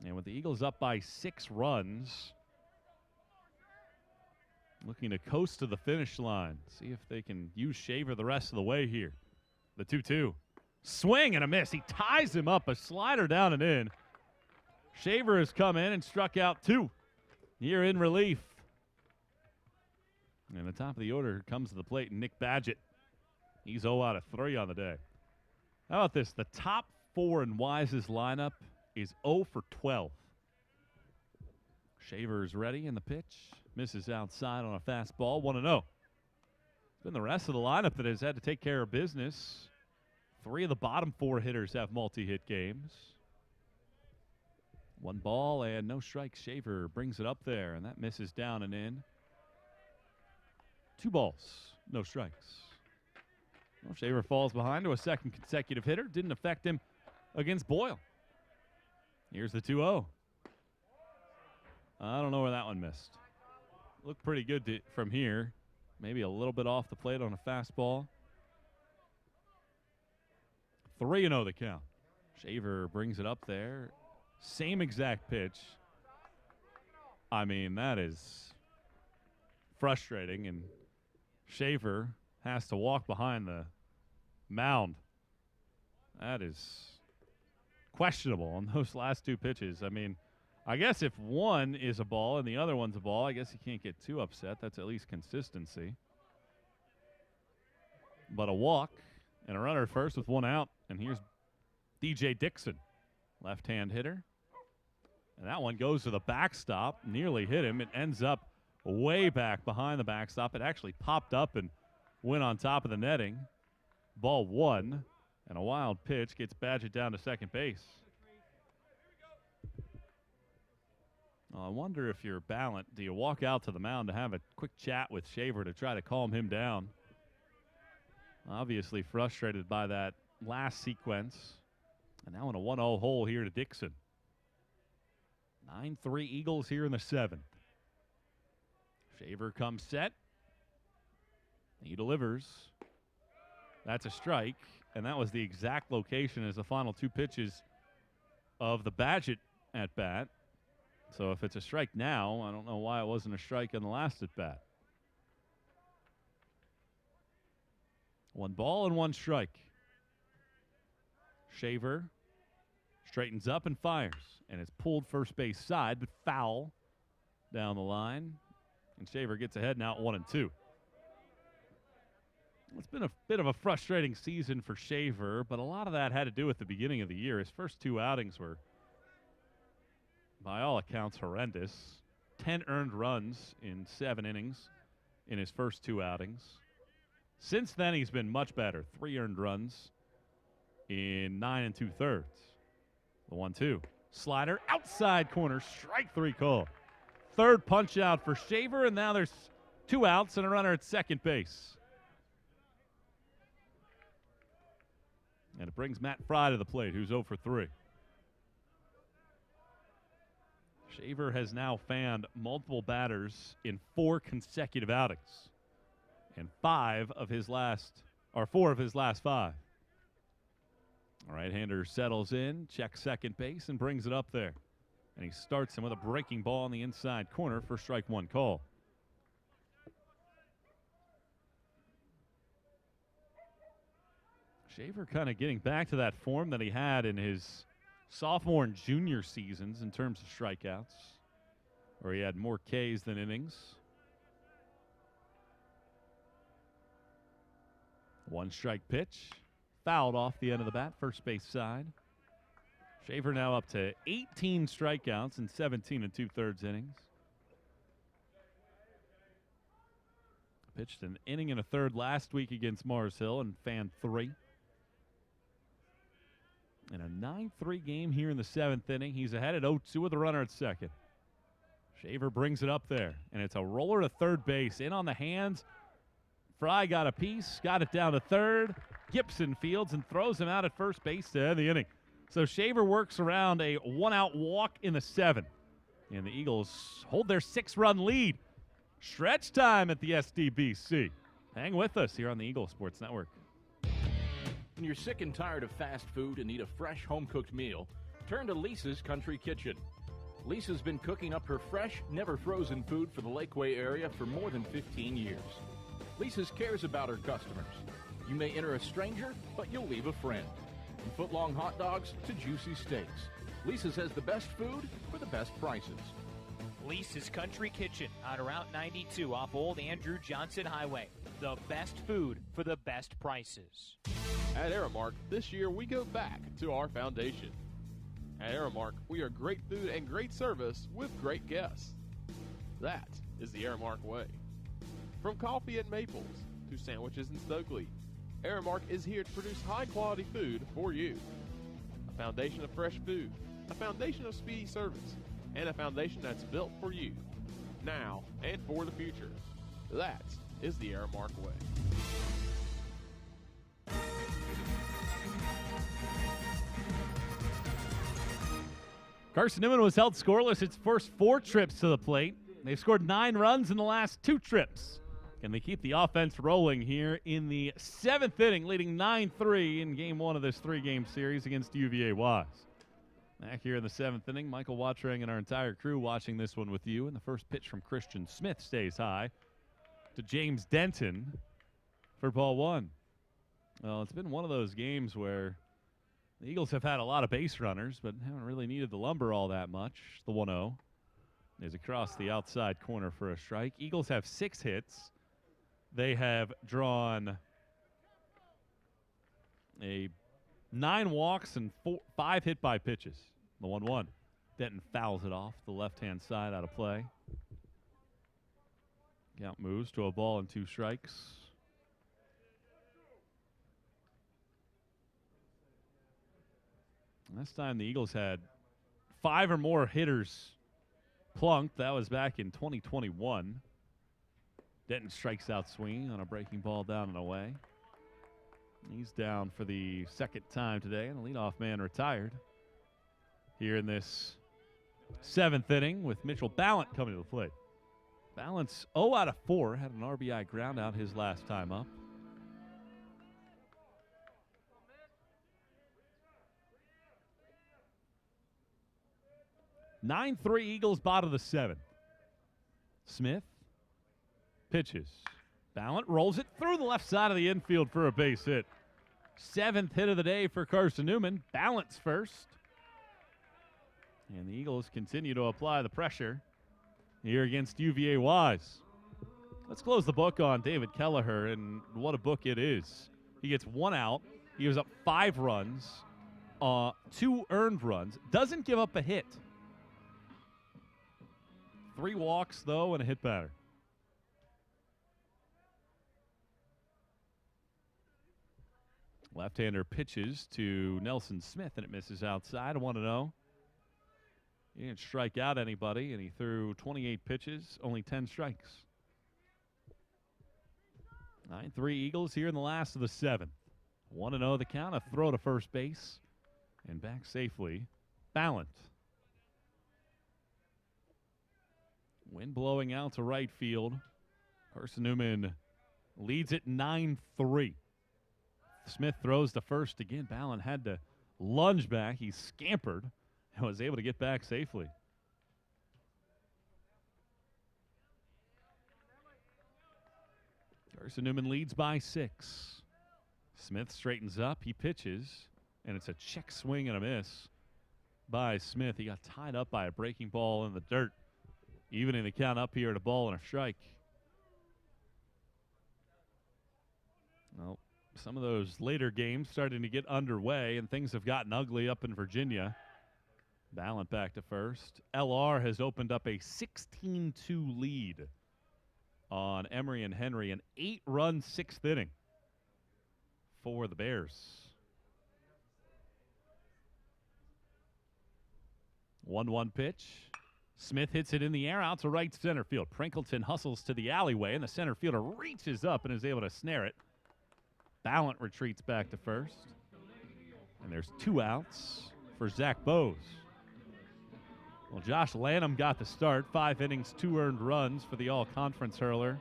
And with the Eagles up by 6 runs, looking to coast to the finish line. See if they can use Shaver the rest of the way here. The 2-2. Swing and a miss. He ties him up. A slider down and in. Shaver has come in and struck out 2 here in relief. And the top of the order comes to the plate, Nick Badgett. He's 0 out of 3 on the day. How about this? The top 4 in Wise's lineup is 0 for 12. Shaver is ready in the pitch. Misses outside on a fastball. 1-0. It's been the rest of the lineup that has had to take care of business. 3 of the bottom 4 hitters have multi-hit games. 1 ball and no strikes. Shaver brings it up there, and that misses down and in. 2 balls, no strikes. Well, Shaver falls behind to a second consecutive hitter. Didn't affect him against Boyle. Here's the 2-0. I don't know where that one missed. Looked pretty good from here. Maybe a little bit off the plate on a fastball. 3-0 the count. Shaver brings it up there. Same exact pitch. I mean, that is frustrating, and Shaver has to walk behind the mound. That is questionable on those last 2 pitches. I mean, I guess if one is a ball and the other one's a ball, I guess you can't get too upset. That's at least consistency. But a walk and a runner at first with 1 out. And here's DJ Dixon, left-hand hitter. And that one goes to the backstop, nearly hit him. It ends up way back behind the backstop. It actually popped up and went on top of the netting. Ball 1, and a wild pitch gets Badgett down to second base. Well, I wonder if you're Ballant, do you walk out to the mound to have a quick chat with Shaver to try to calm him down? Obviously frustrated by that last sequence. And now in a 1-0 hole here to Dixon. 9-3 Eagles here in the 7th. Shaver comes set. He delivers. That's a strike. And that was the exact location as the final 2 pitches of the Badgett at bat. So if it's a strike now, I don't know why it wasn't a strike in the last at bat. 1 ball and 1 strike. Shaver straightens up and fires. And it's pulled first base side, but foul down the line. And Shaver gets ahead now at 1-2. It's been a bit of a frustrating season for Shaver, but a lot of that had to do with the beginning of the year. His first 2 outings were, by all accounts, horrendous. 10 earned runs in 7 innings in his first 2 outings. Since then, he's been much better. 3 earned runs in 9 2/3. The 1-2. Slider, outside corner, strike 3 call. Third punch out for Shaver, and now there's 2 outs and a runner at second base. And it brings Matt Fry to the plate, who's 0 for 3. Shaver has now fanned multiple batters in 4 consecutive outings. And 4 of his last 5. Right-hander settles in, checks second base, and brings it up there. And he starts him with a breaking ball in the inside corner for strike 1 call. Shaver kind of getting back to that form that he had in his sophomore and junior seasons in terms of strikeouts, where he had more Ks than innings. 1 strike pitch. Fouled off the end of the bat, first base side. Shaver now up to 18 strikeouts in 17 2/3 innings. Pitched an inning and a third last week against Mars Hill and fanned 3. In a 9-3 game here in the 7th inning, he's ahead at 0-2 with a runner at second. Shaver brings it up there, and it's a roller to third base. In on the hands. Fry got a piece, got it down to third. Gibson fields and throws him out at first base to end the inning. So Shaver works around a 1-out walk in the 7th. And the Eagles hold their 6-run lead. Stretch time at the SDBC. Hang with us here on the Eagle Sports Network. When you're sick and tired of fast food and need a fresh home-cooked meal, turn to Lisa's Country Kitchen. Lisa's been cooking up her fresh, never-frozen food for the Lakeway area for more than 15 years. Lisa's cares about her customers. You may enter a stranger, but you'll leave a friend. From foot-long hot dogs to juicy steaks, Lisa's has the best food for the best prices. Lisa's Country Kitchen on Route 92 off Old Andrew Johnson Highway. The best food for the best prices. At Aramark, this year we go back to our foundation. At Aramark, we are great food and great service with great guests. That is the Aramark way. From coffee at Maples to sandwiches in Stokely, Aramark is here to produce high-quality food for you. A foundation of fresh food, a foundation of speedy service, and a foundation that's built for you, now and for the future. That is the Aramark way. Carson-Newman was held scoreless its first 4 trips to the plate. They've scored 9 runs in the last 2 trips. Can they keep the offense rolling here in the 7th inning, leading 9-3 in Game 1 of this 3-game series against UVA Wise? Back here in the 7th inning, Michael Watring and our entire crew watching this one with you. And the first pitch from Christian Smith stays high to James Denton for ball 1. Well, it's been one of those games where the Eagles have had a lot of base runners, but haven't really needed the lumber all that much. The 1-0 is across the outside corner for a strike. Eagles have 6 hits. They have drawn 9 walks and 5 hit by pitches. The 1-1. Denton fouls it off the left-hand side out of play. Count moves to a ball and 2 strikes. Last time the Eagles had 5 or more hitters plunked. That was back in 2021. Denton strikes out swinging on a breaking ball down and away. He's down for the second time today, and the leadoff man retired here in this 7th inning with Mitchell Ballant coming to the plate. Ballant's 0 out of 4, had an RBI ground out his last time up. (9-3) Eagles, bottom of the 7th. Smith pitches. Ballant rolls it through the left side of the infield for a base hit. 7th hit of the day for Carson-Newman. Ballant's first. And the Eagles continue to apply the pressure here against UVA Wise. Let's close the book on David Kelleher, and what a book it is. He gets 1 out. He gives up 5 runs, 2 earned runs. Doesn't give up a hit. 3 walks, though, and a hit batter. Left-hander pitches to Nelson Smith, and it misses outside. 1-0. He didn't strike out anybody, and he threw 28 pitches, only 10 strikes. 9-3 Eagles here in the last of the 7th. 1-0 the count, a throw to first base, and back safely. Ballant. Wind blowing out to right field. Carson-Newman leads it 9-3. Smith throws to first again. Ballant had to lunge back. He scampered and was able to get back safely. Carson-Newman leads by 6. Smith straightens up. He pitches, and it's a check swing and a miss by Smith. He got tied up by a breaking ball in the dirt. Evening the count up here at a ball and a strike. Well, some of those later games starting to get underway, and things have gotten ugly up in Virginia. Ballant back to first. LR has opened up a 16-2 lead on Emory and Henry, an 8-run 6th inning for the Bears. 1-1 pitch. Smith hits it in the air out to right center field. Prinkleton hustles to the alleyway, and the center fielder reaches up and is able to snare it. Ballant retreats back to first. And there's 2 outs for Zach Bose. Well, Josh Lanham got the start. 5 innings, 2 earned runs for the all-conference hurler.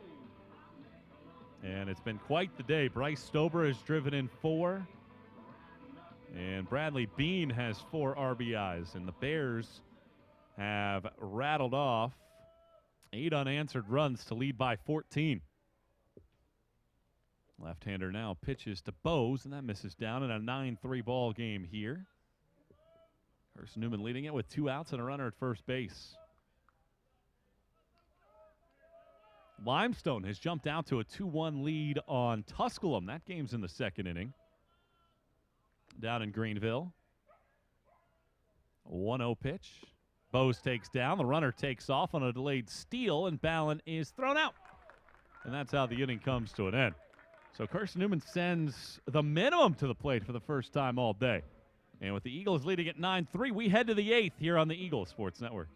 And it's been quite the day. Bryce Stober has driven in 4. And Bradley Bean has 4 RBIs. And the Bears have rattled off 8 unanswered runs to lead by 14. Left-hander now pitches to Bose, and that misses down in a 9-3 ball game here. Carson-Newman leading it with 2 outs and a runner at first base. Limestone has jumped out to a 2-1 lead on Tusculum. That game's in the 2nd inning down in Greenville. 1-0 pitch. Bose takes down. The runner takes off on a delayed steal, and Ballant is thrown out. And that's how the inning comes to an end. So Carson-Newman sends the minimum to the plate for the first time all day. And with the Eagles leading at 9-3, we head to the 8th here on the Eagles Sports Network.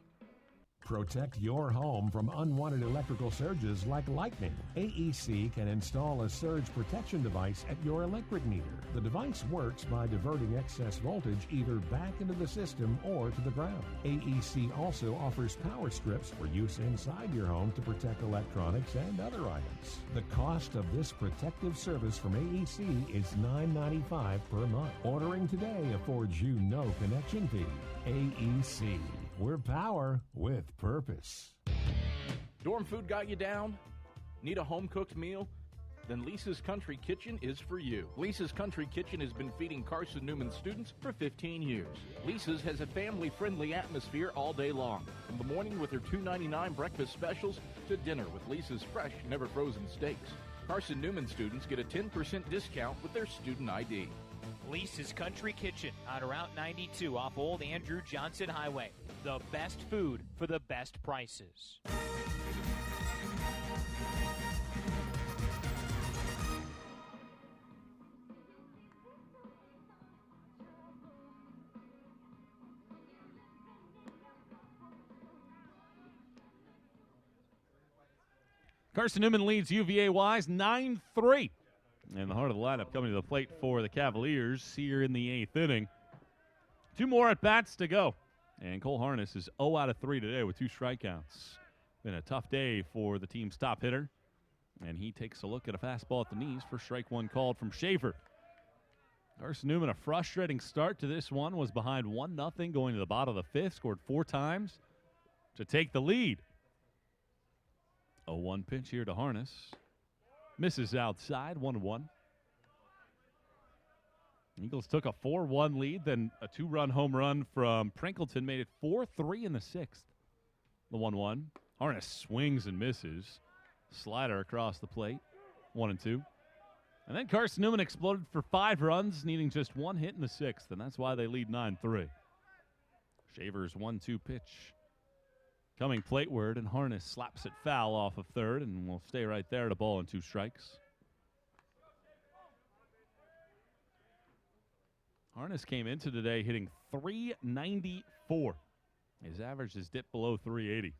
Protect your home from unwanted electrical surges like lightning. AEC can install a surge protection device at your electric meter. The device works by diverting excess voltage either back into the system or to the ground. AEC also offers power strips for use inside your home to protect electronics and other items. The cost of this protective service from AEC is $9.95 per month. Ordering today affords you no connection fee. AEC. We're power with purpose. Dorm food got you down? Need a home-cooked meal? Then Lisa's Country Kitchen is for you. Lisa's Country Kitchen has been feeding Carson-Newman students for 15 years. Lisa's has a family-friendly atmosphere all day long. From the morning with their $2.99 breakfast specials to dinner with Lisa's fresh, never-frozen steaks. Carson-Newman students get a 10% discount with their student ID. Lisa's Country Kitchen on Route 92 off Old Andrew Johnson Highway. The best food for the best prices. Carson-Newman leads UVA Wise 9-3. And the heart of the lineup coming to the plate for the Cavaliers here in the 8th inning. 2 more at-bats to go. And Cole Harness is 0 out of 3 today with 2 strikeouts. Been a tough day for the team's top hitter. And he takes a look at a fastball at the knees for strike 1 called from Shaver. Carson-Newman, a frustrating start to this one, was behind 1-0 going to the bottom of the 5th, scored 4 times to take the lead. 0-1 pitch here to Harness. Misses outside, 1-1. Eagles took a 4-1 lead, then a 2-run home run from Prinkleton made it 4-3 in the 6th. The 1-1. Harness swings and misses. Slider across the plate, 1-2. And then Carson-Newman exploded for 5 runs, needing just 1 hit in the 6th, and that's why they lead 9-3. Shaver's 1-2 pitch coming plateward, and Harness slaps it foul off of third, and will stay right there at a ball and 2 strikes. Harness came into today hitting .394. His average has dipped below .380.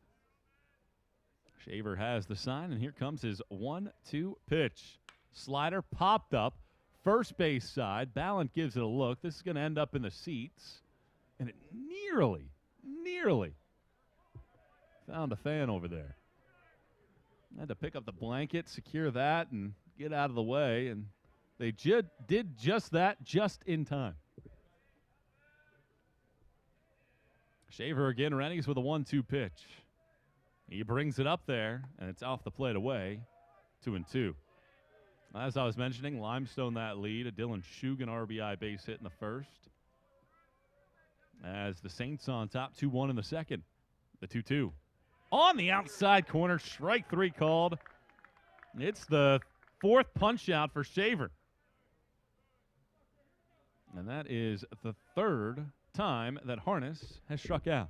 Shaver has the sign, and here comes his 1-2 pitch. Slider popped up, first base side. Ballant gives it a look. This is going to end up in the seats, and it nearly found a fan over there. Had to pick up the blanket, secure that, and get out of the way, and they did just that just in time. Shaver again readies with a 1-2 pitch. He brings it up there, and it's off the plate away, 2-2. As I was mentioning, Limestone that lead, a Dylan Shugan RBI base hit in the first. As the Saints on top, 2-1 in the second. The 2-2. On the outside corner, strike 3 called. It's the 4th punch out for Shaver. And that is the 3rd time that Harness has struck out.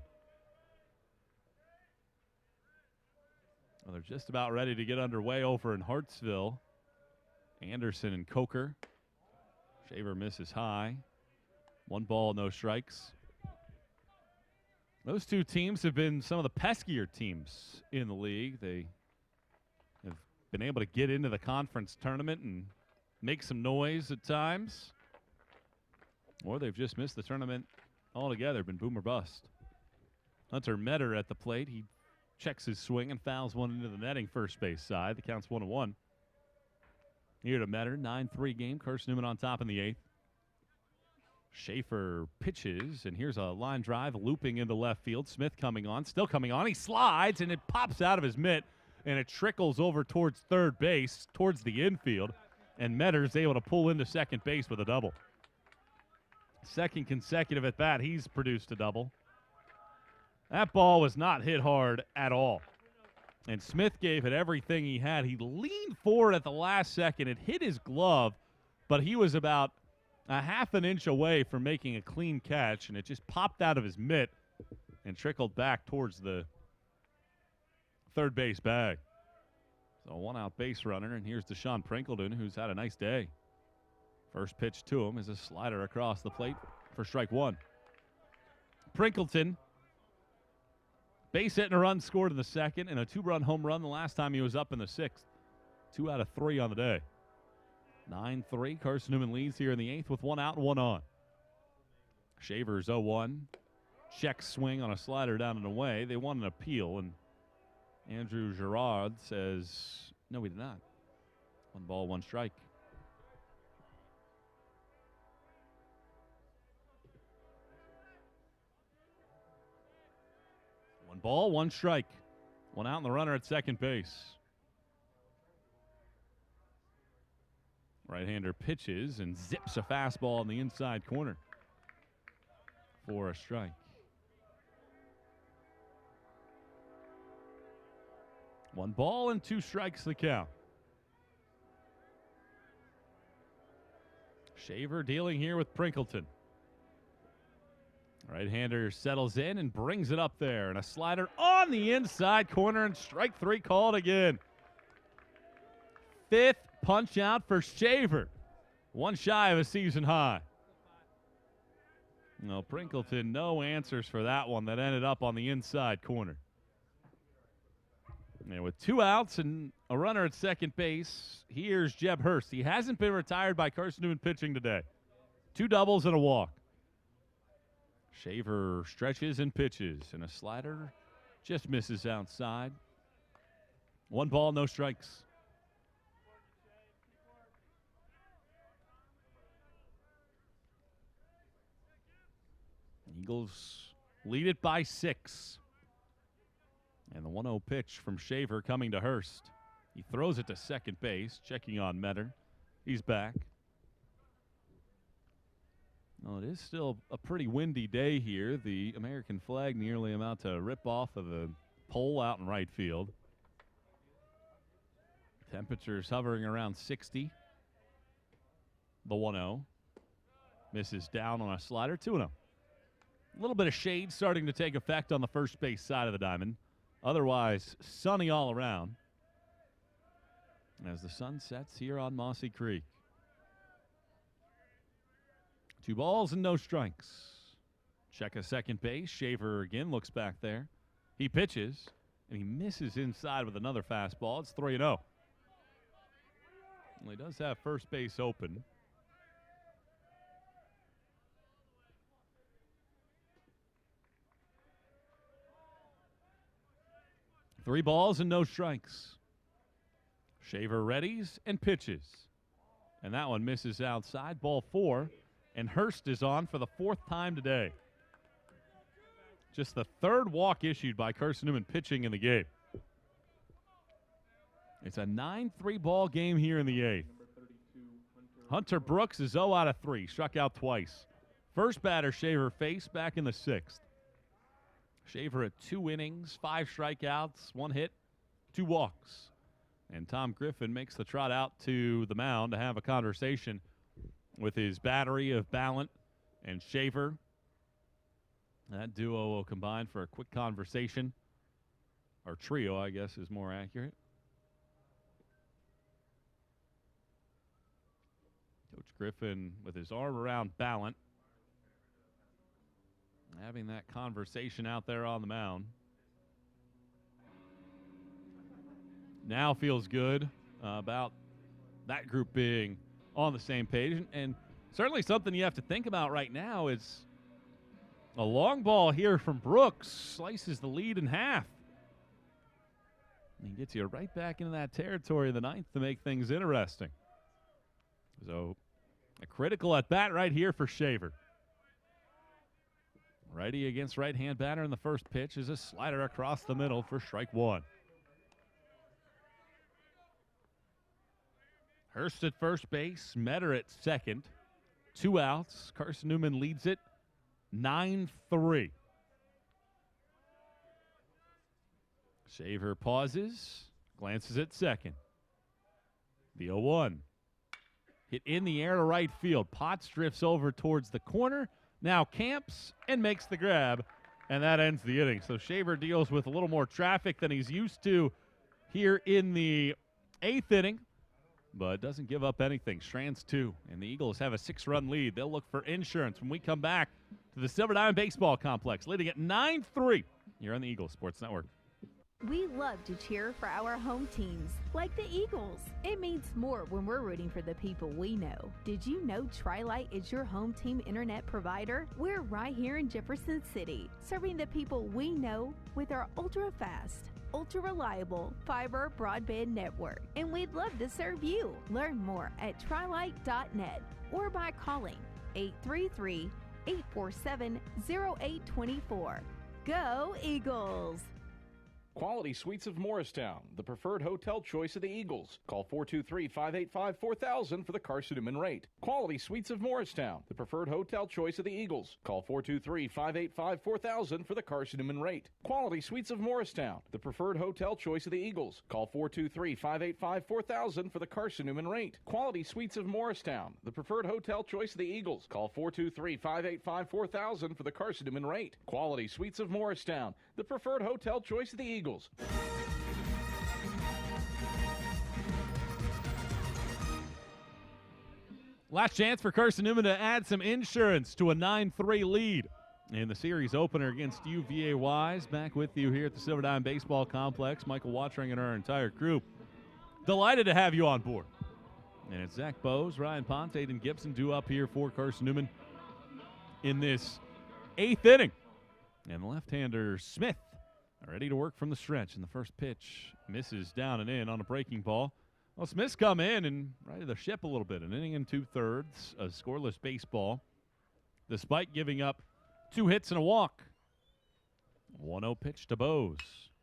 Well, they're just about ready to get underway over in Hartsville. Anderson and Coker. Shaver misses high. 1 ball, no strikes. Those 2 teams have been some of the peskier teams in the league. They have been able to get into the conference tournament and make some noise at times. Or they've just missed the tournament altogether, been boom or bust. Hunter Metter at the plate. He checks his swing and fouls one into the netting first base side. The count's 1-1. Here to Metter, 9-3 game. Carson-Newman on top in the 8th. Schaefer pitches, and here's a line drive looping into left field. Smith coming on, still coming on. He slides, and it pops out of his mitt, and it trickles over towards third base, towards the infield, and Metter's able to pull into second base with a double. Second consecutive at bat, he's produced a double. That ball was not hit hard at all. And Smith gave it everything he had. He leaned forward at the last second. It hit his glove, but he was about a half an inch away from making a clean catch, and it just popped out of his mitt and trickled back towards the third base bag. So a 1-out base runner, and here's Deshaun Prinkleton, who's had a nice day. First pitch to him is a slider across the plate for strike 1. Prinkleton, base hit and a run scored in the second, and a 2-run home run the last time he was up in the 6th. 2 out of 3 on the day. 9-3, Carson-Newman leads here in the 8th with 1 out and 1 on. Shaver's 0-1. Check swing on a slider down and away. They want an appeal, and Andrew Girard says, no, we did not. 1 ball, 1 strike. One ball, 1 strike. 1 out and the runner at second base. Right-hander pitches and zips a fastball in the inside corner for a strike. One ball and 2 strikes the count. Shaver dealing here with Prinkleton. Right-hander settles in and brings it up there. And a slider on the inside corner, and strike 3 called again. 5th punch out for Shaver. 1 shy of a season high. No, Prinkleton, no answers for that one that ended up on the inside corner. And with 2 outs and a runner at second base, here's Jeb Hurst. He hasn't been retired by Carson-Newman pitching today. 2 doubles and a walk. Shaver stretches and pitches, and a slider just misses outside. 1 ball, no strikes. Eagles lead it by 6. And the 1-0 pitch from Shaver coming to Hurst. He throws it to second base, checking on Metter. He's back. Well, it is still a pretty windy day here. The American flag nearly about to rip off of the pole out in right field. Temperatures hovering around 60. The 1-0. Misses down on a slider, 2-0. A little bit of shade starting to take effect on the first base side of the diamond. Otherwise, sunny all around as the sun sets here on Mossy Creek. 2 balls and no strikes. Check a second base. Shaver again looks back there. He pitches, and he misses inside with another fastball. It's 3-0. Well, he does have first base open. Three balls and no strikes. Shaver readies and pitches. And that one misses outside. Ball 4. And Hurst is on for the 4th time today. Just the 3rd walk issued by Carson-Newman pitching in the game. It's a 9-3 ball game here in the 8th. Hunter Brooks is 0 out of 3. Struck out twice. First batter Shaver faced back in the 6th. Shaver at 2 innings, 5 strikeouts, 1 hit, 2 walks. And Tom Griffin makes the trot out to the mound to have a conversation with his battery of Ballant and Shaver. That duo will combine for a quick conversation. Or trio, I guess, is more accurate. Coach Griffin with his arm around Ballant, having that conversation out there on the mound. Now feels good about that group being on the same page. And certainly something you have to think about right now is a long ball here from Brooks slices the lead in half. And he gets you right back into that territory in the 9th to make things interesting. So a critical at bat right here for Shaver. Righty against right-hand batter in the first pitch is a slider across the middle for strike 1. Hurst at first base, Metter at second. 2 outs. Carson-Newman leads it 9-3. Shaver pauses, glances at second. The 0-1. Hit in the air to right field. Potts drifts over towards the corner. Now camps and makes the grab, and that ends the inning. So Shaver deals with a little more traffic than he's used to here in the 8th inning, but doesn't give up anything. Strands 2, and the Eagles have a 6-run lead. They'll look for insurance when we come back to the Silver Diamond Baseball Complex, leading at 9-3 here on the Eagles Sports Network. We love to cheer for our home teams, like the Eagles. It means more when we're rooting for the people we know. Did you know Tri-Lite is your home team internet provider? We're right here in Jefferson City, serving the people we know with our ultra-fast, ultra-reliable fiber broadband network. And we'd love to serve you. Learn more at trilite.net or by calling 833-847-0824. Go Eagles! Quality Suites of Morristown, the preferred hotel choice of the Eagles. Call 423-585-4000 for the Carson-Newman rate. Quality Suites of Morristown, the preferred hotel choice of the Eagles. Call 423-585-4000 for the Carson-Newman rate. Quality Suites of Morristown, the preferred hotel choice of the Eagles. Call 423-585-4000 for the Carson-Newman rate. Quality Suites of Morristown, the preferred hotel choice of the Eagles. Call 423-585-4000 for the Carson-Newman rate. Quality Suites of Morristown, the preferred hotel choice of the Eagles. Last chance for Carson-Newman to add some insurance to a 9-3 lead. in the series opener against UVA Wise. Back with you here at the Silver Dime Baseball Complex. Michael Watring and our entire crew. Delighted to have you on board. And it's Zach Bowes, Ryan Ponce, Aiden Gibson due up here for Carson-Newman in this 8th inning. And the left-hander Smith ready to work from the stretch. And the first pitch misses down and in on a breaking ball. Well, Smith's come in and righted the ship a little bit. An inning and 2/3, a scoreless baseball, despite giving up 2 hits and a walk. 1-0 pitch to Bowes.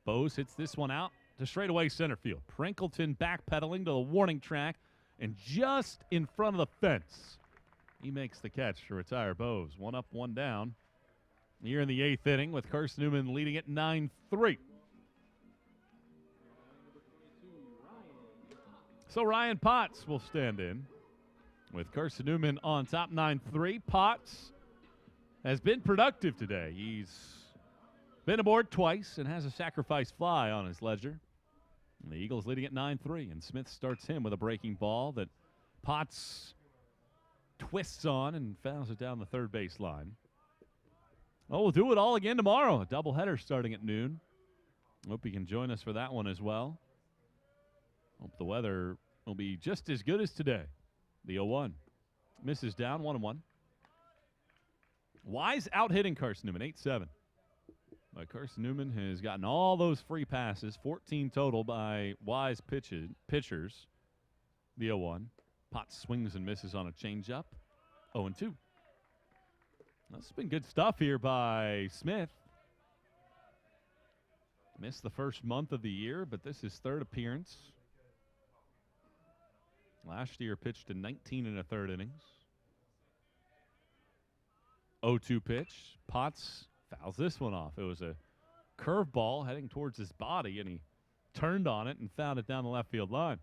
Bowes hits this one out to straightaway center field. Prinkleton backpedaling to the warning track and just in front of the fence. He makes the catch to retire Bowes. 1 up, 1 down. Here in the 8th inning with Carson-Newman leading at 9-3. So Ryan Potts will stand in with Carson-Newman on top 9-3. Potts has been productive today. He's been aboard twice and has a sacrifice fly on his ledger. And the Eagles leading at 9-3, and Smith starts him with a breaking ball that Potts twists on and fouls it down the third base line. Well, we'll do it all again tomorrow. A doubleheader starting at noon. Hope you can join us for that one as well. Hope the weather will be just as good as today. The 0-1. Misses down, 1-1. Wise out hitting Carson-Newman, 8-7. But Carson-Newman has gotten all those free passes, 14 total by Wise pitchers. The 0-1. Potts swings and misses on a changeup. 0-2. This has been good stuff here by Smith. Missed the first month of the year, but this is 3rd appearance. Last year pitched in 19 1/3 innings. 0-2 pitch. Potts fouls this one off. It was a curveball heading towards his body, and he turned on it and fouled it down the left field line.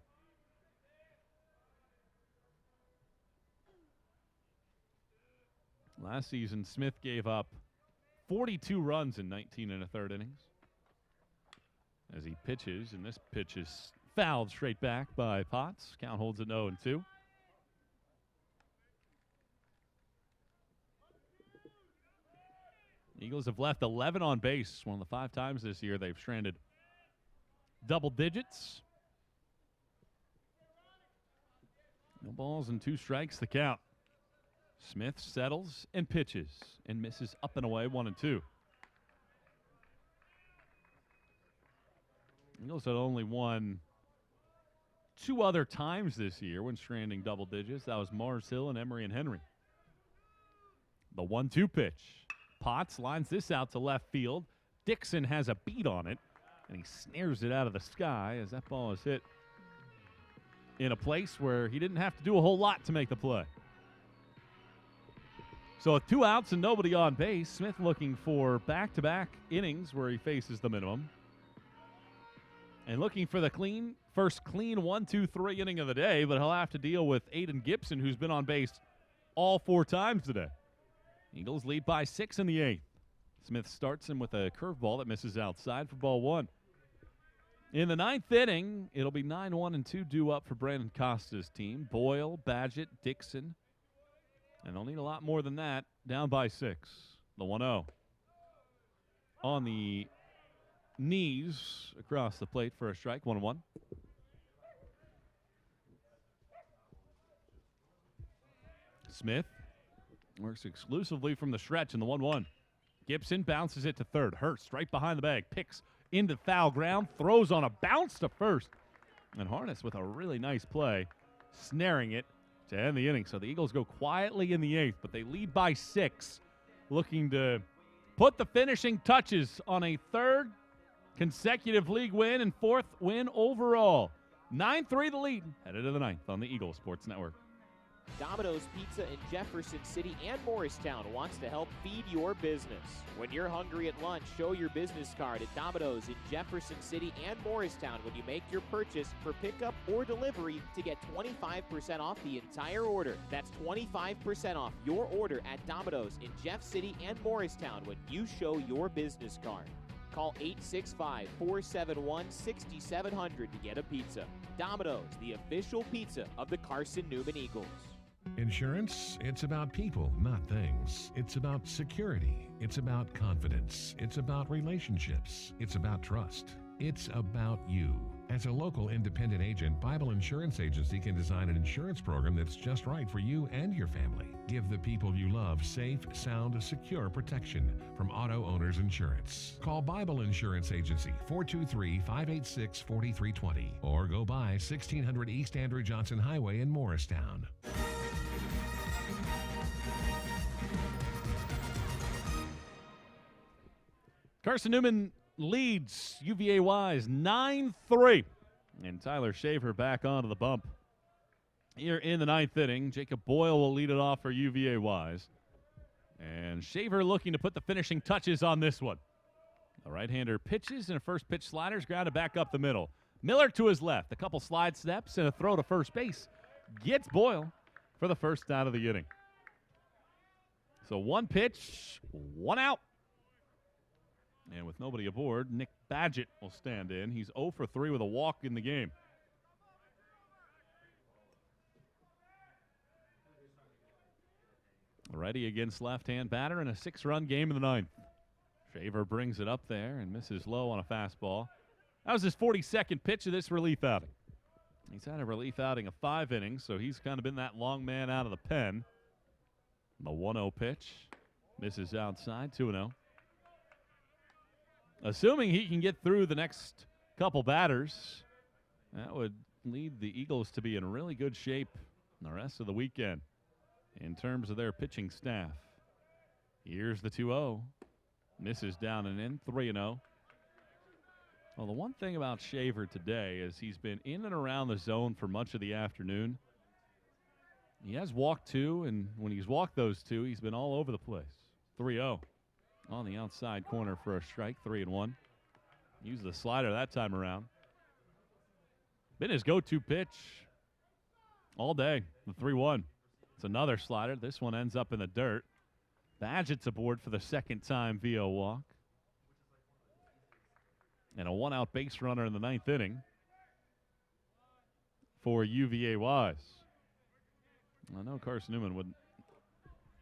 Last season, Smith gave up 42 runs in 19 1/3 innings. As he pitches, and this pitch is fouled straight back by Potts. Count holds at 0-2. Eagles have left 11 on base. One of the 5 times this year they've stranded double digits. No balls and 2 strikes, the count. Smith settles and pitches and misses up and away, 1-2. Eagles had only won 2 other times this year when stranding double digits. That was Mars Hill and Emery and Henry. The 1-2 pitch. Potts lines this out to left field. Dixon has a beat on it, and he snares it out of the sky as that ball is hit in a place where he didn't have to do a whole lot to make the play. So with 2 outs and nobody on base, Smith looking for back-to-back innings where he faces the minimum. And looking for the first clean 1-2-3 inning of the day, but he'll have to deal with Aiden Gibson, who's been on base all 4 times today. Eagles lead by 6 in the 8th. Smith starts him with a curveball that misses outside for ball 1. In the 9th inning, it'll be 9-1-2 due up for Brandon Costa's team. Boyle, Badgett, Dixon. And they'll need a lot more than that. Down by 6. The 1-0. On the knees across the plate for a strike. 1-1. Smith works exclusively from the stretch in the 1-1. Gibson bounces it to third. Hurst right behind the bag. Picks into foul ground. Throws on a bounce to first. And Harness with a really nice play, snaring it to end the inning. So the Eagles go quietly in the 8th, but they lead by 6, looking to put the finishing touches on a 3rd consecutive league win and 4th win overall. 9-3 the lead. Headed to the 9th on the Eagle Sports Network. Domino's Pizza in Jefferson City and Morristown wants to help feed your business. When you're hungry at lunch, show your business card at Domino's in Jefferson City and Morristown when you make your purchase for pickup or delivery to get 25% off the entire order. That's 25% off your order at Domino's in Jeff City and Morristown when you show your business card. Call 865-471-6700 to get a pizza. Domino's, the official pizza of the Carson-Newman Eagles. Insurance, it's about people, not things. It's about security. It's about confidence. It's about relationships. It's about trust. It's about you. As a local independent agent, Bible Insurance Agency can design an insurance program that's just right for you and your family. Give the people you love safe, sound, secure protection from Auto Owners Insurance. Call Bible Insurance Agency 423-586-4320 or go by 1600 East Andrew Johnson Highway in Morristown. Carson-Newman leads UVA Wise 9-3. And Tyler Shaver back onto the bump. Here in the ninth inning, Jacob Boyle will lead it off for UVA Wise. And Shaver looking to put the finishing touches on this one. The right-hander pitches, and a first pitch slider is grounded back up the middle. Miller to his left. A couple slide steps and a throw to first base. Gets Boyle for the first out of the inning. So one pitch, one out. And with nobody aboard, Nick Badgett will stand in. He's 0 for 3 with a walk in the game. Ready against left-hand batter in a 6-run game in the ninth. Shaver brings it up there and misses low on a fastball. That was his 42nd pitch of this relief outing. He's had a relief outing of 5 innings, so he's kind of been that long man out of the pen. The 1-0 pitch misses outside, 2-0. Assuming he can get through the next couple batters, that would lead the Eagles to be in really good shape the rest of the weekend in terms of their pitching staff. Here's the 2-0. Misses down and in, 3-0. Well, the one thing about Shaver today is he's been in and around the zone for much of the afternoon. He has walked 2, and when he's walked those 2, he's been all over the place. 3-0. On the outside corner for a strike, 3-1. Used the slider that time around. Been his go-to pitch all day, the 3-1. It's another slider. This one ends up in the dirt. Badgett's aboard for the second time via walk. And a one-out base runner in the ninth inning for UVA Wise. I know Carson-Newman would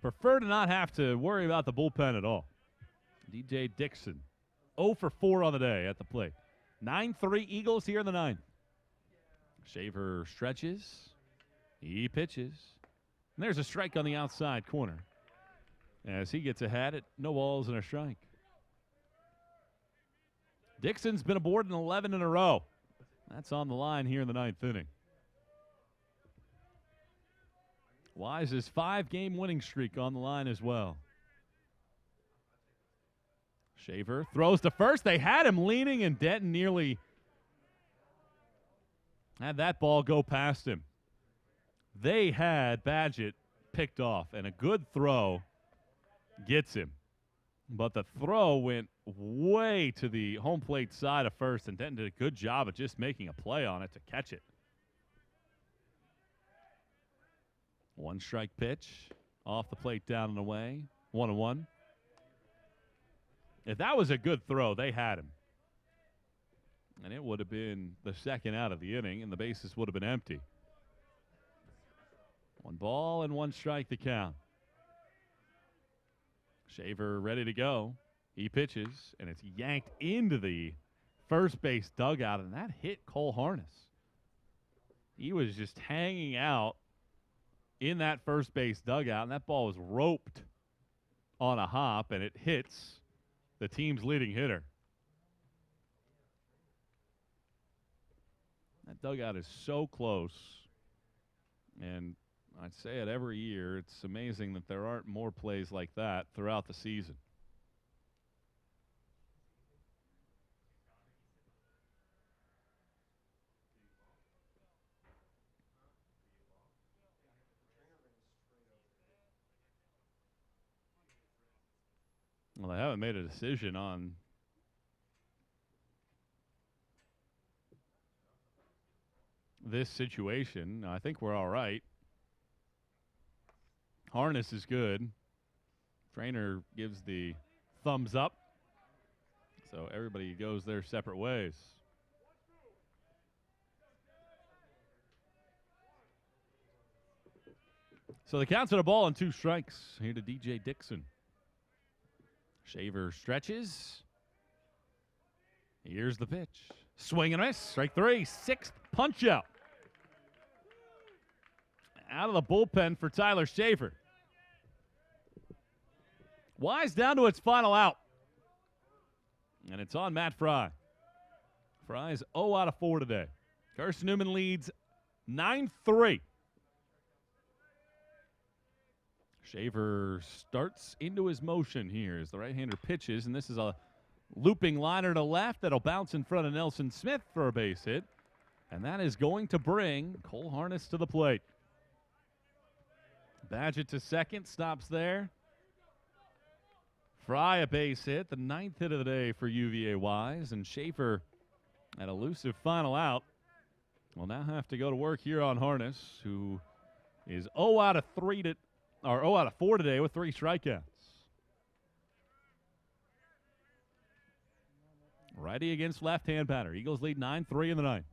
prefer to not have to worry about the bullpen at all. DJ Dixon, 0 for 4 on the day at the plate. 9-3 Eagles here in the ninth. Shaver stretches. He pitches. And there's a strike on the outside corner as he gets ahead at no balls and a strike. Dixon's been aboard in 11 in a row. That's on the line here in the ninth inning. Wise's 5-game winning streak on the line as well. Shaver throws to first. They had him leaning, and Denton nearly had that ball go past him. They had Badgett picked off, and a good throw gets him. But the throw went way to the home plate side of first, and Denton did a good job of just making a play on it to catch it. One strike pitch, off the plate, down and away, 1-1. If that was a good throw, they had him. And it would have been the second out of the inning, and the bases would have been empty. 1 ball and 1 strike to count. Shaver ready to go. He pitches, and it's yanked into the first base dugout, and that hit Cole Harness. He was just hanging out in that first base dugout, and that ball was roped on a hop, and it hits the team's leading hitter. That dugout is so close, and I say it every year, it's amazing that there aren't more plays like that throughout the season. Well, they haven't made a decision on this situation. I think we're all right. Harness is good. Trainer gives the thumbs up. So everybody goes their separate ways. So the count's at a ball and 2 strikes here to DJ Dixon. Shaver stretches. Here's the pitch. Swing and miss. Strike 3. 6th punch out. Out of the bullpen for Tyler Shaver. Wise down to its final out. And it's on Matt Fry. Fry's 0 out of 4 today. Carson-Newman leads 9-3. Shaver starts into his motion here as the right-hander pitches, and this is a looping liner to left that'll bounce in front of Nelson Smith for a base hit, and that is going to bring Cole Harness to the plate. Badgett to second, stops there. Fry a base hit, the 9th hit of the day for UVA Wise, and Schaefer, an elusive final out, will now have to go to work here on Harness, who is 0 out of 4 today with 3 strikeouts. Righty against left-hand batter. Eagles lead 9-3 in the 9th.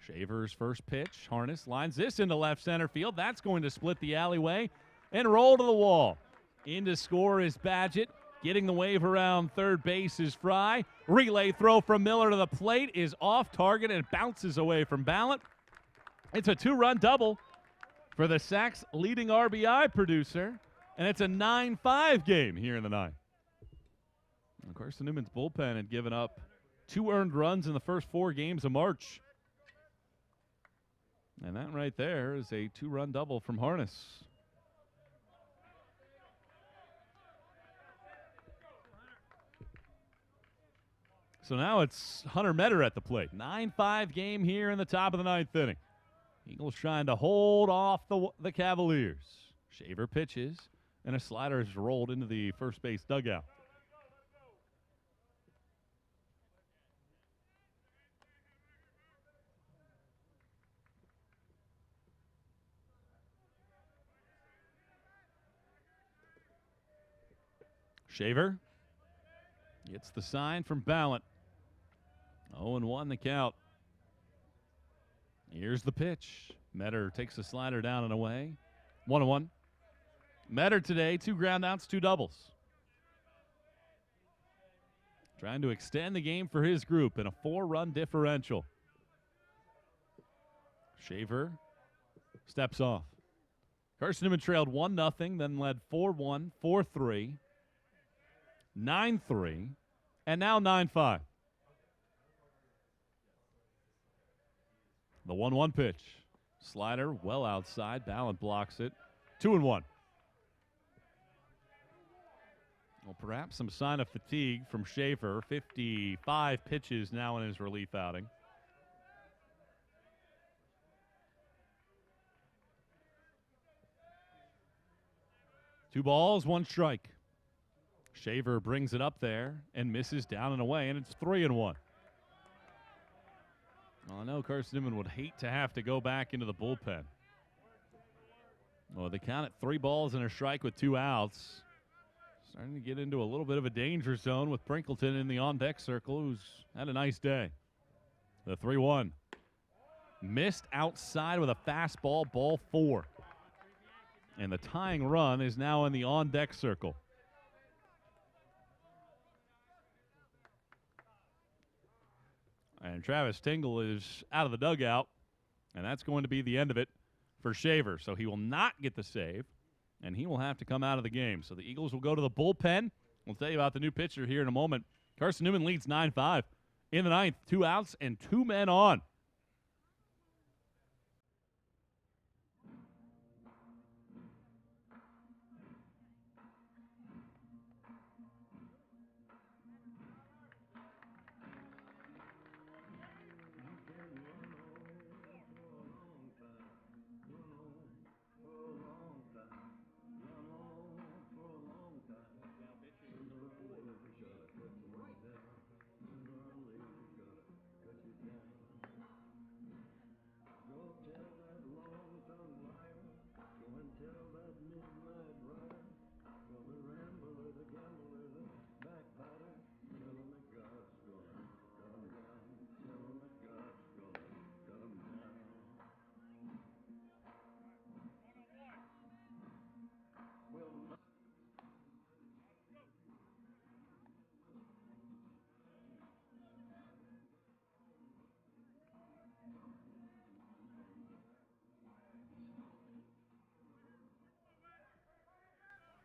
Shaver's first pitch. Harness lines this into left center field. That's going to split the alleyway and roll to the wall. In to score is Badgett. Getting the wave around third base is Fry. Relay throw from Miller to the plate is off target and bounces away from Ballant. It's a 2-run double for the Sacks leading RBI producer, and it's a 9-5 game here in the 9th. Of course, Newman's bullpen had given up 2 earned runs in the first 4 games of March. And that right there is a 2-run double from Harness. So now it's Hunter Metter at the plate. 9-5 game here in the top of the 9th inning. Eagles trying to hold off the Cavaliers. Shaver pitches, and a slider is rolled into the first base dugout. Shaver gets the sign from Ballant. 0-1 the count. Here's the pitch. Metter takes the slider down and away. 1-1. Metter today, 2 groundouts, 2 doubles. Trying to extend the game for his group in a 4-run differential. Shaver steps off. Carson-Newman trailed 1-0, then led 4-1, 4-3, 9-3, and now 9-5. The 1-1 pitch. Slider well outside. Ballant blocks it. 2-1. Well, perhaps some sign of fatigue from Schaefer. 55 pitches now in his relief outing. Two balls, 1 strike. Shaver brings it up there and misses down and away, and it's 3-1. Well, I know Carson-Newman would hate to have to go back into the bullpen. Well, they count at 3 balls and a strike with 2 outs. Starting to get into a little bit of a danger zone with Prinkleton in the on-deck circle, who's had a nice day. The 3-1. Missed outside with a fastball, ball 4. And the tying run is now in the on-deck circle. And Travis Tingle is out of the dugout, and that's going to be the end of it for Shaver. So he will not get the save, and he will have to come out of the game. So the Eagles will go to the bullpen. We'll tell you about the new pitcher here in a moment. Carson-Newman leads 9-5 in the 9th. 2 outs and 2 men on.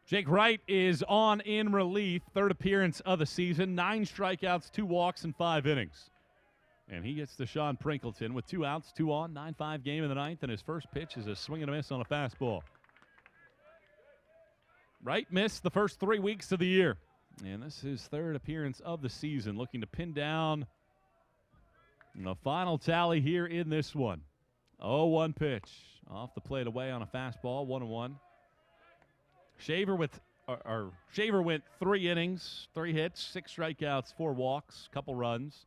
Jake Wright is on in relief. Third appearance of the season. 9 strikeouts, 2 walks, and 5 innings. And he gets to Sean Prinkleton with 2 outs, 2 on, 9-5 game in the ninth, and his first pitch is a swing and a miss on a fastball. Wright missed the first 3 weeks of the year. And this is his third appearance of the season, looking to pin down the final tally here in this one. 0-1 pitch. Off the plate away on a fastball, 1-1. Shaver went 3 innings, 3 hits, 6 strikeouts, 4 walks, couple runs.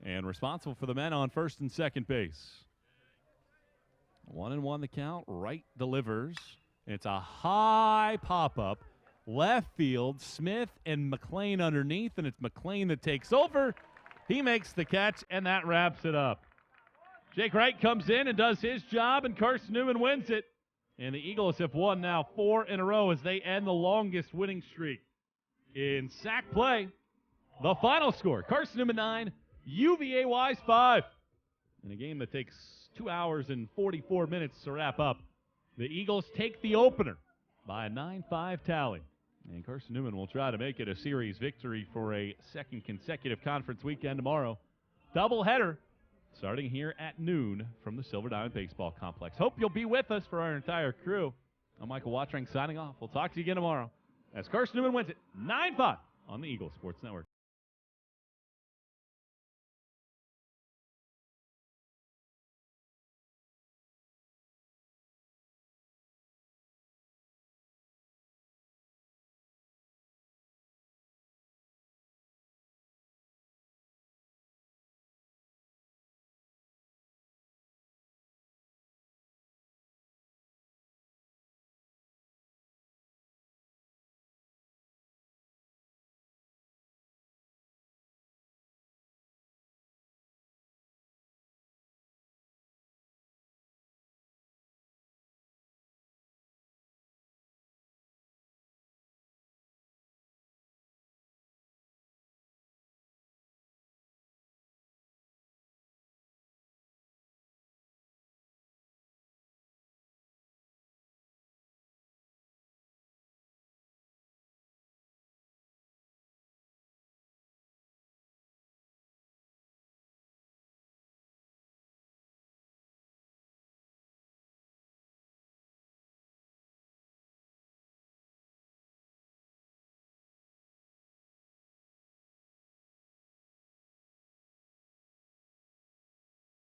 And responsible for the men on first and second base. 1-1 the count. Wright delivers. It's a high pop-up. Left field, Smith and McLean underneath, and it's McLean that takes over. He makes the catch, and that wraps it up. Jake Wright comes in and does his job, and Carson-Newman wins it. And the Eagles have won now 4 in a row as they end the longest winning streak in sack play. The final score, Carson-Newman 9, UVA Wise 5. In a game that takes 2 hours and 44 minutes to wrap up, the Eagles take the opener by a 9-5 tally. And Carson-Newman will try to make it a series victory for a second consecutive conference weekend tomorrow. Doubleheader starting here at noon from the Silver Diamond Baseball Complex. Hope you'll be with us for our entire crew. I'm Michael Watring signing off. We'll talk to you again tomorrow as Carson-Newman wins it 9-5 on the Eagles Sports Network.